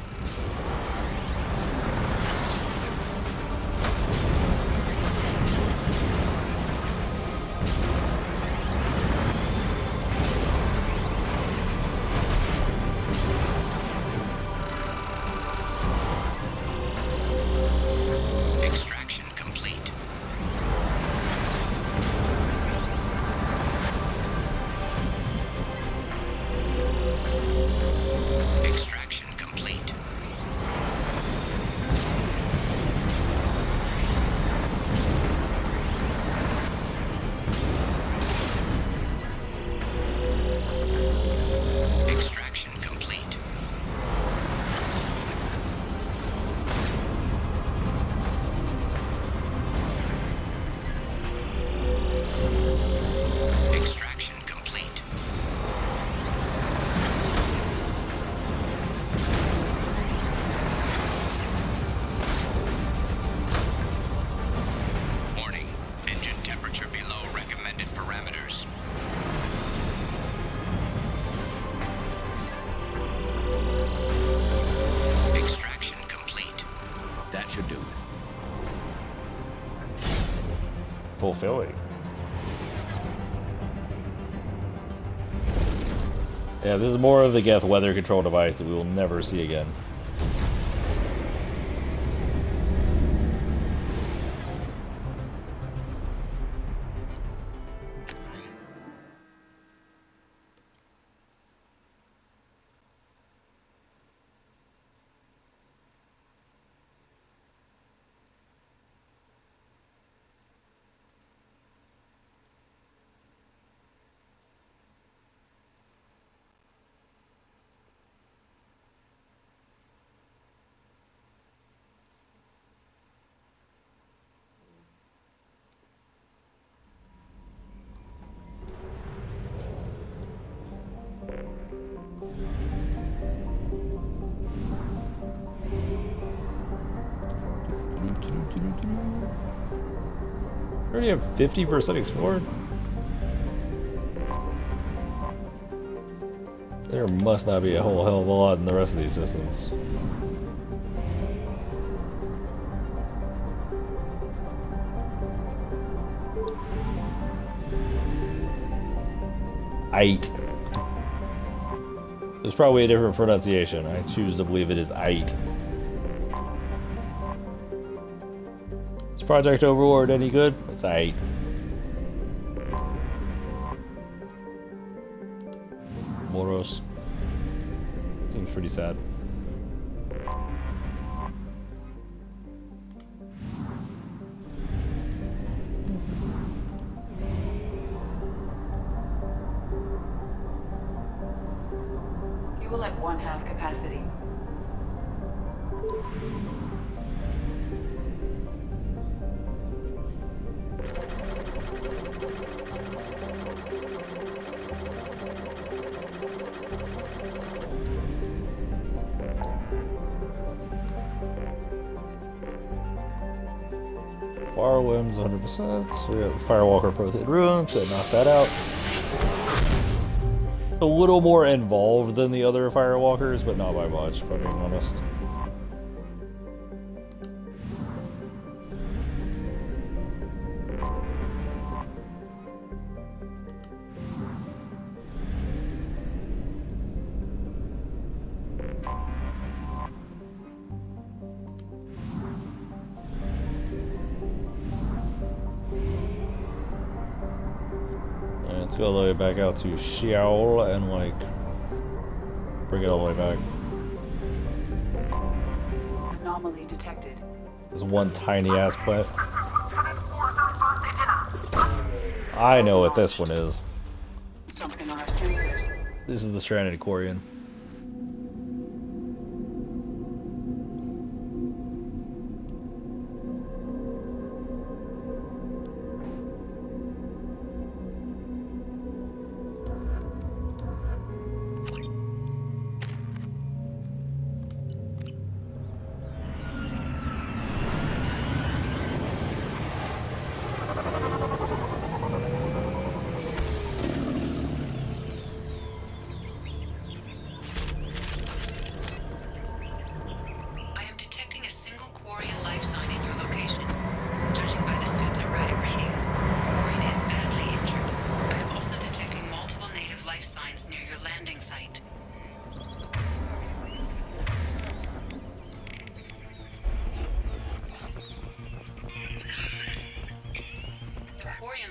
Extraction complete. Extraction complete. Extraction complete. Extraction complete. Warning, engine temperature below recommended parameters. Extraction complete. That should do it. Fulfilling. Yeah, this is more of the Geth weather control device that we will never see again. already have 50% explored? There must not be a whole hell of a lot in the rest of these systems. Eight. There's probably a different pronunciation. I choose to believe it is eight. Is Project Overlord any good? It's eight. Moros. Seems pretty sad. Fuel at 1/2 capacity. Fire Limbs 100%. So we have Firewalker Prothean Ruins, so knock that out. It's a little more involved than the other Firewalkers, but not by much, if I'm being honest. Let's go all the way back out to Sheol and like bring it all the way back. Anomaly detected. There's one tiny ass plant. I know what this one is. Something on our sensors. This is the Stranded Quarian.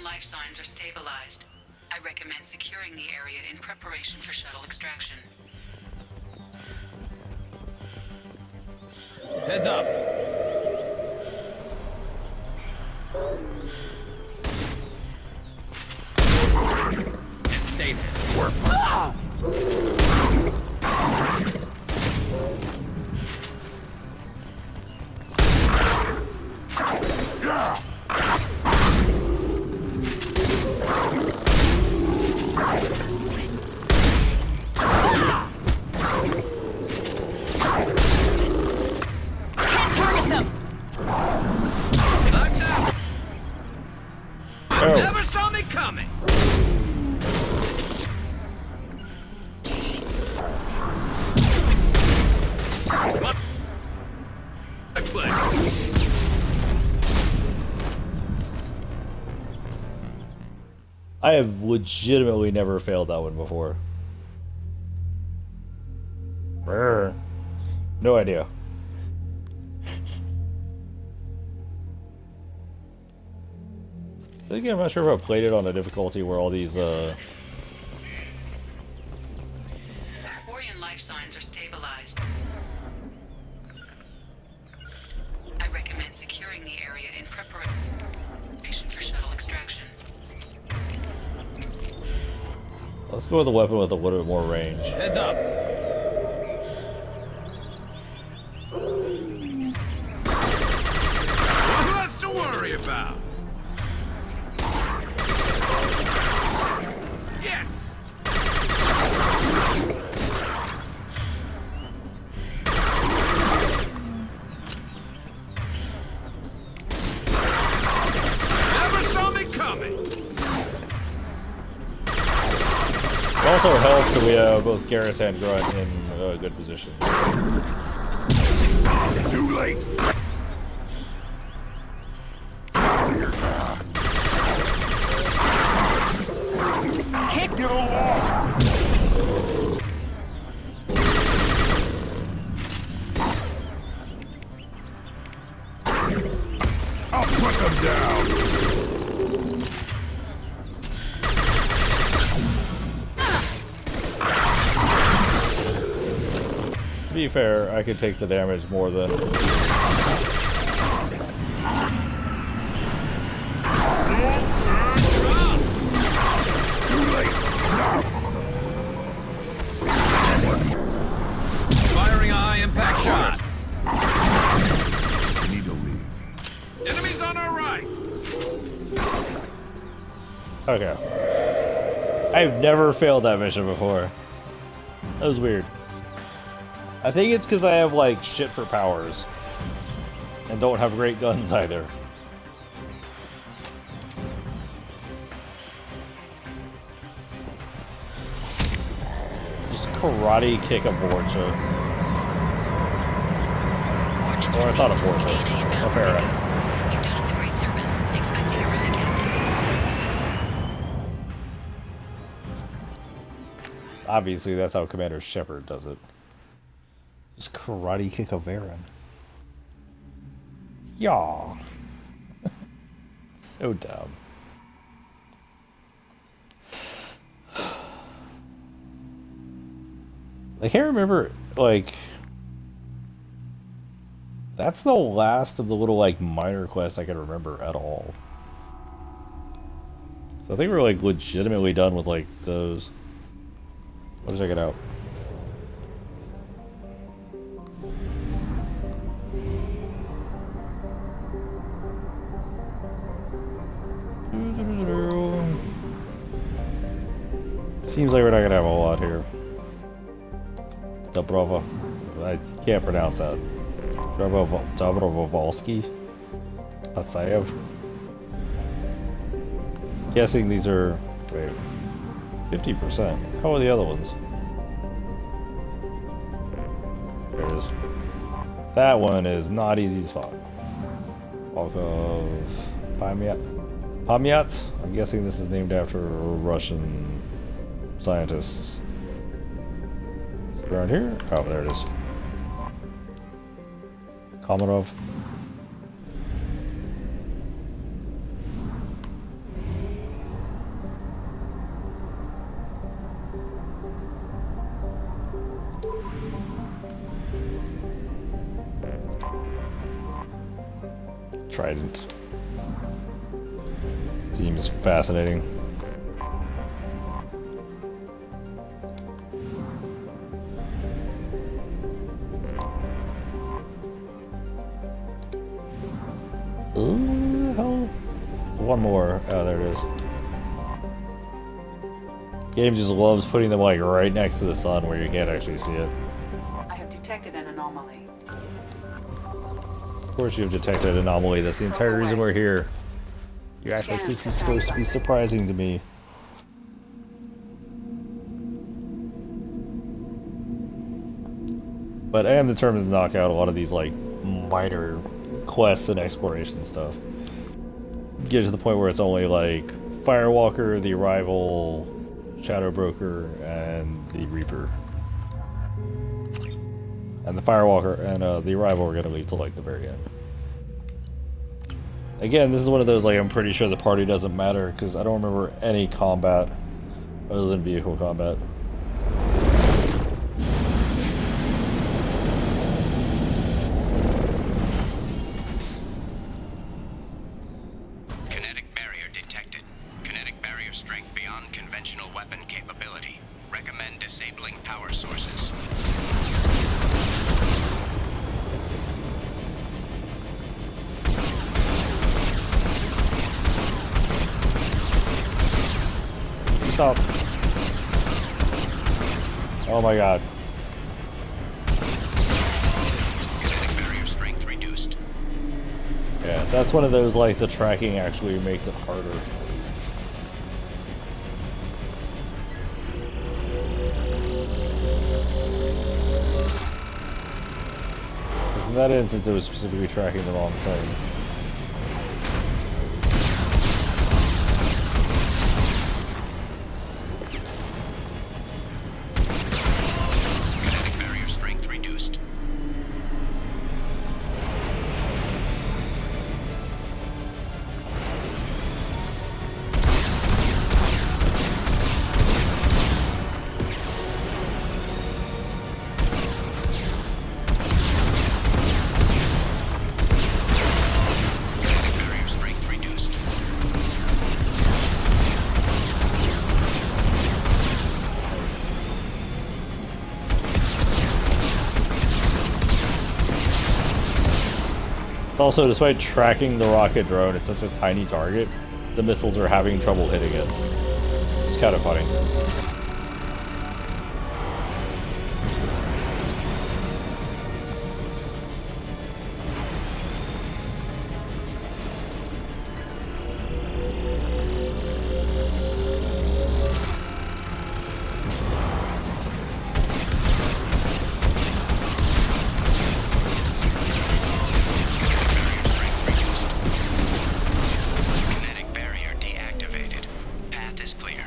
Life signs are stabilized. I recommend securing the area in preparation for shuttle extraction. Heads up! And stay there. Worthless. Never saw me coming! I have legitimately never failed that one before. Brr. No idea. Again, I'm not sure if I played it on a difficulty where all these Quarian life signs are stabilized. I recommend securing the area in preparation for shuttle extraction. Let's go with a weapon with a little bit more range. Heads up! What's to worry about? Never saw also helps that we have both Garrus and Grunt in a good position. Too late. Kick you along. I'll put them down. To be fair, I could take the damage more than... Firing a high impact shot. Need to leave. Enemies on our right. Okay. I've never failed that mission before. That was weird. I think it's because I have, like, shit for powers. And don't have great guns either. Just karate kick a Vorcha. Or it's not a Vorcha. A Farah. You've done us a great service. Expecting a run again. Obviously, that's how Commander Shepard does it. Just karate kick a Varen. Yaw. So dumb. I can't remember, like... That's the last of the little, like, minor quests I can remember at all. So I think we're, like, legitimately done with, like, those. Let's check it out. Seems like we're not gonna have a lot here. Dobrova. I can't pronounce that. Dobrovolsky? Patsayev. Guessing these are... wait. 50%. How are the other ones? There it is. That one is not easy to spot. Volkov... Pamyat? I'm guessing this is named after a Russian scientist. Is it around here? Oh, there it is. Komarov. Trident. Seems fascinating. Ooh, the hell? One more. Oh, there it is. Game just loves putting them like right next to the sun where you can't actually see it. I have detected an anomaly. Of course you have detected an anomaly. That's the entire reason we're here. You act like this is supposed to be surprising to me. But I am determined to knock out a lot of these like minor quests and exploration stuff. Get to the point where it's only like Firewalker, the Arrival, Shadow Broker, and the Reaper. And the Firewalker and the Arrival we're gonna leave till like the very end. Again, this is one of those like I'm pretty sure the party doesn't matter because I don't remember any combat other than vehicle combat. Kinetic barrier detected. Kinetic barrier strength beyond conventional weapon capability. Recommend disabling power sources. Stop. Oh my god. Kinetic barrier strength reduced. Yeah, that's one of those like the tracking actually makes it harder. in that instance, it was specifically tracking the wrong thing. Barrier strength reduced. Barrier strength reduced. It's also, despite tracking the rocket drone, it's such a tiny target, the missiles are having trouble hitting it. It's kind of funny. Kinetic barrier deactivated. Path is clear.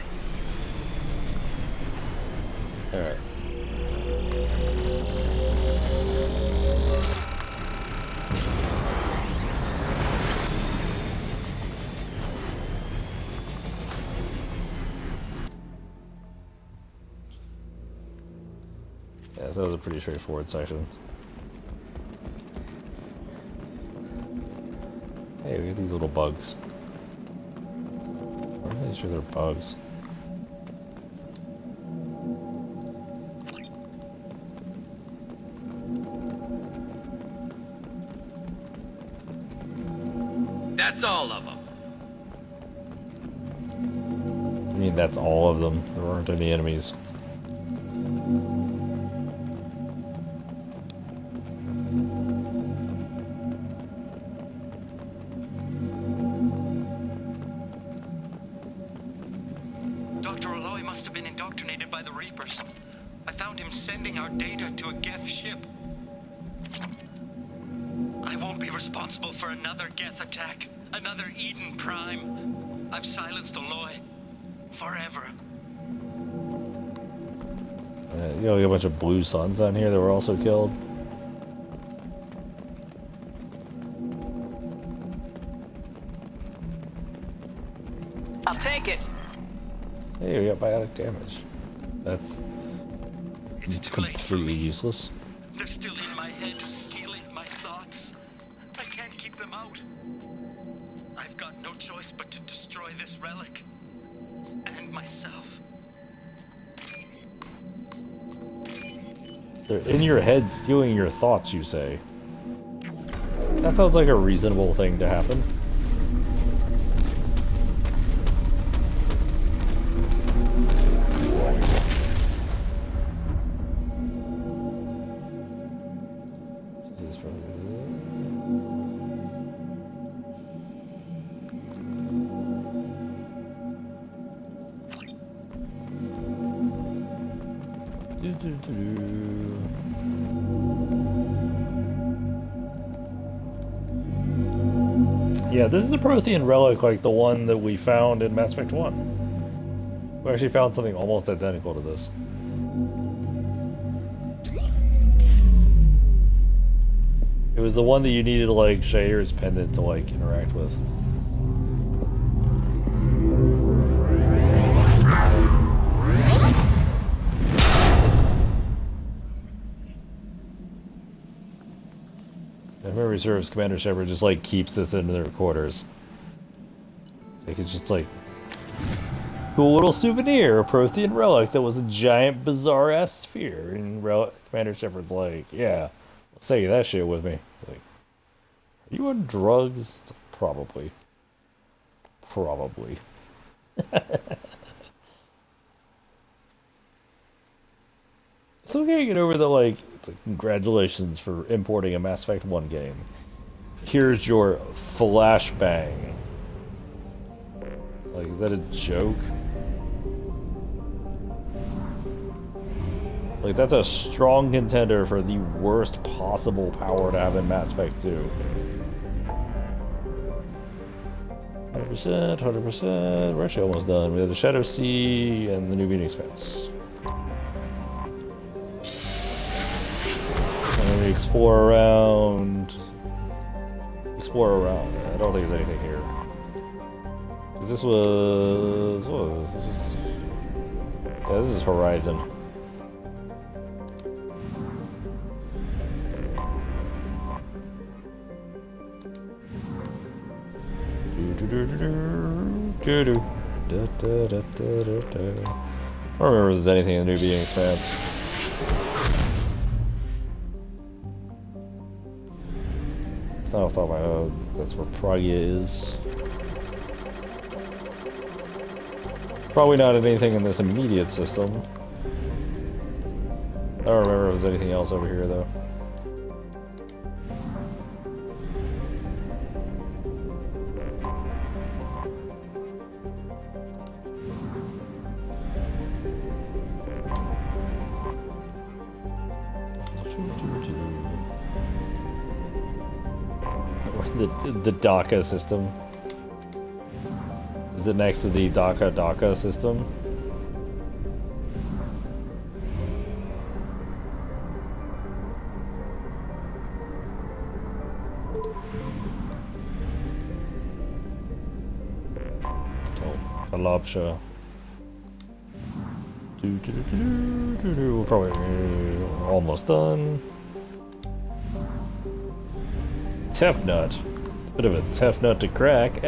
Alright. Yeah, so that was a pretty straightforward section. Hey, look at these little bugs. I'm pretty sure they're bugs. That's all of them. I mean, that's all of them. There aren't any enemies. Dr. Aloy must have been indoctrinated by the Reapers. I found him sending our data to a Geth ship. I won't be responsible for another Geth attack, another Eden Prime. I've silenced Aloy. Forever. You know, a bunch of blue suns down here that were also killed. I'll take it. Hey, we got biotic damage. That's completely useless. They're still in my head, stealing my thoughts. I can't keep them out. I've got no choice but to destroy this relic. And myself. They're in your head stealing your thoughts, you say. That sounds like a reasonable thing to happen. Yeah, this is a Prothean relic like the one that we found in Mass Effect 1. We actually found something almost identical to this. It was the one that you needed like Shayer's pendant to like interact with. If memory serves, Commander Shepard just like keeps this in their quarters. Like it's just like cool little souvenir, a Prothean relic that was a giant bizarre ass sphere. And Commander Shepard's like, yeah, say that shit with me. It's like, are you on drugs? It's like, probably. Probably. It's okay to get over the like, it's like, congratulations for importing a Mass Effect 1 game. Here's your flashbang. Like, is that a joke? Like, that's a strong contender for the worst possible power to have in Mass Effect 2. 100%, 100%. We're actually almost done. We have the Shadow Sea and the New Being Expanse. And then we explore around. I don't think there's anything here. Because this was. What was this? Yeah, this is Horizon. I don't remember if there's anything in the New Being Expanse. It's not off the top of my head. That's where Pragia is. Probably not anything in this immediate system. I don't remember if there's anything else over here though. The DACA system. Is it next to the DACA system? Oh, Kalabsha. We're probably almost done. Tough nut. Bit of a tough nut to crack.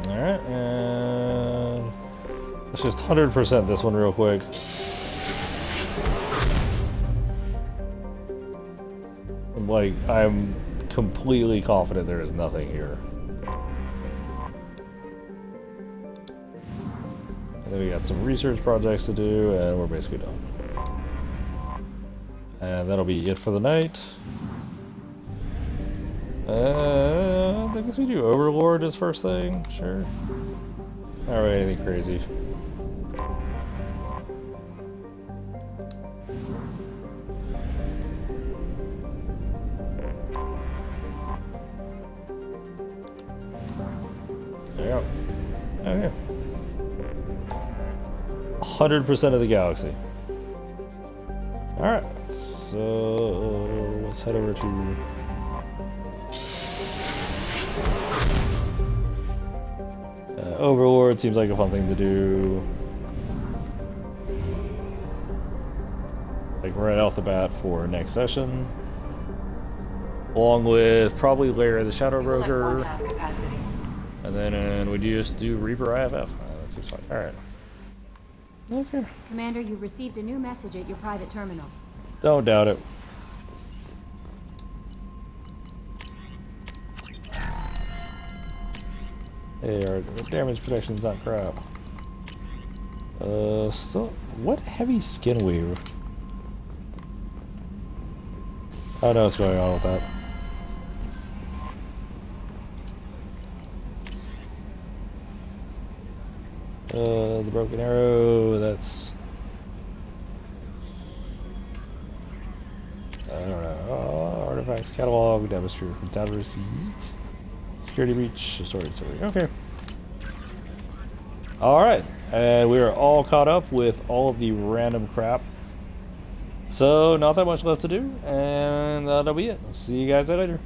Alright, and let's just 100% this one real quick. Like, I'm completely confident there is nothing here. And then we got some research projects to do, and we're basically done. And that'll be it for the night. I guess we do Overlord as first thing, sure. Not really anything crazy. There we go. Okay. 100% of the galaxy. Alright, so let's head over to Overlord. Seems like a fun thing to do. Like right off the bat for next session. Along with probably Lair of the Shadow Broker. And then would you just do Reaper IFF? That seems fine. Alright. Okay. Commander, you've received a new message at your private terminal. Don't doubt it. Hey, our damage protection's not crap. Still, what heavy skin weave? I don't know what's going on with that. The broken arrow, that's... I don't know. Artifacts, catalog, demonstrator from data receipts. Security breach, story. Okay. Alright. And we are all caught up with all of the random crap. So, not that much left to do. And that'll be it. I'll see you guys later.